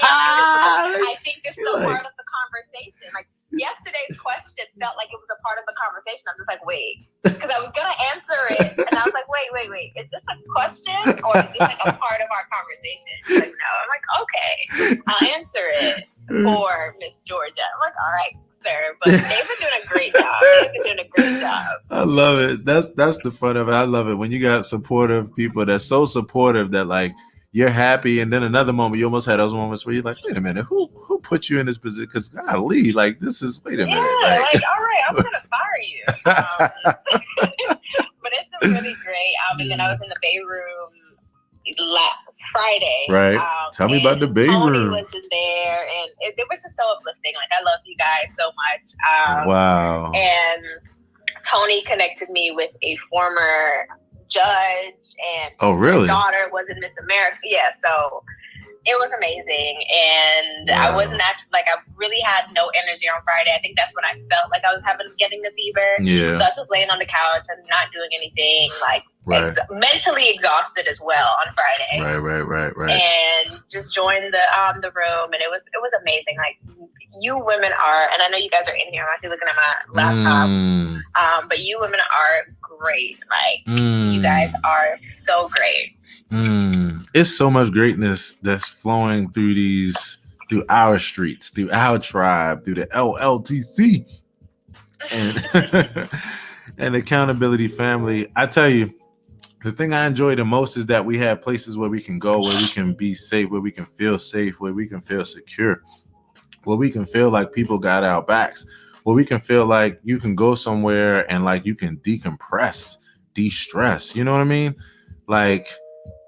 I'm like, I think this is a part of the conversation. Like yesterday's question felt like it was a part of the conversation. I'm just like, wait, because I was gonna answer it, and I was like, wait, is this a question or is this like a part of our conversation? She's like, no. I'm like, okay, I'll answer it for Miss Georgia. I'm like, all right. Sir, but they've been doing a great job. I love it. That's the fun of it. I love it when you got supportive people that's so supportive that like you're happy, and then another moment you almost had those moments where you're like, wait a minute, who put you in this position? Because golly, like this is wait a minute. Like all right, I'm gonna fire you. But it's been really great. And then I was in the Bay Room Friday. Right. Tell me about the Bay Room. Room. Was in there, and it was just so uplifting. Like I love you guys so much. Wow. And Tony connected me with a former judge, and his daughter was in Miss America. Yeah, so it was amazing. And I wasn't actually like I really had no energy on Friday. I think that's when I felt like I was getting the fever. Yeah. So I was just laying on the couch and not doing anything, like mentally exhausted as well on Friday. Right. And just joined the room, and it was amazing. Like you women are, and I know you guys are in here. I'm actually looking at my laptop. But you women are great. Like you guys are so great. It's so much greatness that's flowing through our streets, through our tribe, through the LLTC, and and accountability family. I tell you, the thing I enjoy the most is that we have places where we can go, where we can be safe, where we can feel safe, where we can feel secure, where we can feel like people got our backs, where we can feel like you can go somewhere and like you can decompress, de-stress. You know what I mean? Like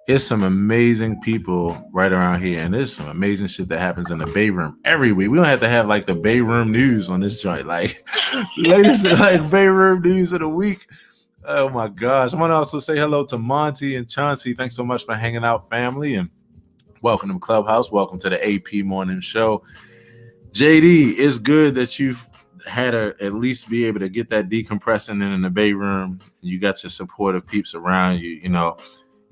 it's some amazing people right around here, and there's some amazing shit that happens in the Bay Room every week. We don't have to have like the Bay Room news on this joint, like latest like Bay Room news of the week. Oh my gosh! I want to also say hello to Monty and Chauncey. Thanks so much for hanging out, family, and welcome to Clubhouse. Welcome to the AP Morning Show. JD, it's good that you've had to at least be able to get that decompressing in the Bay Room. You got your supportive peeps around you. You know,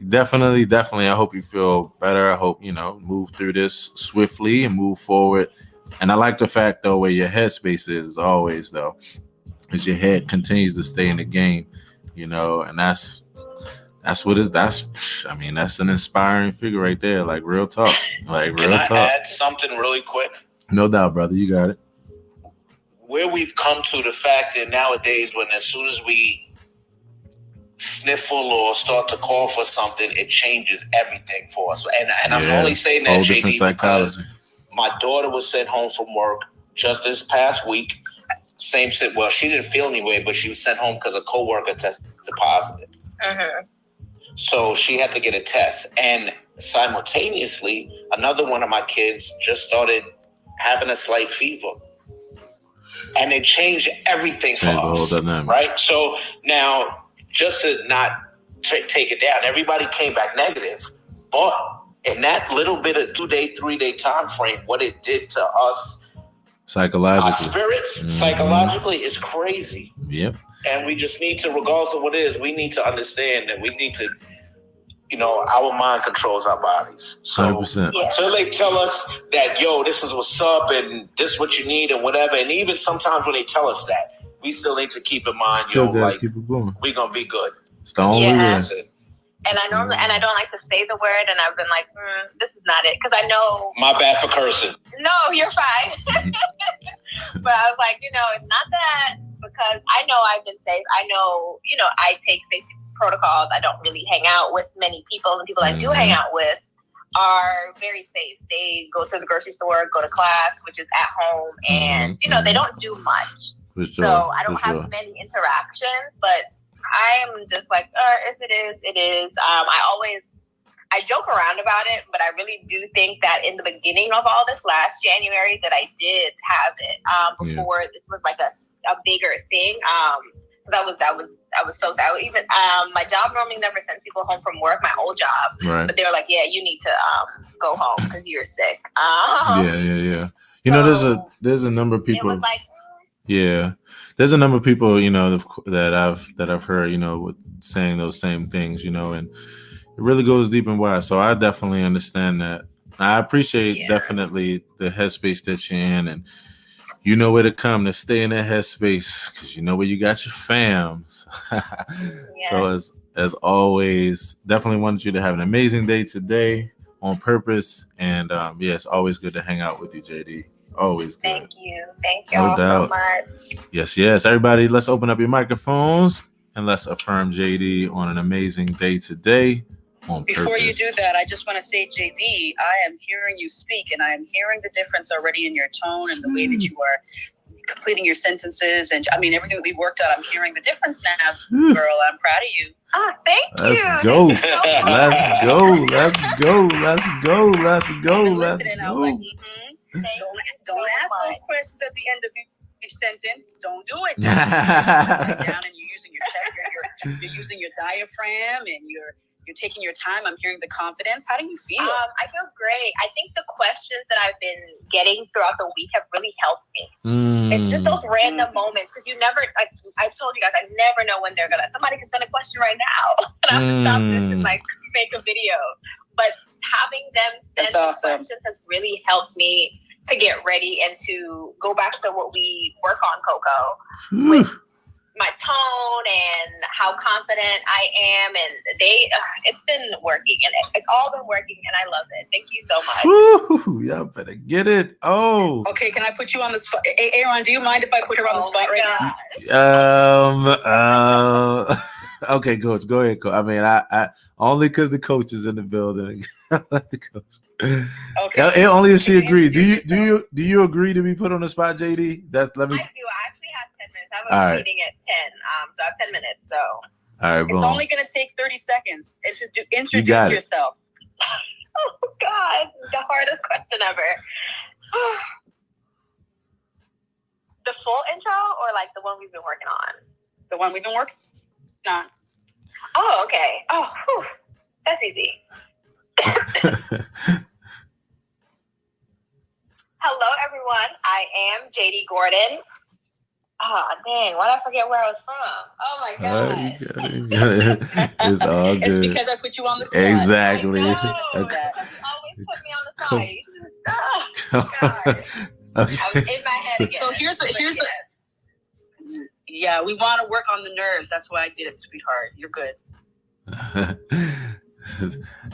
definitely. I hope you feel better. I hope move through this swiftly and move forward And I like the fact though where your headspace is always though, is your head continues to stay in the game, you know, and that's what is that's an inspiring figure right there, like real talk. Like real talk. Can I add something really quick? No doubt, brother, you got it. Where we've come to the fact that nowadays, when as soon as we sniffle or start to call for something, it changes everything for us. And I'm only saying that, JD, because my daughter was sent home from work just this past week. Same shit. Well, she didn't feel anyway, but she was sent home because a coworker tested positive. Uh-huh. So she had to get a test. And simultaneously, another one of my kids just started having a slight fever. And it changed everything for us, right? So now, just to not take it down, everybody came back negative. But in that little bit of 2-day, 3-day time frame, what it did to us psychologically, our spirits, psychologically, is crazy. Yep. And we just need to, regardless of what it is, we need to understand that we need to, you know, our mind controls our bodies. So 100%. Until they tell us that, yo, this is what's up and this is what you need and whatever. And even sometimes when they tell us that, we still need to keep in mind, yo, like, keep it going. We're going to be good. It's the only way. And I don't like to say the word, and I've been like, this is not it, because I know. My bad for cursing. No, you're fine. But I was like, you know, it's not that, because I know I've been safe. I know, you know, I take safety protocols. I don't really hang out with many people, and people I do hang out with are very safe. They go to the grocery store, go to class, which is at home, and, you know, they don't do much. For sure. So I don't have many interactions, but I'm just like, if it is, it is. I joke around about it, but I really do think that in the beginning of all this last January that I did have it before this was like a bigger thing. That was so sad. Even my job normally never sends people home from work, my old job, but they were like, yeah, you need to go home because you're sick. Yeah. You know, there's a number of people. It was like, yeah, there's a number of people, you know, that I've heard, you know, saying those same things, you know, and it really goes deep and wide. So I definitely understand that. I appreciate definitely the headspace that you're in, and you know where to come to stay in that headspace because you know where you got your fams. So as always, definitely wanted you to have an amazing day today on purpose, and it's always good to hang out with you, JD. Always good. Thank you all so much. Yes. Everybody, let's open up your microphones and let's affirm JD on an amazing day today on purpose. Before you do that, I just want to say, JD, I am hearing you speak, and I am hearing the difference already in your tone and the way that you are completing your sentences. And I mean, everything that we worked on, I'm hearing the difference now, girl. I'm proud of you. Oh, thank you. Let's go. Let's go. Don't ask those questions at the end of each sentence. Don't do it. Down and you're using your chest. You're using your diaphragm, and you're taking your time. I'm hearing the confidence. How do you feel? I feel great. I think the questions that I've been getting throughout the week have really helped me. It's just those random moments, because you never, like I told you guys, I never know when somebody can send a question right now, and I have to stop this and like make a video. But having them send questions has really helped me to get ready and to go back to what we work on, Coco, with my tone and how confident I am, and it's been working, and it's all been working, and I love it. Thank you so much. Woo, y'all better get it. Oh, okay. Can I put you on the spot? Aaron, do you mind if I put her on the spot right now? Okay, coach, go ahead, coach. I mean, I only because the coach is in the building. Let the coach. Okay. Only if she agrees. Do you agree to be put on the spot, JD? I do. I actually have 10 minutes. I have a meeting at 10. So I have 10 minutes. So. All right, boom. It's only going to take 30 seconds. Introduce yourself. Oh God, the hardest question ever. The full intro, or like the one we've been working on? The one we've been working on. Oh, okay. Oh, whew. That's easy. Hello, everyone. I am JD Gordon. Oh, dang. Why did I forget where I was from? Oh, my gosh. It's all good. It's because I put you on the spot. Exactly. You always put me on the spot. Okay. I was in my head again. So here's the. Yeah, we want to work on the nerves. That's why I did it, sweetheart. You're good.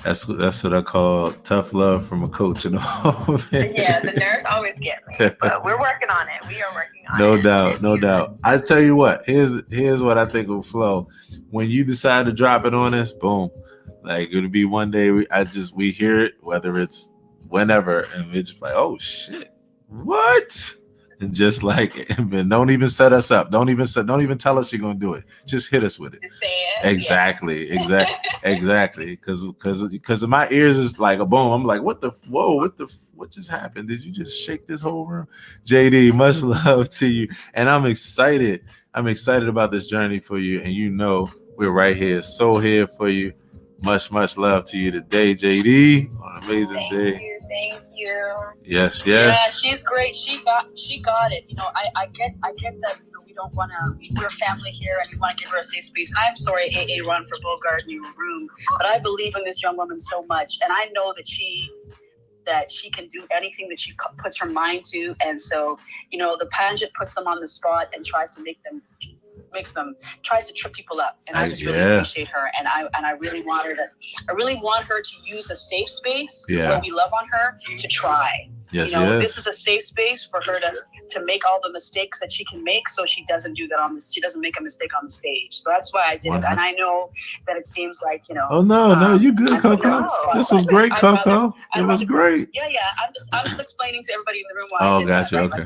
That's what I call tough love from a coach and all. Yeah, the nerves always get me, but we're working on it. We are working on it. No doubt. I tell you what, here's what I think will flow. When you decide to drop it on us, boom. Like it'll be one day we hear it, whether it's whenever, and we're just like, oh shit, what? And just like, don't even set us up. Don't even tell us you're gonna do it. Just hit us with it. Exactly. Because my ears is like a boom. I'm like, what just happened? Did you just shake this whole room? JD, much love to you, and I'm excited. I'm excited about this journey for you, and you know we're right here, so here for you. Much love to you today, JD. On an amazing day. Thank you. Yes. Yeah, she's great. She got it. You know, I get that. You know, we don't want to. We're family here, and you want to give her a safe space. And I'm sorry, AA Ron, for Bogart in your room, but I believe in this young woman so much, and I know that she can do anything that she puts her mind to. And so, you know, the pageant puts them on the spot and tries to tries to trip people up, and I just really appreciate her, and I really want her to use a safe space where we love on her to try. Yes, this is a safe space for her to make all the mistakes that she can make, so she doesn't do that she doesn't make a mistake on the stage. So that's why I did it, and I know that it seems like, you know. Oh no, you good, Coco. This was great, Coco. It was great. Yeah. I'm just explaining to everybody in the room why. Oh, gotcha. Okay.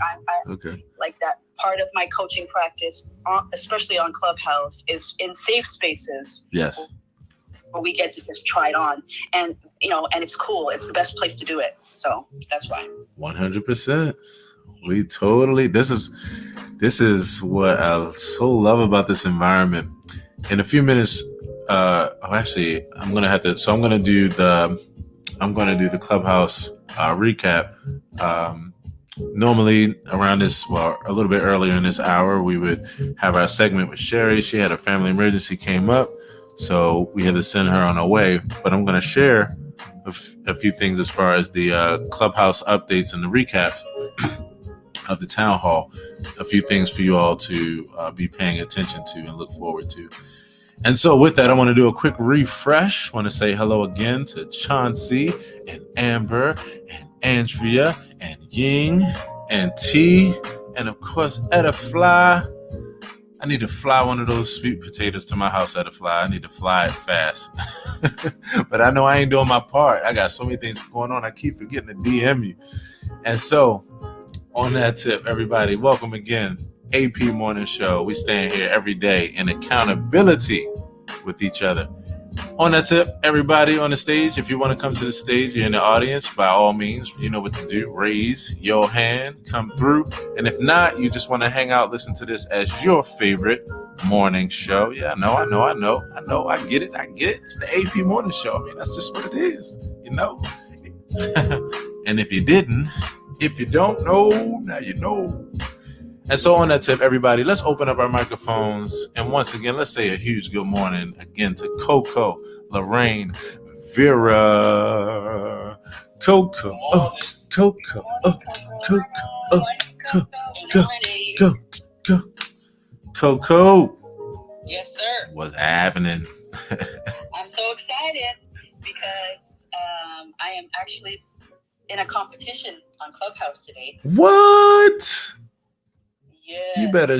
Okay. Like that part of my coaching practice, especially on Clubhouse, is in safe spaces. Yes. Where we get to just try it on, and you know, and it's cool. It's the best place to do it. So that's why. 100%. We totally. This is what I so love about this environment. In a few minutes, actually, I'm gonna do the Clubhouse recap. Normally around this, a little bit earlier in this hour, we would have our segment with Sherry. She had a family emergency came up, so we had to send her on her way. But I'm going to share a few things as far as the Clubhouse updates and the recaps of the town hall. A few things for you all to be paying attention to and look forward to. And so with that, I want to do a quick refresh. I want to say hello again to Chauncey and Amber and Andrea and Ying and T, and of course Etta Fly. I need to fly one of those sweet potatoes to my house, Etta Fly. I need to fly it fast. But I know I ain't doing my part. I got so many things going on. I keep forgetting to DM you. And so on that tip, everybody, welcome again. AP Morning Show. We stand here every day in accountability with each other. On that tip, everybody on the stage, if you want to come to the stage, you're in the audience, by all means, you know what to do. Raise your hand, come through. And if not, you just want to hang out, listen to this as your favorite morning show. Yeah, I know. I get it. It's the AP Morning Show. I mean, that's just what it is, you know. And if you don't know, now you know. And so on that tip, everybody, let's open up our microphones. And once again, let's say a huge good morning again to Coco, Lorraine, Vera, Coco, Coco. Yes, sir. What's happening? I'm so excited because I am actually in a competition on Clubhouse today. What? Yeah. You better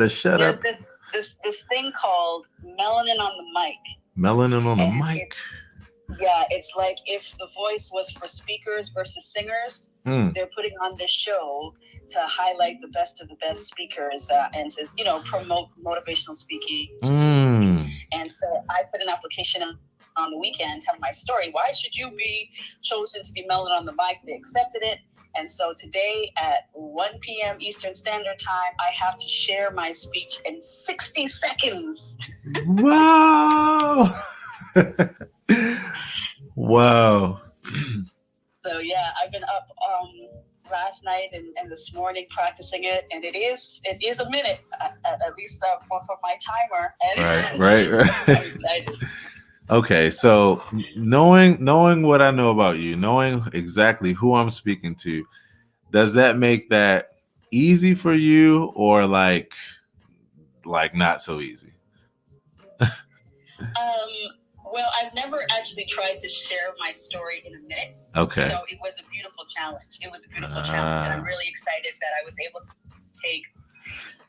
shut up. There's this thing called melanin on the mic. Melanin on the mic. It's like if The Voice was for speakers versus singers. They're putting on this show to highlight the best of the best speakers and to, you know, promote motivational speaking. And so I put an application on the weekend telling my story. Why should you be chosen to be melanin on the mic? They accepted it. And so today at 1 p.m. Eastern Standard Time, I have to share my speech in 60 seconds. Wow. Wow. So, yeah, I've been up last night and this morning practicing it. And it is a minute, at least for my timer. And Right. I'm excited. Okay, so knowing what I know about you, knowing exactly who I'm speaking to, Does that make that easy for you, or like not so easy? Well, I've never actually tried to share my story in a minute. Okay. So it was a beautiful challenge. And I'm really excited that I was able to take,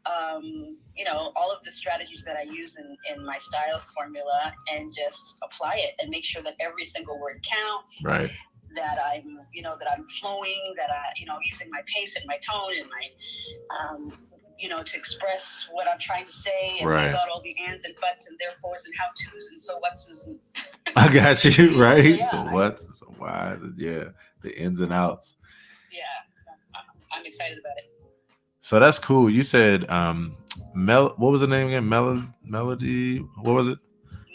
all of the strategies that I use in my style formula and just apply it and make sure that every single word counts. Right. That I'm flowing, that using my pace and my tone and my, to express what I'm trying to say, and right. about all the ands and buts and therefores and how-tos and so what's and I got you, right? So, yeah, so what's and so why's, and yeah, the ins and outs. Yeah, I'm excited about it. So that's cool. You said what was the name again? Melody, what was it?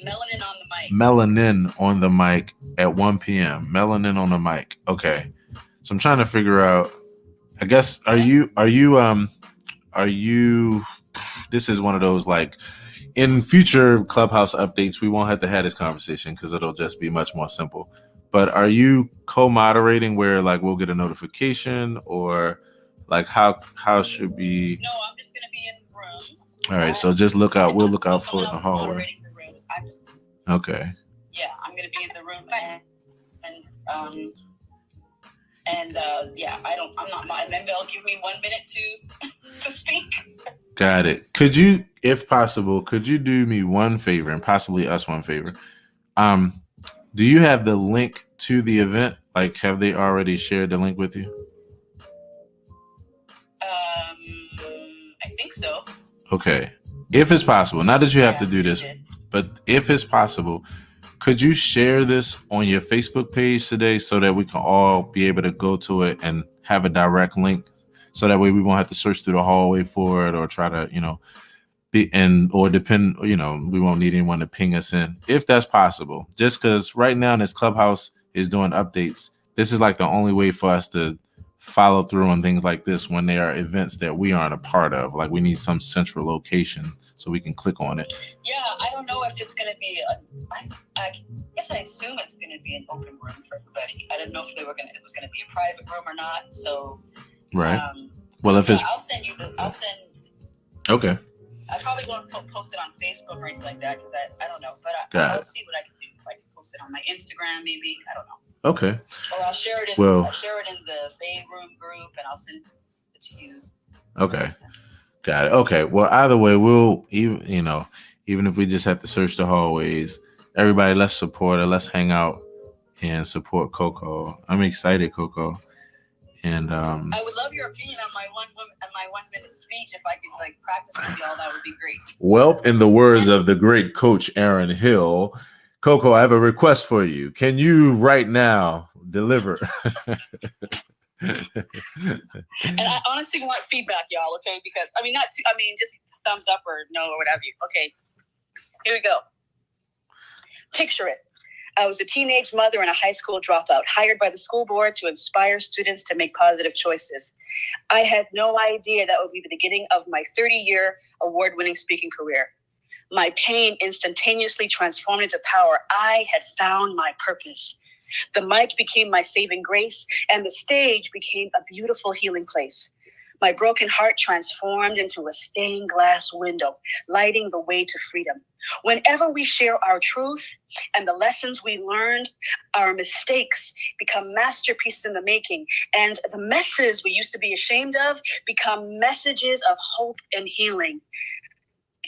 Melanin on the mic. Melanin on the mic at 1 p.m. Melanin on the mic. Okay. So I'm trying to figure out, I guess, are you this is one of those, like, in future Clubhouse updates, we won't have to have this conversation because it'll just be much more simple. But are you co-moderating where, like, we'll get a notification, or like how should we? No, I'm just gonna be in the room. All right, so just look out. We'll look out for it in the hallway. Okay. Yeah, I'm gonna be in the room and then they'll give me 1 minute to speak. Got it. Could you, if possible, do me one favor, and possibly us one favor? Do you have the link to the event? Like, have they already shared the link with you? I think so. Okay. If it's possible, not that you have to do this, but if it's possible, could you share this on your Facebook page today so that we can all be able to go to it and have a direct link, so that way we won't have to search through the hallway for it or try to, we won't need anyone to ping us in, if that's possible. Just because right now this Clubhouse is doing updates, this is like the only way for us to follow through on things like this when there are events that we aren't a part of. Like, we need some central location so we can click on it. Yeah, I don't know if it's going to be I guess I assume it's going to be an open room for everybody. I didn't know if it was going to be a private room or not. So right. Well, if it's, I'll send. Okay. I probably won't post it on Facebook or anything like that because I don't know, but I'll see what I can do. If I can post it on my Instagram, maybe, I don't know. Okay. Or I'll share it in the Bay Room group, and I'll send it to you. Okay. Got it. Okay. Well, either way, we'll even if we just have to search the hallways, everybody, let's support her. Let's hang out and support Coco. I'm excited, Coco. And I would love your opinion on my 1 minute speech. If I could practice with y'all, that would be great. Well, in the words of the great coach Aaron Hill, Coco, I have a request for you. Can you right now deliver? And I honestly want feedback, y'all, okay? Because just thumbs up or no or whatever. Okay, here we go. Picture it. I was a teenage mother and a high school dropout, hired by the school board to inspire students to make positive choices. I had no idea that would be the beginning of my 30-year award-winning speaking career. My pain instantaneously transformed into power. I had found my purpose. The mic became my saving grace, and the stage became a beautiful healing place. My broken heart transformed into a stained glass window, lighting the way to freedom. Whenever we share our truth and the lessons we learned, our mistakes become masterpieces in the making, and the messes we used to be ashamed of become messages of hope and healing.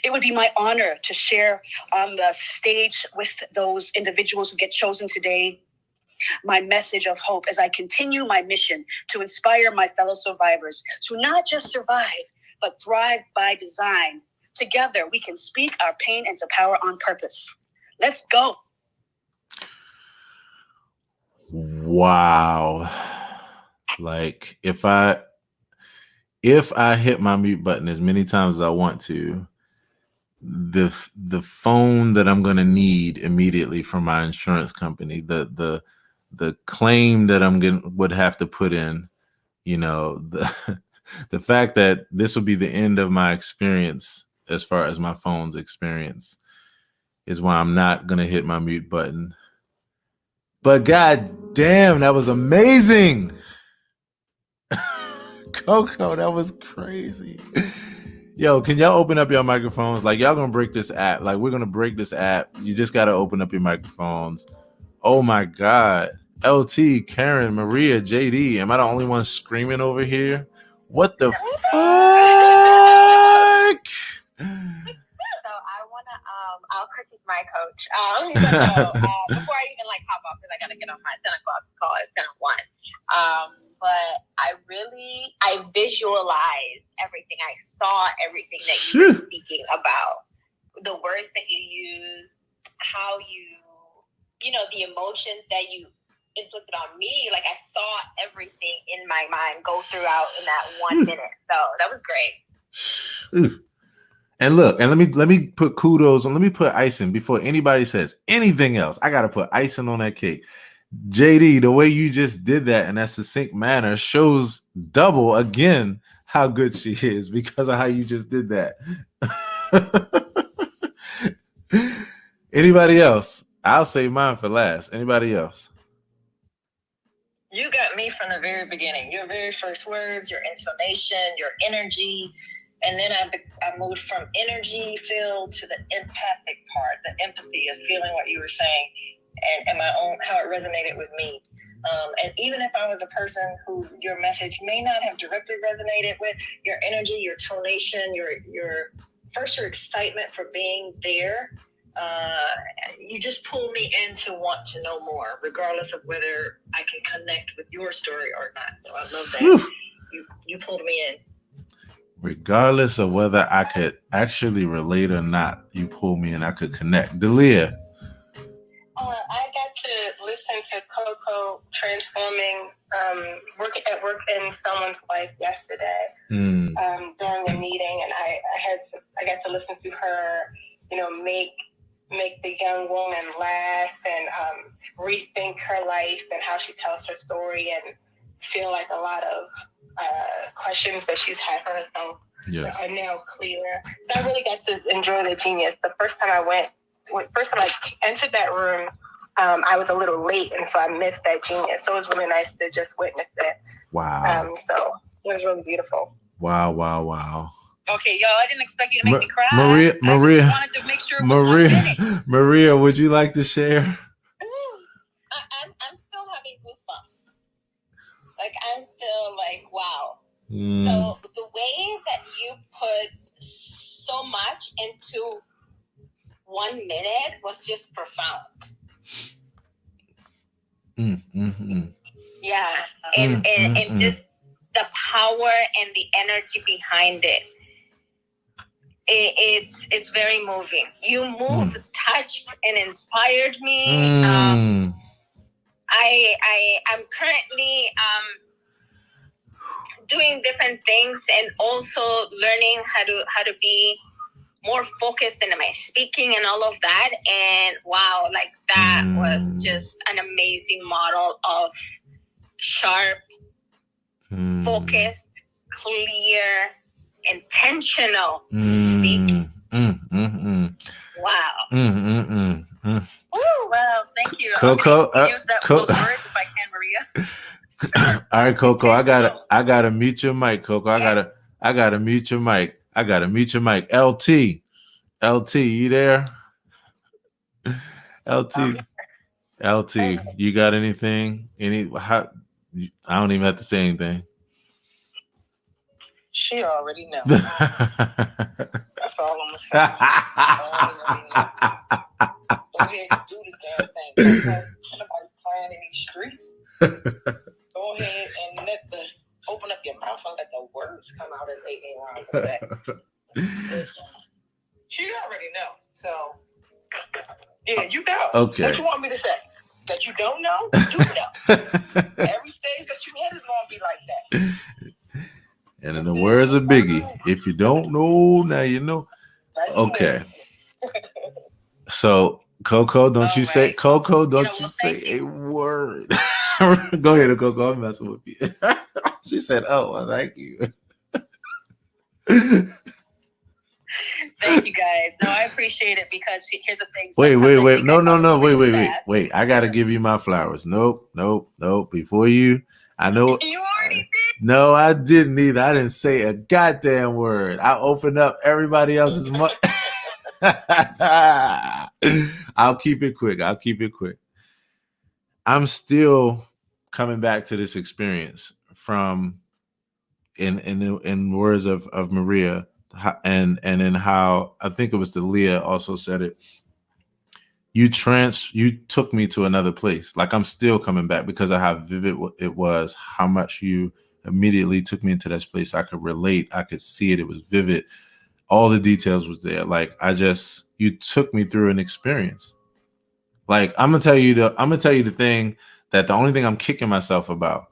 It would be my honor to share on the stage with those individuals who get chosen today my message of hope as I continue my mission to inspire my fellow survivors to not just survive, but thrive by design. Together, we can speak our pain into power on purpose. Let's go. Wow. Like, if I hit my mute button as many times as I want to, the phone that I'm going to need immediately from my insurance company, the claim that would have to put in, the fact that this will be the end of my experience as far as my phone's experience is why I'm not going to hit my mute button. But God damn, that was amazing. Coco, that was crazy. Yo, can y'all open up your microphones? Like, y'all gonna break this app. Like, we're gonna break this app. You just gotta open up your microphones. Oh my God. LT, Karen, Maria, JD. Am I the only one screaming over here? What the fuck? So I wanna I'll critique my coach. Before I even hop off because I gotta get on my 10 o'clock call at 10:01. But I visualized everything. I saw everything that you were speaking about. The words that you use, how the emotions that you inflicted on me. Like I saw everything in my mind go throughout in that 1 minute. So that was great. And look, and let me put kudos on. Let me put icing before anybody says anything else. I gotta put icing on that cake. JD, the way you just did that in that succinct manner shows double again how good she is because of how you just did that. Anybody else? I'll save mine for last. Anybody else? You got me from the very beginning. Your very first words, your intonation, your energy. And then I moved from energy filled to the empathic part, the empathy of feeling what you were saying and my own, how it resonated with me. And even if I was a person who your message may not have directly resonated with, your energy, your tonation, your excitement for being there, you just pull me in to want to know more, regardless of whether I can connect with your story or not. So I love that. You pulled me in. Regardless of whether I could actually relate or not, you pulled me in. I could connect. Delia. I got to listen to Coco transforming working at work in someone's life yesterday during a meeting, and I got to listen to her, make the young woman laugh and rethink her life and how she tells her story and feel like a lot of questions that she's had for herself are now clear. So I really got to enjoy the genius. The first time I entered that room, I was a little late, and so I missed that genius. So it was really nice to just witness it. Wow. So it was really beautiful. Wow. Okay, y'all, I didn't expect you to make me cry. Maria, I just wanted to make sure it was Maria, would you like to share? I'm still having goosebumps. Like, I'm still like, wow. So the way that you put so much into 1 minute was just profound. Yeah. And just the power and the energy behind it. It's very moving. You moved, touched, and inspired me. I'm currently doing different things and also learning how to be more focused in my speaking and all of that. And wow, like that was just an amazing model of sharp, focused, clear, intentional speaking. Wow. Well, thank you. Coco, use those words if I can, Maria. All right, Coco, I gotta mute your mic, Coco. I gotta mute your mic. LT, you there? LT, you got anything? I don't even have to say anything. She already knows. That's all I'm gonna say. Go ahead and do the damn thing. Nobody playing in these streets. Go ahead and open up your mouth and let the words come out, as A.A. would say. Listen, she already know. So yeah, you know. Okay. What you want me to say? That you don't know? You do know. Every stage that you in is gonna be like that. And in the words of Biggie, if you don't know, now you know. Okay. So, Coco, don't you say a word. Go ahead, Coco. I'm messing with you. She said, "Oh, well, thank you." Thank you, guys. No, I appreciate it because here's the thing. Wait. No. Wait. I gotta give you my flowers. Nope. Before you, I know you already did. No, I didn't either. I didn't say a goddamn word. I opened up everybody else's money. I'll keep it quick. I'm still coming back to this experience from in words of Maria, and in how I think it was Leah also said it. You took me to another place. Like, I'm still coming back because of how vivid it was, how much you immediately took me into this place. I could relate. I could see it. It was vivid. All the details was there. Like, you took me through an experience. Like, I'm gonna tell you the thing that the only thing I'm kicking myself about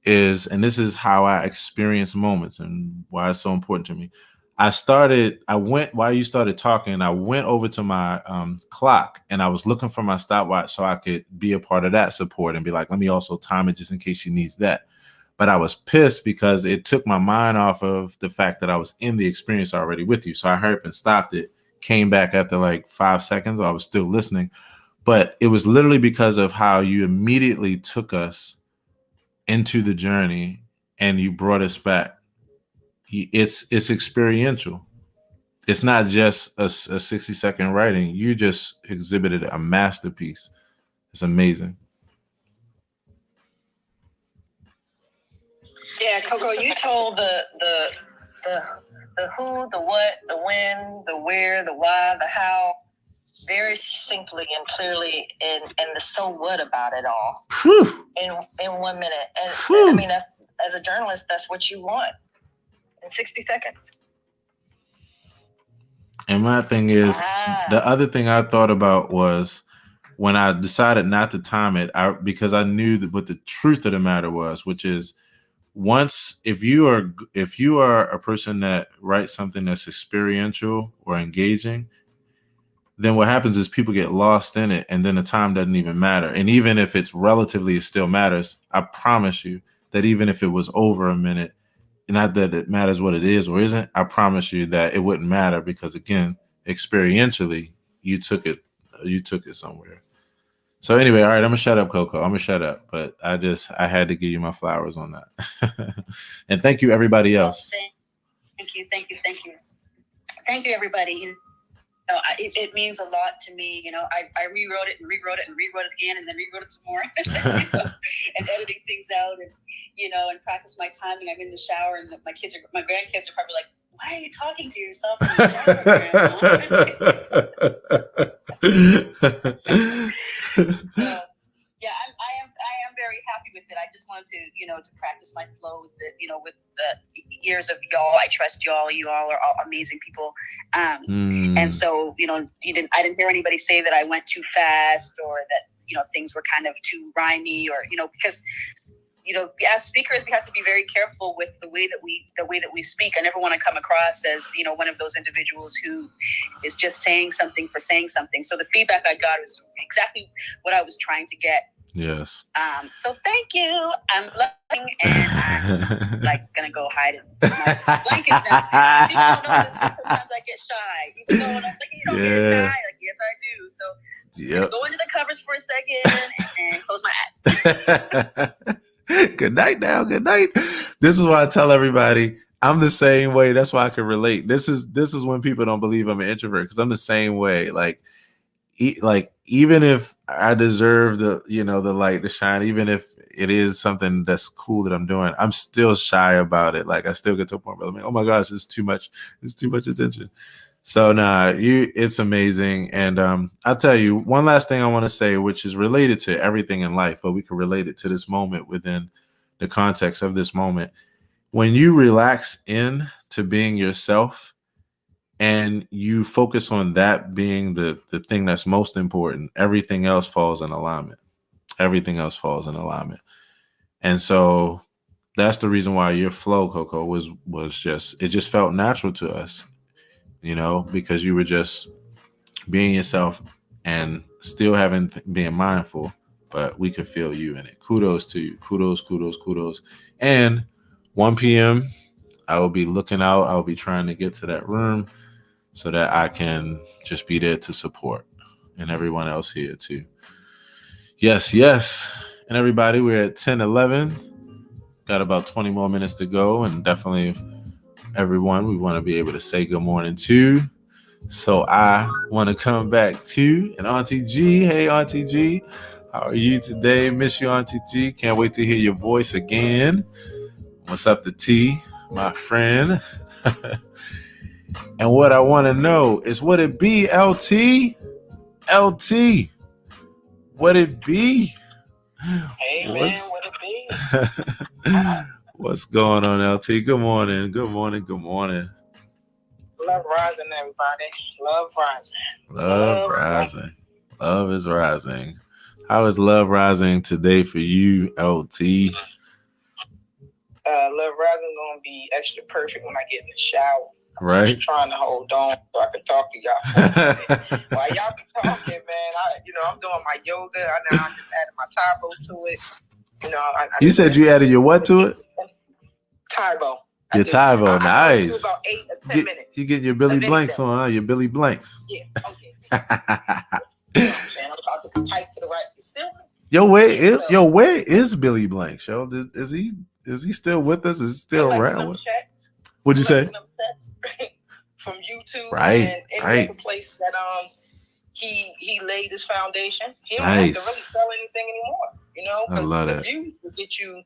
is, and this is how I experience moments and why it's so important to me. While you started talking, I went over to my clock and I was looking for my stopwatch so I could be a part of that support and be like, let me also time it just in case she needs that. But I was pissed because it took my mind off of the fact that I was in the experience already with you. So I hurried up and stopped it, came back after like 5 seconds. I was still listening, but it was literally because of how you immediately took us into the journey and you brought us back. It's experiential. It's not just a 60-second writing. You just exhibited a masterpiece. It's amazing. Yeah, Coco, you told the who, the what, the when, the where, the why, the how, very succinctly and clearly, and the so what about it all. Whew. in 1 minute. And I mean, that's, as a journalist, that's what you want in 60 seconds. And my thing is, the other thing I thought about was when I decided not to time it, because I knew what the truth of the matter was, which is, if you are a person that writes something that's experiential or engaging, then what happens is people get lost in it, and then the time doesn't even matter. And even if it's relatively, it still matters. I promise you that even if it was over a minute, not that it matters what it is or isn't, I promise you that it wouldn't matter, because again, experientially, you took it somewhere. So anyway, all right, I'm gonna shut up, Coco. I'm gonna shut up, but I had to give you my flowers on that. And thank you, everybody else. Thank you, everybody. It means a lot to me. I rewrote it again, and then rewrote it some more, and editing things out, and and practice my timing. I'm in the shower, and my grandkids are probably like, "Why are you talking to yourself in the shower?" I am very happy with it. I just wanted to practice my flow with with the ears of y'all. I trust y'all. You all are all amazing people. And so, I didn't hear anybody say that I went too fast, or that, things were kind of too rhymey, or, because, as speakers, we have to be very careful with the way that we speak. I never want to come across as, one of those individuals who is just saying something for saying something. So the feedback I got was exactly what I was trying to get. Yes. So thank you. I'm loving, and I'm gonna go hide in my blankets now. People don't know this, but sometimes I get shy. Even though I'm like, you don't get shy. Like, yes, I do. So I'm gonna go into the covers for a second and close my eyes. Good night now. Good night. This is why I tell everybody I'm the same way. That's why I can relate. This is when people don't believe I'm an introvert, because I'm the same way. Like even if I deserve the light to shine, even if it is something that's cool that I'm doing, I'm still shy about it. Like, I still get to a point where I'm like, oh my gosh, it's too much attention. So it's amazing. And I'll tell you one last thing I want to say, which is related to everything in life, but we can relate it to this moment within the context of this moment. When you relax in to being yourself, and you focus on that being the thing that's most important, everything else falls in alignment. And so that's the reason why your flow, Coco, was just felt natural to us, because you were just being yourself and still being mindful, but we could feel you in it. Kudos to you. Kudos. And 1 p.m., I will be looking out. I'll be trying to get to that room, so that I can just be there to support, and everyone else here too. Yes. And everybody, we're at 10:11. got about 20 more minutes to go, and definitely everyone we want to be able to say good morning to. So I want to come back to and Auntie G. Hey, Auntie G. How are you today? Miss you, Auntie G. Can't wait to hear your voice again. What's up to T, my friend? And what I want to know is, what it be, LT? LT, what it be? Hey, man, what it be? What's going on, LT? Good morning. Good morning. Good morning. Love rising, everybody. Love rising. Love rising. Love is rising. How is love rising today for you, LT? Love rising gonna be extra perfect when I get in the shower. Right. I'm just trying to hold on so I can talk to y'all. While y'all be talking, man, I'm doing my yoga. I just added my Tybo to it. You said you added your what to it? Tybo. Your Tybo, nice. Do about 8 or 10 minutes. You get your Billy Blanks on, huh? Your Billy Blanks. Yeah. Okay. You know what I'm saying? I'm about to type to the right. You feel me? Where is Billy Blanks, yo? Is he still with us? Is he still around? What'd you say? From YouTube, right, and any other place that he laid his foundation. He don't have to really sell anything anymore, I love that. The views will get you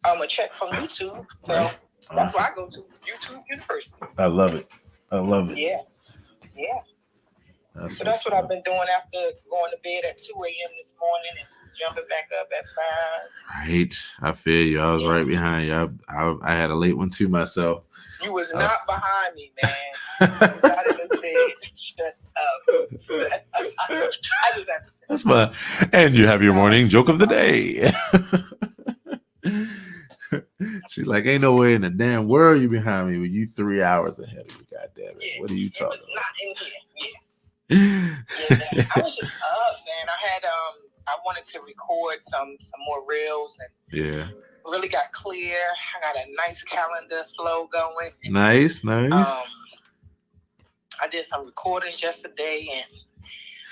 a check from YouTube. So that's why I go to YouTube University. I love it. Yeah. That's what I've been doing after going to bed at 2 a.m. this morning and jumping back up at 5. Right. I feel you. I was right behind you. I had a late one too myself. You was not behind me, man. You got in the bed. Shut up. That's fine. And you have your morning joke of the day. She's like, ain't no way in the damn world you behind me when you 3 hours ahead of me. God damn it. Yeah, what are you talking about? Not in here. Yeah. I was just up, man. I wanted to record some more reels and really got clear. I got a nice calendar flow going. Nice. I did some recordings yesterday and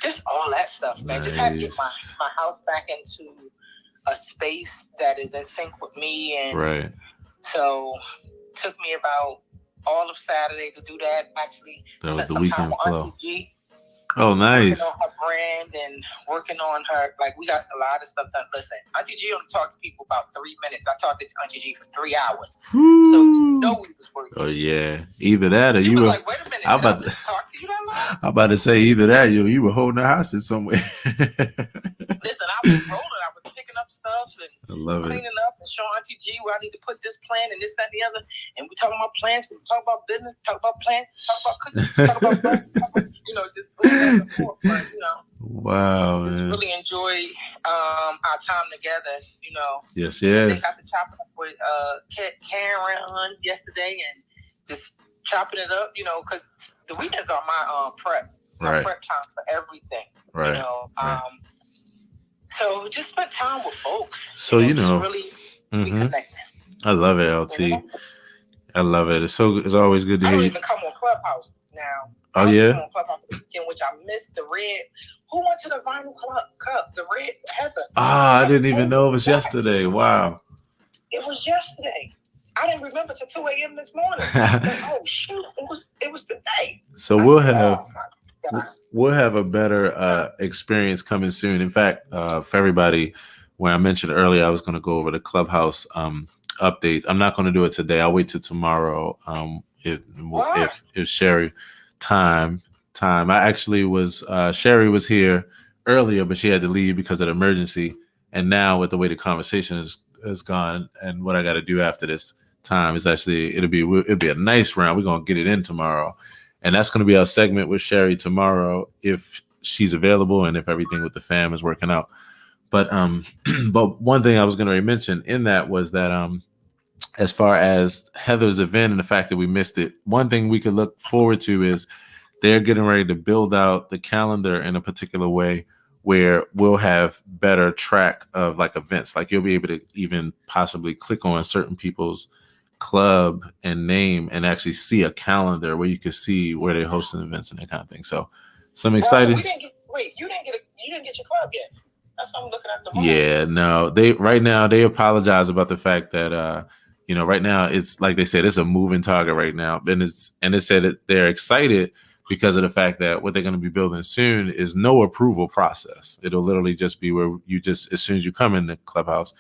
just all that stuff, man. Just had to get my house back into a space that is in sync with me. And so took me about all of Saturday to do that. Actually, that was the weekend flow. G. Oh, nice. Working on her brand and working on her. Like, we got a lot of stuff done. Listen, Auntie G only talked to people about 3 minutes. I talked to Auntie G for 3 hours. Woo. So you know we was working. Oh, yeah. Either that or you were like, wait a minute. I'm about to talk to you that long? I'm about to say either that or you were holding a hostage somewhere. Listen, I was rolling. I was picking up stuff and cleaning up and showing Auntie G where I need to put this plan and this, that, and the other. And we talking about plans. We talk about business. Talk about plans. Talk about cooking. Talk about bread. Just going back and forth. But, wow, just really enjoy our time together. Yes. They got to chopping up with Karen yesterday and just chopping it up. Because the weekends are my prep time for everything. Right. So just spent time with folks. So really reconnecting. I love it, LT. I love it. It's always good to hear you. I don't even come on Clubhouse now. Oh, yeah? On Clubhouse weekend, which I missed the red. Who went to the Vinyl Cup? The red Heather. I didn't even know it was yesterday. Wow. It was yesterday. I didn't remember till 2 a.m. this morning. Oh shoot! It was the day. So we'll have a better experience coming soon. In fact, for everybody, where I mentioned earlier, I was going to go over the Clubhouse update. I'm not going to do it today. I'll wait till tomorrow. If Sherry time. I actually was Sherry was here earlier, but she had to leave because of the emergency. And now with the way the conversation is gone, and what I got to do after this time is actually it'll be a nice round. We're gonna get it in tomorrow, and that's gonna be our segment with Sherry tomorrow if she's available and if everything with the fam is working out. But but one thing I was gonna mention in that was that as far as Heather's event and the fact that we missed it, one thing we could look forward to is they're getting ready to build out the calendar in a particular way where we'll have better track of like events. Like you'll be able to even possibly click on certain people's club and name and actually see a calendar where you can see where they're hosting events and that kind of thing. So I'm excited. So you didn't get your club yet? That's what I'm looking at the moment. Yeah, no, right now they apologize about the fact that right now it's like they said, it's a moving target right now. And they said that they're excited because of the fact that what they're going to be building soon is no approval process. It'll literally just be where you just, as soon as you come in the Clubhouse,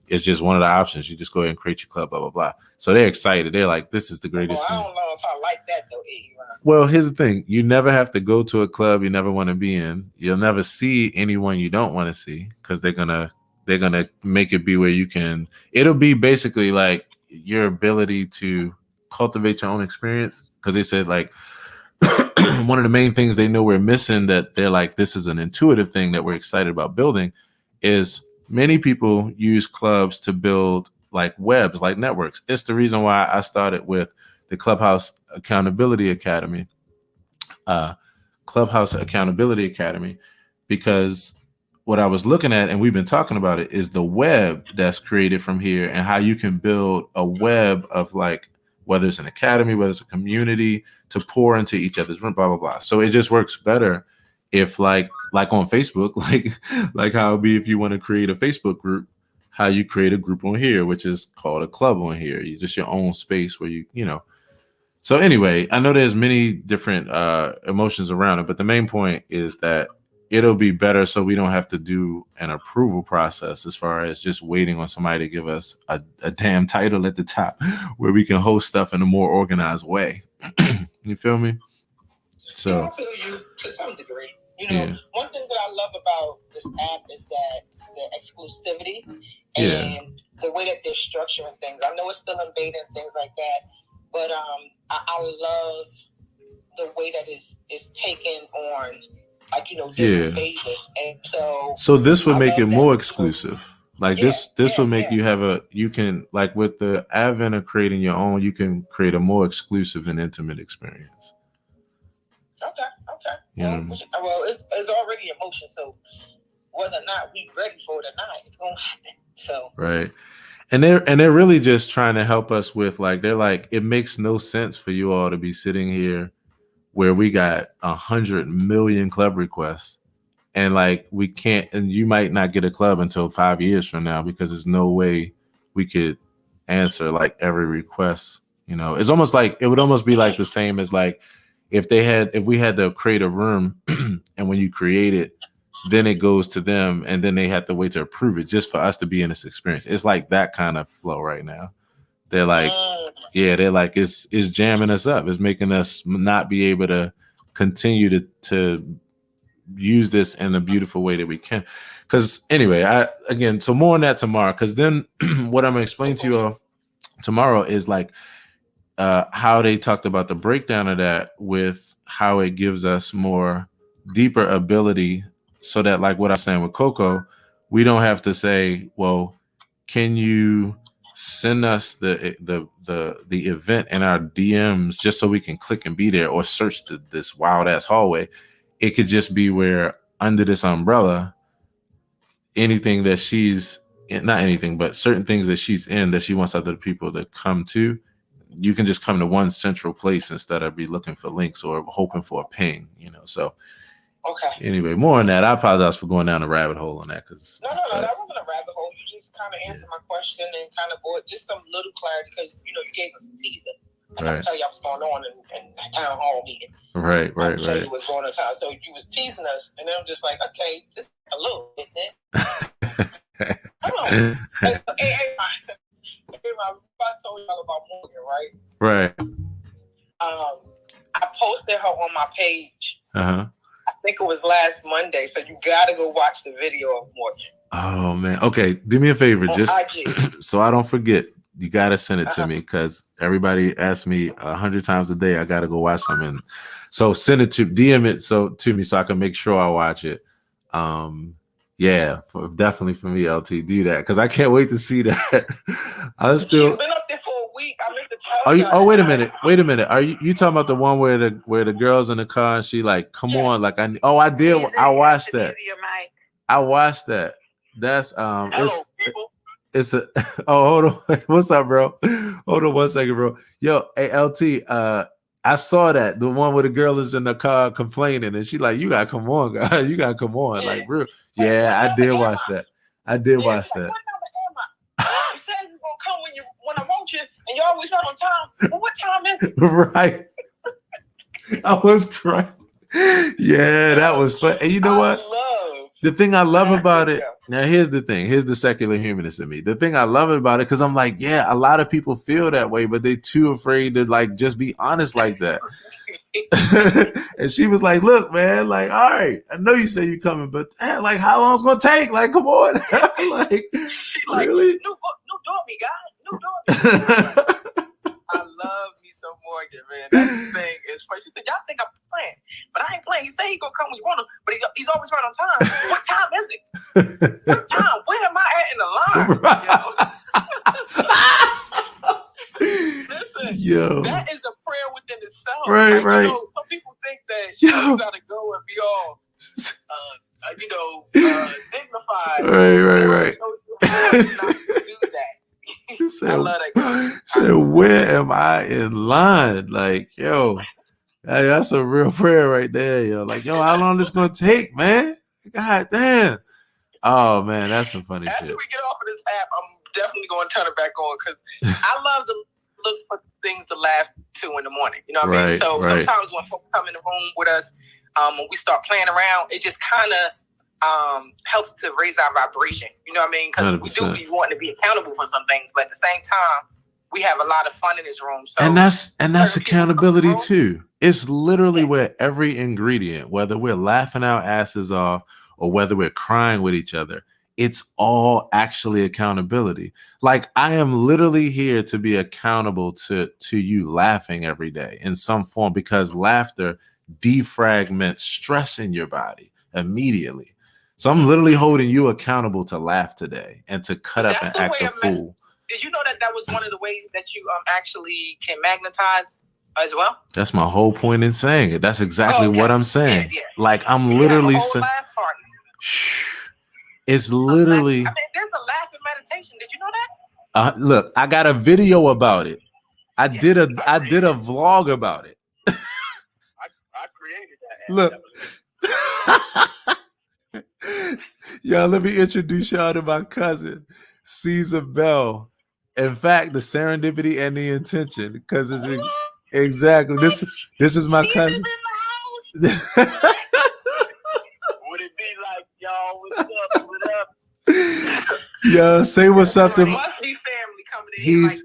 it's just one of the options. You just go ahead and create your club, blah, blah, blah. So they're excited. They're like, this is the greatest thing. I don't know if I like that though, Well, here's the thing. You never have to go to a club you never want to be in. You'll never see anyone you don't want to see because they're gonna make it be where you can. It'll be basically like your ability to cultivate your own experience. Because they said like one of the main things they know we're missing, that they're like, this is an intuitive thing that we're excited about building, is many people use clubs to build like webs, like networks. It's the reason why I started with the Clubhouse Accountability Academy, because what I was looking at, and we've been talking about it, is the web that's created from here and how you can build a web of like, whether it's an academy, whether it's a community, to pour into each other's room, blah, blah, blah. So it just works better if like on Facebook, like how it'd be if you want to create a Facebook group, how you create a group on here, which is called a club on here. You just your own space where you know. So anyway, I know there's many different emotions around it, but the main point is that it'll be better so we don't have to do an approval process as far as just waiting on somebody to give us a damn title at the top where we can host stuff in a more organized way. You feel me? So I feel you to some degree. You know, one thing that I love about this app is that the exclusivity and the way that they're structuring things. I know it's still in beta and things like that, but I love the way that it's taken on, like, you know, different pages. And so this would make it more exclusive. Like this would make you can, like with the advent of creating your own, you can create a more exclusive and intimate experience. Okay. Yeah. Well, it's already in motion, so whether or not we ready for it or not, it's gonna happen. So right. And they're really just trying to help us with, like, they're like, it makes no sense for you all to be sitting here where we got 100 million club requests and like we can't, and you might not get a club until 5 years from now because there's no way we could answer like every request. You know, it's almost like, it would almost be like the same as like if we had to create a room and when you create it, then it goes to them and then they have to wait to approve it just for us to be in this experience. It's like that kind of flow right now. They're like, they're like, it's jamming us up. It's making us not be able to continue to use this in a beautiful way that we can. Because anyway, so more on that tomorrow. Because then what I'm going to explain to you all tomorrow is like how they talked about the breakdown of that with how it gives us more deeper ability, so that like what I'm saying with Coco, we don't have to say, well, can you send us the event in our DMs just so we can click and be there, or search this wild ass hallway. It could just be where under this umbrella, anything that she's in, not anything, but certain things that she's in that she wants other people to come to, you can just come to one central place instead of be looking for links or hoping for a ping, you know. So anyway, more on that. I apologize for going down a rabbit hole on that. No, that wasn't a rabbit hole. You just kind of answered my question and kind of brought just some little clarity because, you know, you gave us a teaser. I'm going to tell you what's going on in town hall meeting. Right. Tell you what's going on in town. So you was teasing us, and then I'm just like, okay, just a little bit then. Come on. Hey, I told y'all about Morgan, right? Right. I posted her on my page. Uh-huh. I think it was last Monday, so you gotta go watch the video of Morgan. Oh man. Okay, do me a favor, just so I don't forget. You gotta send it to me because everybody asks me 100 times a day. I gotta go watch something. So send it DM it to me so I can make sure I watch it. Definitely for me, LT, do that because I can't wait to see that. She's been up there for a week. I meant to tell you. Oh, wait a minute. Are you talking about the one where the girls in the car and she like, come on, like I did. I watched that. I watched that. That's it's a hold on. What's up, bro? Hold on 1 second, bro. Yo, hey LT, I saw that, the one where the girl is in the car complaining, and she like, "You gotta come on, guys. You gotta come on." Yeah. Like, real. Yeah, I did watch that. I did watch that. Like, what number am I? You said you're gonna come when I want you, and you're always not on time. Well, what time is it? Right. I was crying. Yeah, that was fun. And you know what? The thing I love about it, now here's the thing. Here's the secular humanist in me. The thing I love about it, because I'm like, yeah, a lot of people feel that way, but they too afraid to like just be honest like that. And she was like, look, man, like, all right, I know you say you're coming, but like, how long it's gonna take? Like, come on. Like, she really? No dormy, guys. No dormy. I love me some Morgan, man. That's the thing. It's funny. She said, y'all think I'm playing, but I ain't playing. He said he gonna come when you want him, but he's always right on time. What time is it? What time? Where am I at in the line? Listen, that is a prayer within itself. Right, right. You know, some people think that you gotta go and be all, dignified. Right. So you have not to do that. Said, I love that girl. Said, where am I in line? Like, yo, hey, that's a real prayer right there, yo. Like, yo, how long this gonna take, man? God damn. Oh man, that's some funny After shit. we get off of this app, I'm definitely going to turn it back on because I love to look for things to laugh to in the morning. You know what I mean? So sometimes when folks come in the room with us, when we start playing around, it just kind of helps to raise our vibration. You know what I mean? Because we do be wanting to be accountable for some things, but at the same time, we have a lot of fun in this room. So and that's accountability too. It's literally where every ingredient, whether we're laughing our asses off or whether we're crying with each other, it's all actually accountability. Like, I am literally here to be accountable to you laughing every day in some form, because laughter defragments stress in your body immediately. So I'm literally holding you accountable to laugh today and to cut up and act a fool. Did you know that was one of the ways that you actually can magnetize as well? That's my whole point in saying it. That's exactly what I'm saying. Yeah. Like, I'm literally saying, it's literally. I mean, there's a laughing meditation. Did you know that? Look, I got a video about it. I did a vlog about it. I created that. Look. Y'all, let me introduce y'all to my cousin, Caesar Bell. In fact, the serendipity and the intention, because it's exactly this is my cousin. Would it be like, y'all, what's up? Yo, say what's up to must be family coming in like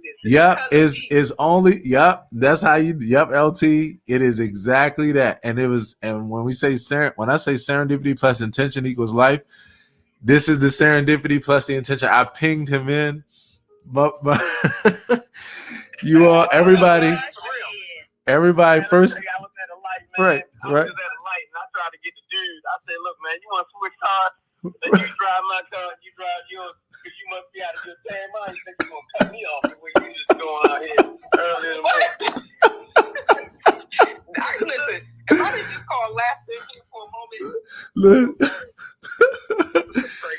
this. That's how you LT. It is exactly that. And when I say serendipity plus intention equals life, this is the serendipity plus the intention. I pinged him in. But you all, everybody first. I was at a light, man. Right. I was at a light and I tried to get the dude. I said, look, man, you want to switch cars? Let you drive my car and you drive yours, because you must be out of your damn mind. You think you're going to cut me off the way you just going out here early in the morning. Listen, if I didn't just call laughter here for a moment. Look.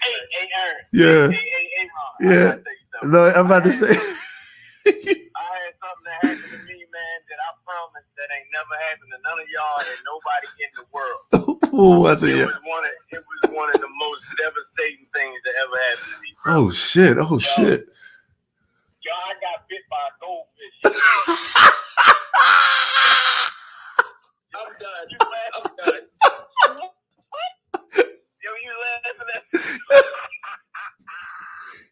Hey, Aaron. Yeah. Hey, Ron. Yeah. No, I'm about to say. I had something that happened to me, man, that I promise that ain't never happened to none of y'all and nobody in the world. It was one of the most devastating things that ever happened to me, bro. Oh shit! Y'all, I got bit by a goldfish. I'm done. What? Yo, you laughing at me?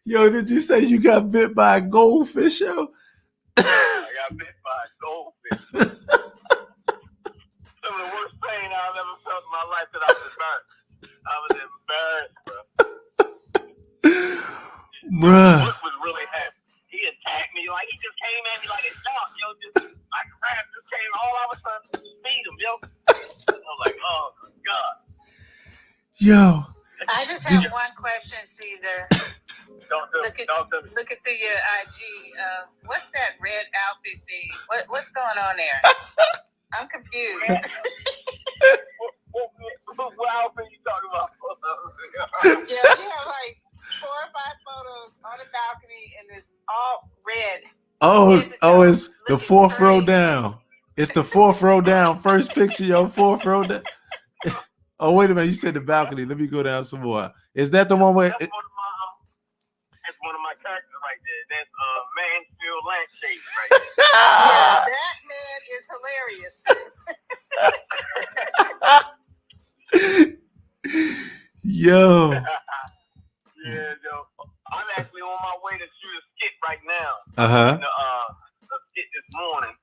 Yo, did you say you got bit by a goldfish, yo? I got bit by a goldfish. Some of the worst pain I've ever felt in my life, that I was embarrassed, bro. Bruh. What was really happening? He attacked me, like he just came at me like a dog, yo, just like a crab just came all of a sudden to beat him, yo. I'm like, oh my God. Yo. I just have one question, Caesar. Look at through your IG. What's that red outfit thing? What's going on there? I'm confused. What outfit you talking about? Yeah, you have like 4 or 5 photos on the balcony, and it's all red. Oh, it's the 4th row down. It's the fourth row down. First picture, yo, fourth row down. Oh, wait a minute. You said the balcony. Let me go down some more. Is that the one where? That's one of my characters right there. That's Mansfield Landscape right there. Yeah, that man is hilarious. Yo. Yeah, yo. I'm actually on my way to shoot a skit right now. Uh-huh. A skit this morning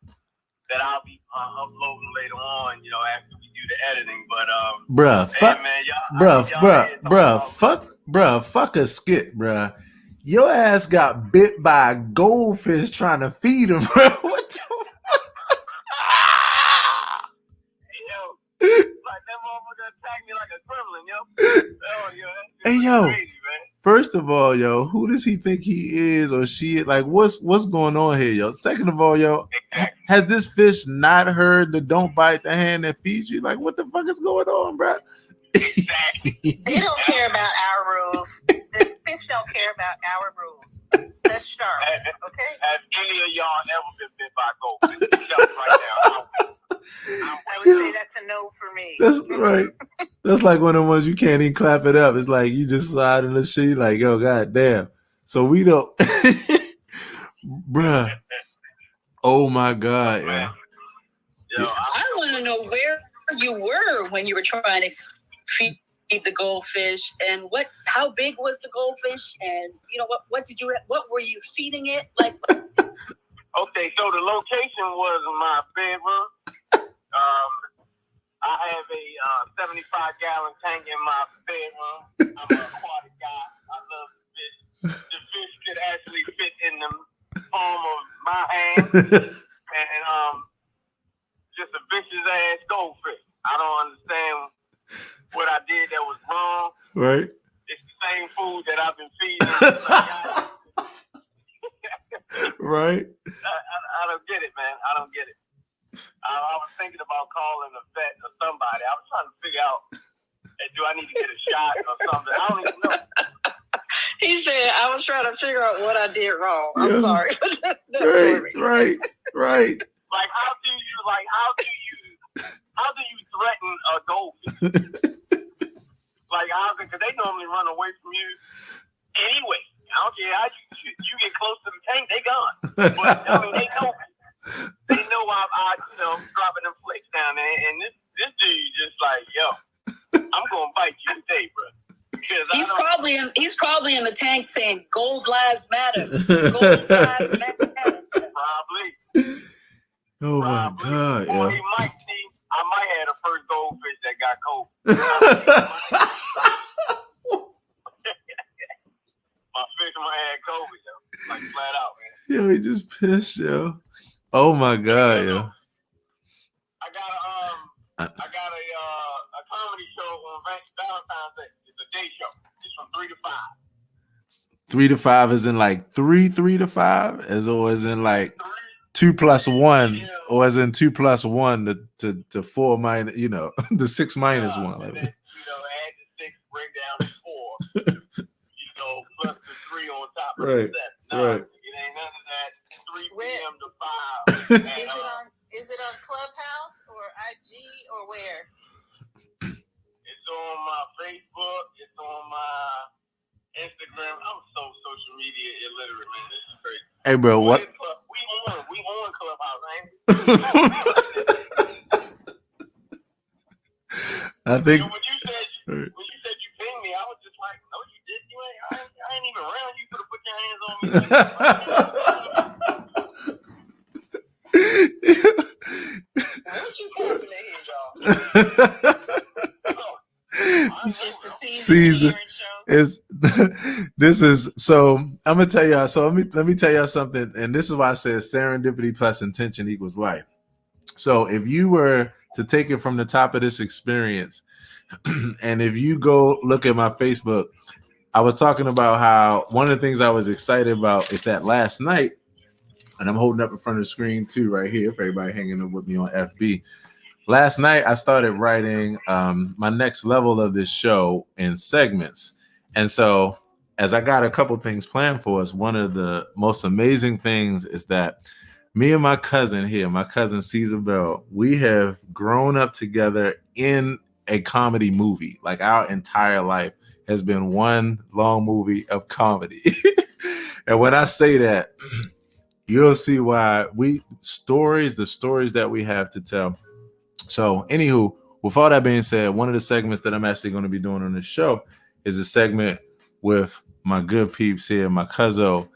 that I'll be uploading later on, after we do the editing. But fuck a skit, bruh. Your ass got bit by a goldfish trying to feed him, bro. What the like that motherfucker attacked me like a gremlin, yo. Oh, yo, hey, yo. Crazy, man. First of all, yo, who does he think he is or she? Like, what's going on here, yo? Second of all, yo, has this fish not heard the don't bite the hand that feeds you? Like, what the fuck is going on, bro? They don't care about our rules. The fish don't care about our rules. That's sharks, okay? Has any of y'all ever been bit by a goldfish? Just right now. I would say that's a no for me. That's right. That's like one of the ones you can't even clap it up. It's like you just slide in the shit like, yo, goddamn. So we don't, bruh. Oh my God, yeah. I want to know where you were when you were trying to feed the goldfish, and how big was the goldfish, and what were you feeding it? Like, okay, so the location was my bedroom. I have a 75-gallon tank in my bedroom. I'm an aquatic guy. I love the fish. The fish could actually fit in the palm of my hand, and just a vicious ass goldfish. I don't understand what I did that was wrong. Right. It's the same food that I've been feeding. Right. I don't get it, man. I don't get it. I was thinking about calling a vet or somebody. I was trying to figure out, do I need to get a shot or something? I don't even know. He said, I was trying to figure out what I did wrong. I'm sorry. Right. Like, how do you threaten a goldfish? Like, because they normally run away from you anyway. I don't care how you get close to the tank, they gone. But I mean, they know I'm dropping them flakes down there, and this dude just like, yo, I'm gonna bite you today, bro. He's probably in the tank saying "Gold lives matter." Gold lives matter. Probably. Oh my God, or yeah. I might have the first goldfish that got cold. My fish might have COVID, yo. Like flat out, man. Yo, he just pissed, yo. Oh my God, yo. I got a comedy show on Valentine's Day. It's a day show. It's from 3 to 5. 3 to 5 is in like 3 to 5, as in like 2 plus 1, or as in 2 plus 1 to 4 minus, the 6 minus 1. Like, add the 6, bring down the 4. Plus the 3 on top of the 7. No, right. It ain't none of that. 3 p.m. to 5. Is it on Clubhouse or IG or where? It's on my Facebook. It's on my Instagram. I'm so social media illiterate, man. This is crazy. Hey, bro, what? We on Clubhouse, ain't I think. When you said you pinged me, I was just like, no, you did. I ain't even around. You could have put your hands on me. What just happened here, y'all? Season is this is so I'm gonna tell y'all. So let me tell y'all something, and this is why I said serendipity plus intention equals life. So if you were to take it from the top of this experience, and if you go look at my Facebook, I was talking about how one of the things I was excited about is that last night, and I'm holding up in front of the screen too, right here, for everybody hanging up with me on FB. Last night, I started writing my next level of this show in segments. And so as I got a couple things planned for us, one of the most amazing things is that me and my cousin here, my cousin Caesar Bell, we have grown up together in a comedy movie. Like our entire life has been one long movie of comedy. And when I say that, you'll see why. The stories that we have to tell. So, anywho, with all that being said, one of the segments that I'm actually going to be doing on this show is a segment with my good peeps here, my cousin.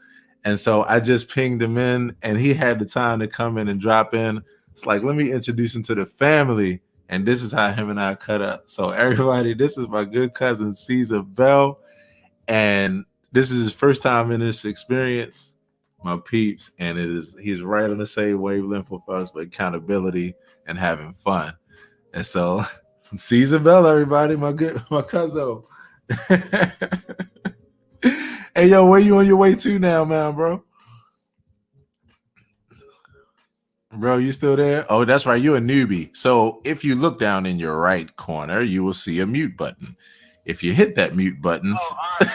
And so I just pinged him in, and he had the time to come in and drop in. It's like, let me introduce him to the family. And this is how him and I cut up. So, everybody, this is my good cousin, Caesar Bell. And this is his first time in this experience, my peeps, and he's right on the same wavelength with us for accountability and having fun. And so, Caesar Bell, everybody, my cousin. Hey, yo, where you on your way to now, man, bro? Bro, you still there? Oh, that's right. You're a newbie. So if you look down in your right corner, you will see a mute button. If you hit that mute button. Oh, all right.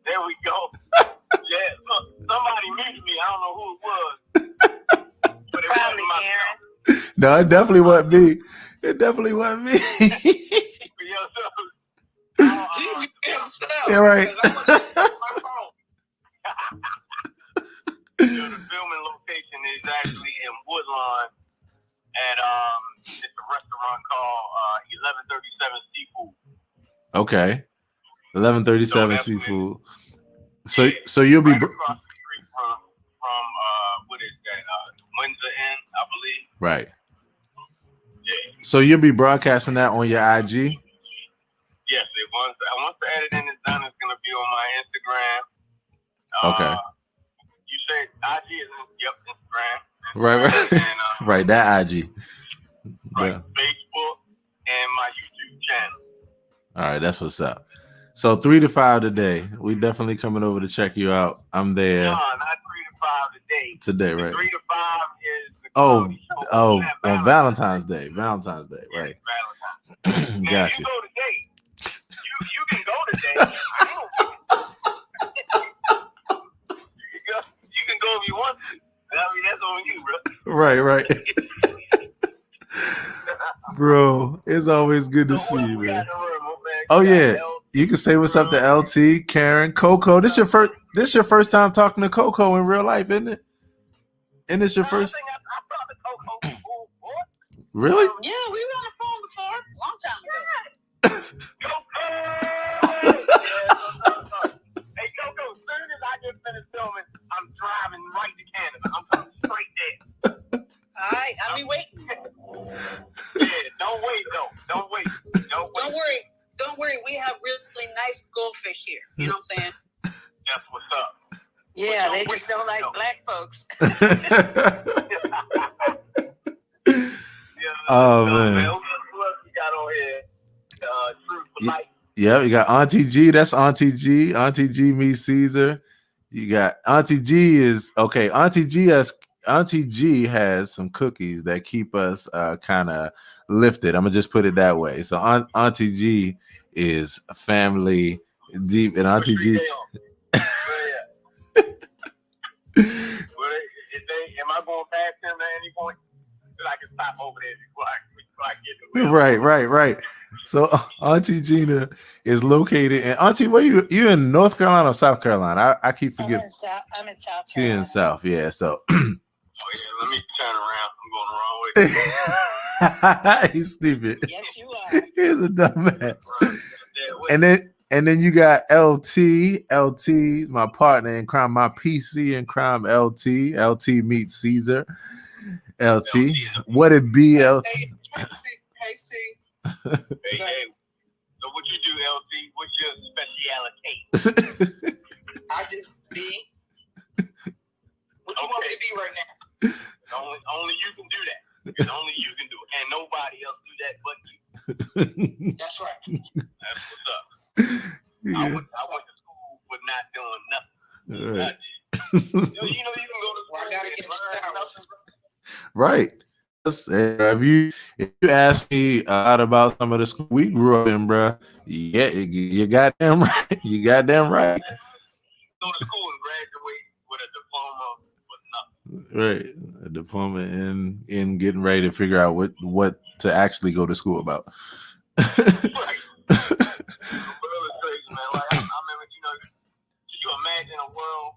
There we go. Yeah, look, somebody muted me. I don't know who it was. But it Probably wasn't Aaron. myself. No, it definitely wasn't me. It definitely wasn't me. Yeah, right. The filming location is actually in Woodlawn at it's a restaurant called 1137 Seafood. Okay. 1137 Seafood. So you'll be right across the street from what is that? Windsor Inn, I believe. Right. Yeah. So you'll be broadcasting that on your IG? Yes, once the editing is done, it's gonna be on my Instagram. Okay. You said IG is Instagram. Right. And, right, that IG. Right, Yeah. Facebook and my YouTube channel. All right, that's what's up. So 3 to 5 today. We definitely coming over to check you out. I'm there. No, not 3 to 5 today. Today, right? 3 to 5 is the on Valentine's Day. Valentine's Day, right? Valentine's. Gotcha. You go today. You can go today. You can go if you want to. I mean, that's on you, bro. Right. Bro, it's always good to see you, man. Oh yeah, you can say what's up to LT, Karen, Coco. This your first time talking to Coco in real life, isn't it? And it's your first. I talked to Coco before. Really? Yeah, we were on the phone before, a long time ago. Coco! Hey, Coco, as soon as I get finished filming, I'm driving right to Canada. I'm coming straight there. All right, I'll be waiting. Yeah, don't wait, though. Don't wait. Don't worry. We have really nice goldfish here. You know what I'm saying? That's what's up. Yeah, they just don't like black folks. Oh man. Who else we got on here? Truth for Life. Yeah, you got Auntie G. That's Auntie G. Auntie G meets Caesar. You got Auntie G is okay. Auntie G has some cookies that keep us kind of lifted. I'm gonna just put it that way. So Auntie G is family deep, and Auntie G. Am I going past him at any point? So I can stop over there before I get to him. Right. So Auntie Gina is located in Auntie. Where you in North Carolina or South Carolina? I keep forgetting. I'm in South Carolina. She's in South, yeah. So. Oh yeah, let me turn around. I'm going the wrong way. He's stupid. Yes, you are. He's a dumbass. And then you got LT, my partner in crime, my PC in crime, LT. LT meets Caesar. LT. What it be, LT? Hey, C. Hey, so what you do, LT? What's your speciality? I just be. What you want me to be right now? Only you can do that. Because only you can do it. And nobody else do that but you. That's right. That's what's up. Yeah. I went to school for not doing nothing. Right. You can go to school. I gotta get nothing. Right. If you ask me about some of the school we grew up in, bro, yeah, you goddamn right. You goddamn right. Go to school and graduate with a diploma with Right. A diploma in getting ready to figure out what to actually go to school about. Right. Well, it's crazy, man. Like, I remember, could you imagine a world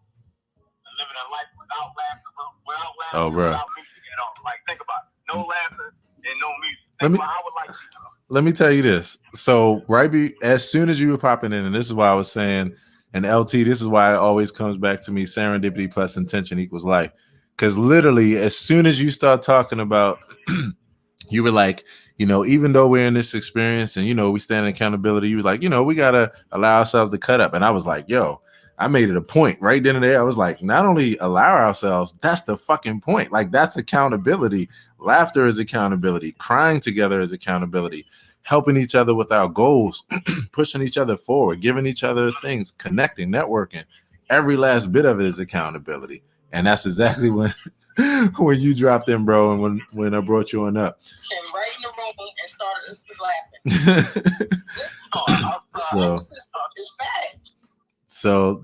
living a life without laughter, without music at all? Like, think about it. No laughter and no music. Think about how would life be. Let me tell you this. So, as soon as you were popping in, and this is why I was saying, and LT, this is why it always comes back to me, serendipity plus intention equals life. Because literally, as soon as you start talking about, you were like, even though we're in this experience and, we stand in accountability, you was like, we got to allow ourselves to cut up. And I was like, yo, I made it a point right then and there. I was like, not only allow ourselves, that's the fucking point. Like, that's accountability. Laughter is accountability. Crying together is accountability. Helping each other with our goals, pushing each other forward, giving each other things, connecting, networking. Every last bit of it is accountability. And that's exactly when you dropped in, bro, and when I brought you on up. Came right in the room and started laughing.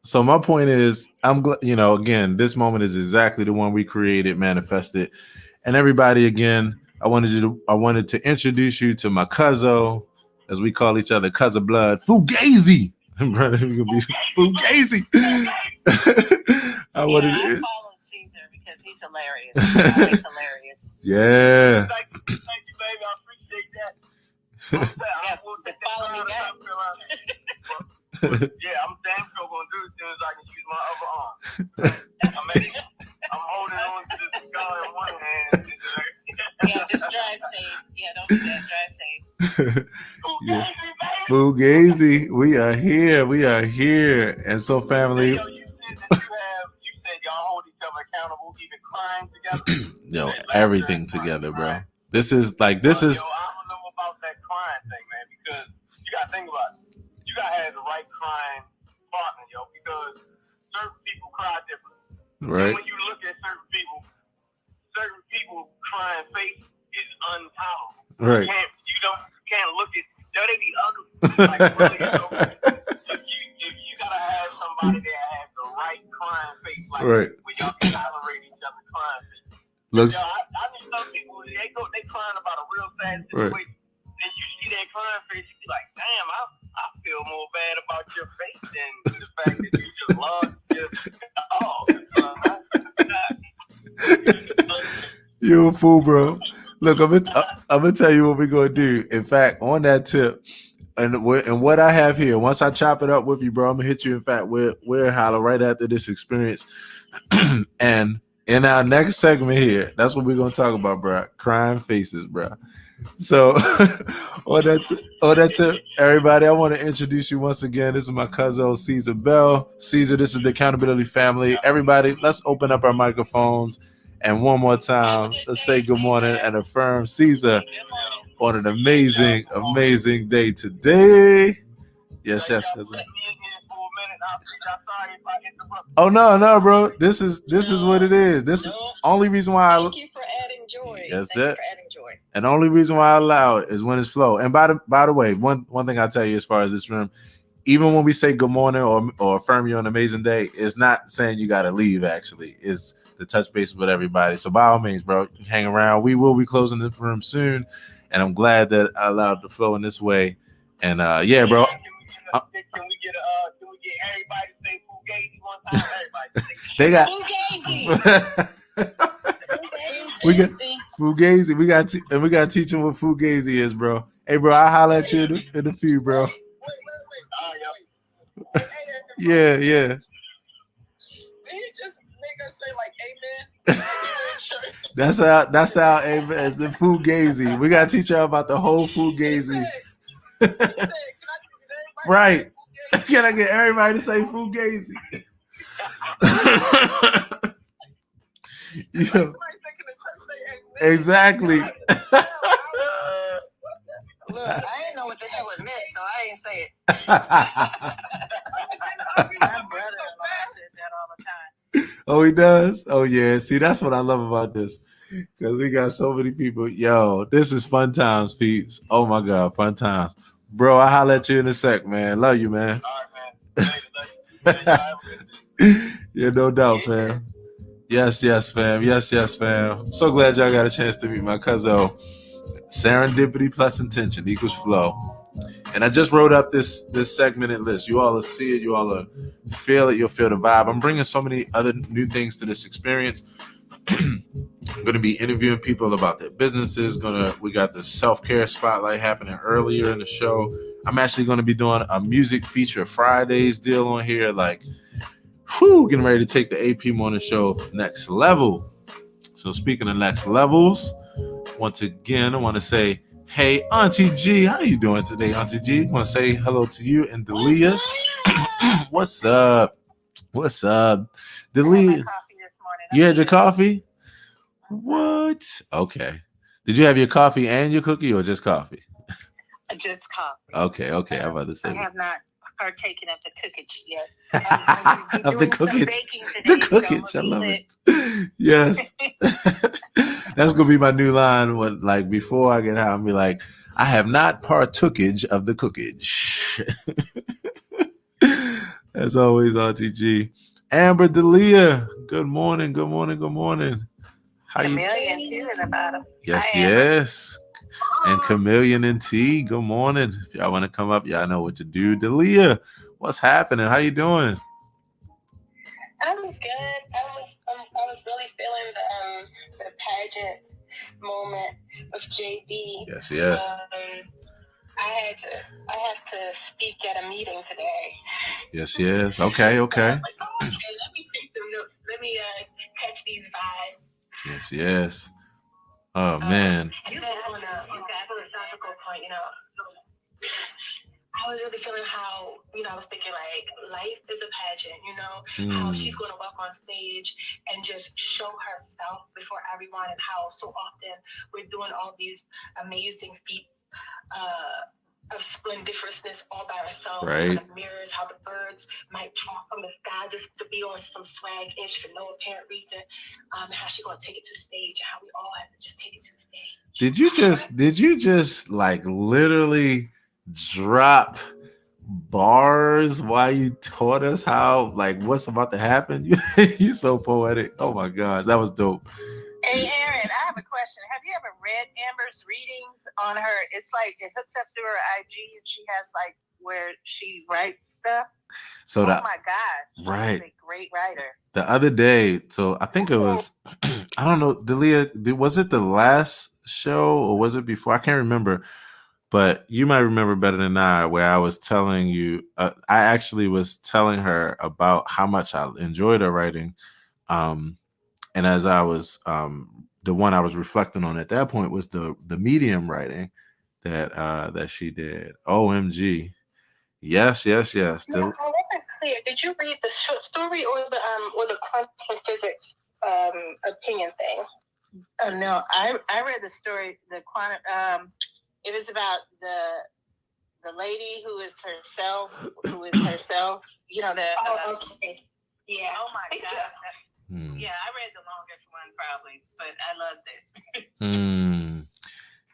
So my point is, I'm glad, again, this moment is exactly the one we created, manifested. And everybody, again, I wanted to introduce you to my cousin, as we call each other, cousin blood, Fugazi. Fugazi. I follow Caesar because he's hilarious. He's hilarious. Yeah. Thank you, baby. I appreciate that. Follow me back. Yeah, I'm damn sure gonna do it as soon as I can use my other arm. I'm holding on to this gun in one hand. Yeah, just drive safe. Yeah, don't do that. Drive safe. Yeah. Fugazi, we are here. And so, family. You said y'all hold each other accountable, even crying together. Everything together, bro. This is. I don't know about that crying thing, man, because you gotta think about it. You gotta have the right crying partner, because certain people cry differently. Right. And when you look at certain people crying face is intolerable. Right. You can't look at they be ugly. Like, really, you gotta have somebody that has the right crying face, like right. when y'all can tolerate each other crying face. Looks. I need some people they crying about a real sad situation. Right. And you see that crying face, you be like, damn, I feel more bad about your face than the fact that you just love You a fool, bro. Look, I'm gonna tell you what we're gonna do. In fact, on that tip, and what I have here, once I chop it up with you, bro, I'm gonna hit you. In fact, we're holla right after this experience, and in our next segment here, that's what we're gonna talk about, bro. Crying faces, bro. So, on that tip, everybody, I want to introduce you once again. This is my cousin Caesar Bell. Caesar, this is the Accountability Family. Everybody, let's open up our microphones. And one more time, let's say good morning and affirm Caesar on an amazing, amazing day today. Yes, cousin. Oh no, bro. This is what it is. This is only reason why. Thank you for adding joy. That's Thank it. you for adding joy. And the only reason why I allow it is when it's flow. And by the way, one thing I'll tell you as far as this room, even when we say good morning or affirm you on an amazing day, it's not saying you got to leave. Actually, it's to touch base with everybody. So by all means, bro, hang around. We will be closing this room soon, and I'm glad that I allowed the flow in this way. And yeah, bro. Can we get everybody to say Fugazi one time? Everybody. They got. We got Fugazi. We got to teach them what Fugazi is, bro. Hey, bro, I'll holler at you in a few, bro. Yeah. Did he just make us say like amen? That's how amen is the Fugazi. We gotta teach y'all about the whole Fugazi. Right. Can I get everybody to say Fugazi? Yeah. Exactly. Look, I didn't know what the hell it meant, so I didn't say it. My brother-in-law said that all the time. Oh, he does? Oh, yeah. See, that's what I love about this. Because we got so many people. Yo, this is fun times, peeps. Oh, my God, fun times. Bro, I'll holler at you in a sec, man. Love you, man. All right, man. Yeah, no doubt, fam. Yes, fam. Yes, fam. So glad y'all got a chance to meet my cousin. Serendipity plus intention equals flow. And I just wrote up this segmented list. You all will see it. You all will feel it. You'll feel the vibe. I'm bringing so many other new things to this experience. I'm going to be interviewing people about their businesses. We got the self-care spotlight happening earlier in the show. I'm actually going to be doing a music feature Fridays deal on here. Like, getting ready to take the AP Morning Show next level. So speaking of next levels, once again, I want to say, hey, Auntie G, how you doing today, Auntie G? I want to say hello to you and Delia. What's up? Delia, you had your coffee? What? Okay. Did you have your coffee and your cookie or just coffee? Just coffee. Okay. I'm about to say. I have not partaken of the cookage yet. Of the cookage. The cookage. I love it. Yes. That's gonna be my new line. When, like, before I get out, I'll be like, I have not partookage of the cookage. As always, RTG. Amber Delia. Good morning. How you? Chameleon too in the bottom. Yes. And Chameleon and T. Good morning. If y'all want to come up, y'all know what to do. Delia, what's happening? How you doing? I'm good. I was really feeling the pageant moment with JD. Yes. I have to speak at a meeting today. Yes. Okay. Like, okay, let me take some notes. Let me catch these vibes. Yes. Oh man. And then on a philosophical point, I was really feeling how, I was thinking like life is a pageant, how she's going to walk on stage and just show herself before everyone, and how so often we're doing all these amazing feats of splendiferousness all by ourselves. Right. In front of mirrors, how the birds might drop from the sky just to be on some swag-ish for no apparent reason, and how she's going to take it to the stage, and how we all have to just take it to the stage. Did you just like literally drop bars while you taught us how, like, what's about to happen? You're so poetic. Oh my gosh, that was dope. Hey Aaron, I have a question. Have you ever read Amber's readings on her? It's like it hooks up through her IG and she has like where she writes stuff. So oh my gosh, right. She's a great writer. The other day, so I think it was, I don't know, Delia, was it the last show or was it before? I can't remember, but you might remember better than I, where I was telling you, I actually was telling her about how much I enjoyed her writing. And as I was, the one I was reflecting on at that point was the medium writing that she did. OMG. Yes. No, I wasn't clear. Did you read the short story or the quantum physics opinion thing? Oh no, I read the story. The quantum. It was about the lady who is herself. Okay. Yeah. Oh my gosh. Yeah, I read the longest one probably, but I loved it.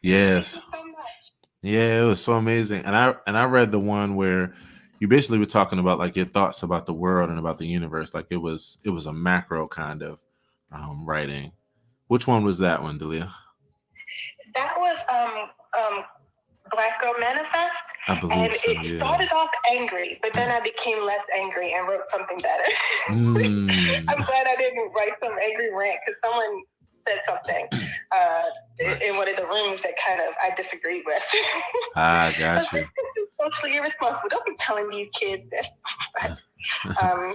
Yes. Thank you so much. Yeah, it was so amazing. And I read the one where you basically were talking about like your thoughts about the world and about the universe. Like it was a macro kind of writing. Which one was that one, Delia? That was Black Girl Manifest. I believe so, it started off angry, but then I became less angry and wrote something better. I'm glad I didn't write some angry rant because someone said something in one of the rooms that kind of I disagreed with. I got you. This is socially irresponsible. Don't be telling these kids this. But, I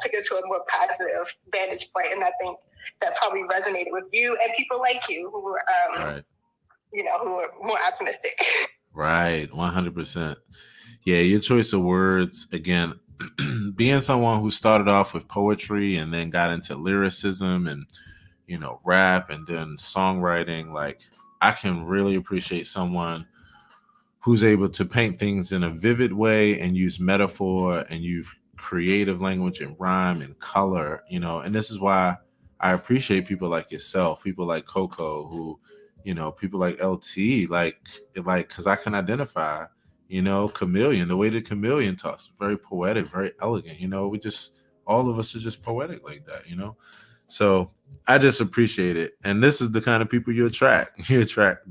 took it to a more positive vantage point, and I think that probably resonated with you and people like you who were, right. Who were more optimistic. Right, 100%. Yeah, your choice of words, again, being someone who started off with poetry and then got into lyricism and, rap and then songwriting, like I can really appreciate someone who's able to paint things in a vivid way and use metaphor and use creative language and rhyme and color, and this is why I appreciate people like yourself, people like Coco, who, people like LT, like, because I can identify, Chameleon, the way that Chameleon talks, very poetic, very elegant, we just, all of us are just poetic like that, So I just appreciate it. And this is the kind of people you attract. You attract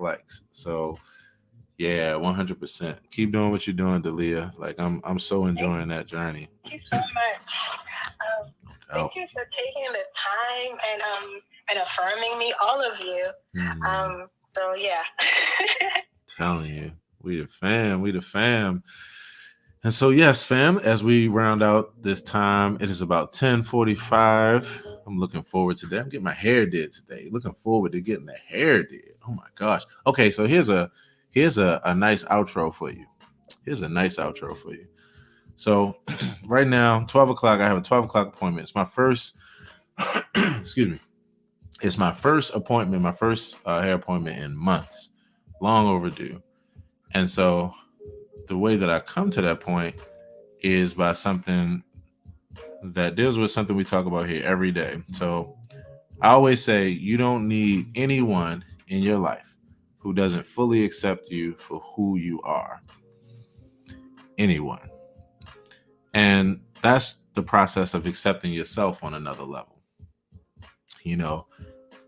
likes. So yeah, 100%. Keep doing what you're doing, Dalia. Like I'm so enjoying that journey. Thank you so much. Thank you for taking the time and affirming me, all of you. So yeah. Telling you, we the fam. And so yes, fam, as we round out this time, it is about 10:45. I'm looking forward to that. I'm getting my hair did today. Looking forward to getting the hair did. Oh my gosh. Okay, so here's a nice outro for you. So right now, 12 o'clock, I have a 12 o'clock appointment. It's my first, excuse me. It's my first appointment, my first hair appointment in months. Long overdue. And so the way that I come to that point is by something that deals with something we talk about here every day. So I always say you don't need anyone in your life who doesn't fully accept you for who you are. Anyone. And that's the process of accepting yourself on another level. You know,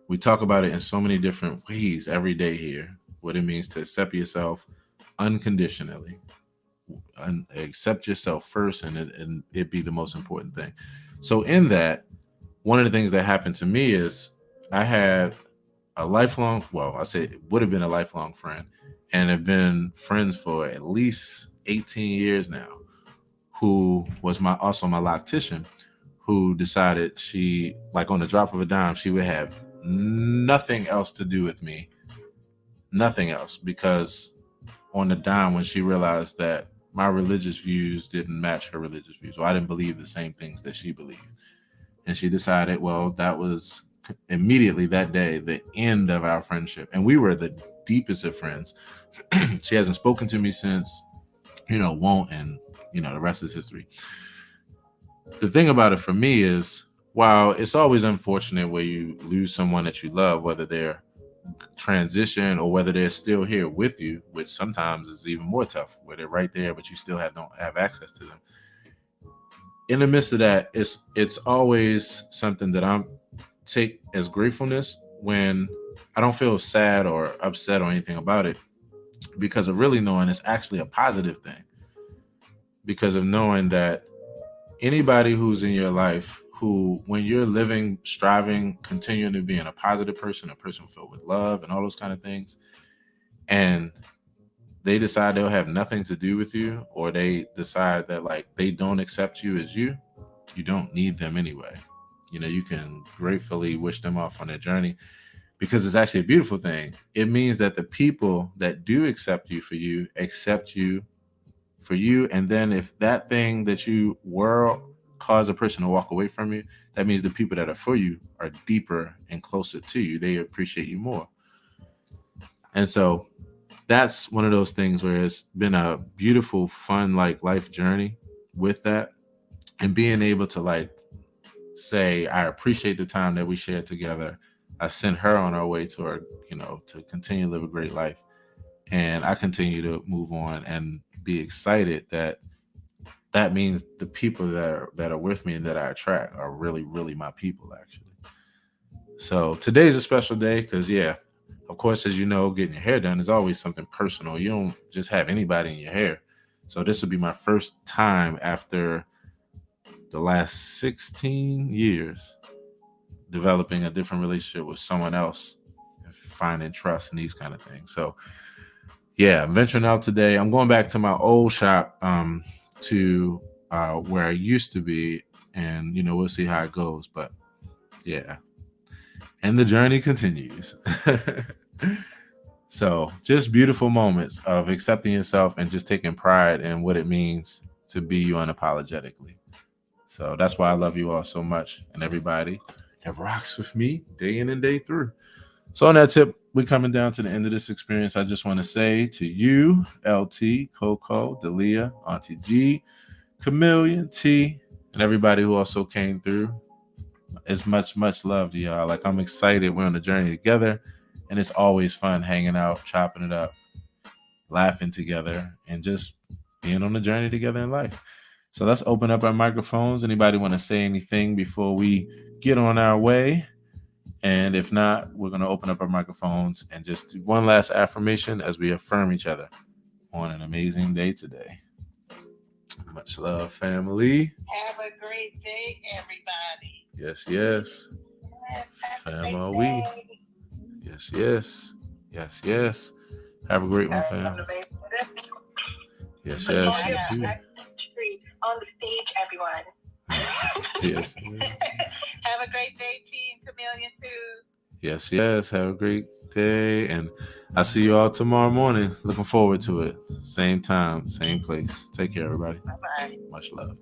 we talk about it in so many different ways every day here, what it means to accept yourself unconditionally. Accept yourself first, and it be the most important thing. So in that, one of the things that happened to me is I had a lifelong, I say it would have been a lifelong friend, and have been friends for at least 18 years now, who was also my loctician, who decided she, like on the drop of a dime, she would have nothing else to do with me. Nothing else, because on the dime, when she realized that my religious views didn't match her religious views, or I didn't believe the same things that she believed. And she decided, well, that was immediately that day, the end of our friendship. And we were the deepest of friends. She hasn't spoken to me since, won't, and, the rest is history. The thing about it for me is, while it's always unfortunate where you lose someone that you love, whether they're transition or whether they're still here with you, which sometimes is even more tough, where they're right there, but you still don't have access to them. In the midst of that, it's always something that I'm take as gratefulness when I don't feel sad or upset or anything about it, because of really knowing it's actually a positive thing. Because of knowing that anybody who's in your life who, when you're living, striving, continuing to be a positive person, a person filled with love and all those kind of things, and they decide they'll have nothing to do with you, or they decide that like they don't accept you as you don't need them anyway. You can gratefully wish them off on their journey, because it's actually a beautiful thing. It means that the people that do accept you, accept you for you. And then if that thing that you were cause a person to walk away from you, that means the people that are for you are deeper and closer to you. They appreciate you more. And so that's one of those things where it's been a beautiful, fun, like life journey with that. And being able to say, I appreciate the time that we shared together. I sent her on our way to her, to continue to live a great life. And I continue to move on and be excited that means the people that are with me and that I attract are really, really my people, actually. So today's a special day because, of course, as you know, getting your hair done is always something personal. You don't just have anybody in your hair. So this will be my first time after the last 16 years developing a different relationship with someone else and finding trust and these kind of things. So, I'm venturing out today. I'm going back to my old shop, to where I used to be, and we'll see how it goes, but and the journey continues. So just beautiful moments of accepting yourself and just taking pride in what it means to be you unapologetically. So that's why I love you all so much, and everybody that rocks with me day in and day through. So on that tip, we're coming down to the end of this experience. I just want to say to you, LT, Coco, Dalia, Auntie G, Chameleon, T, and everybody who also came through, it's much, much love to y'all. Like, I'm excited. We're on the journey together, and it's always fun hanging out, chopping it up, laughing together, and just being on the journey together in life. So let's open up our microphones. Anybody want to say anything before we get on our way. And if not, we're going to open up our microphones and just do one last affirmation as we affirm each other on an amazing day today. Much love, family. Have a great day, everybody. Yes, yes. Fam, are we? Yes, yes. Yes, yes. Have a great one, fam. Yes, yes. You too. On the stage, everyone. Yes. Have a great day, T and Chameleon too. Yes, yes. Have a great day. And I'll see you all tomorrow morning. Looking forward to it. Same time, same place. Take care, everybody. Bye-bye. Much love.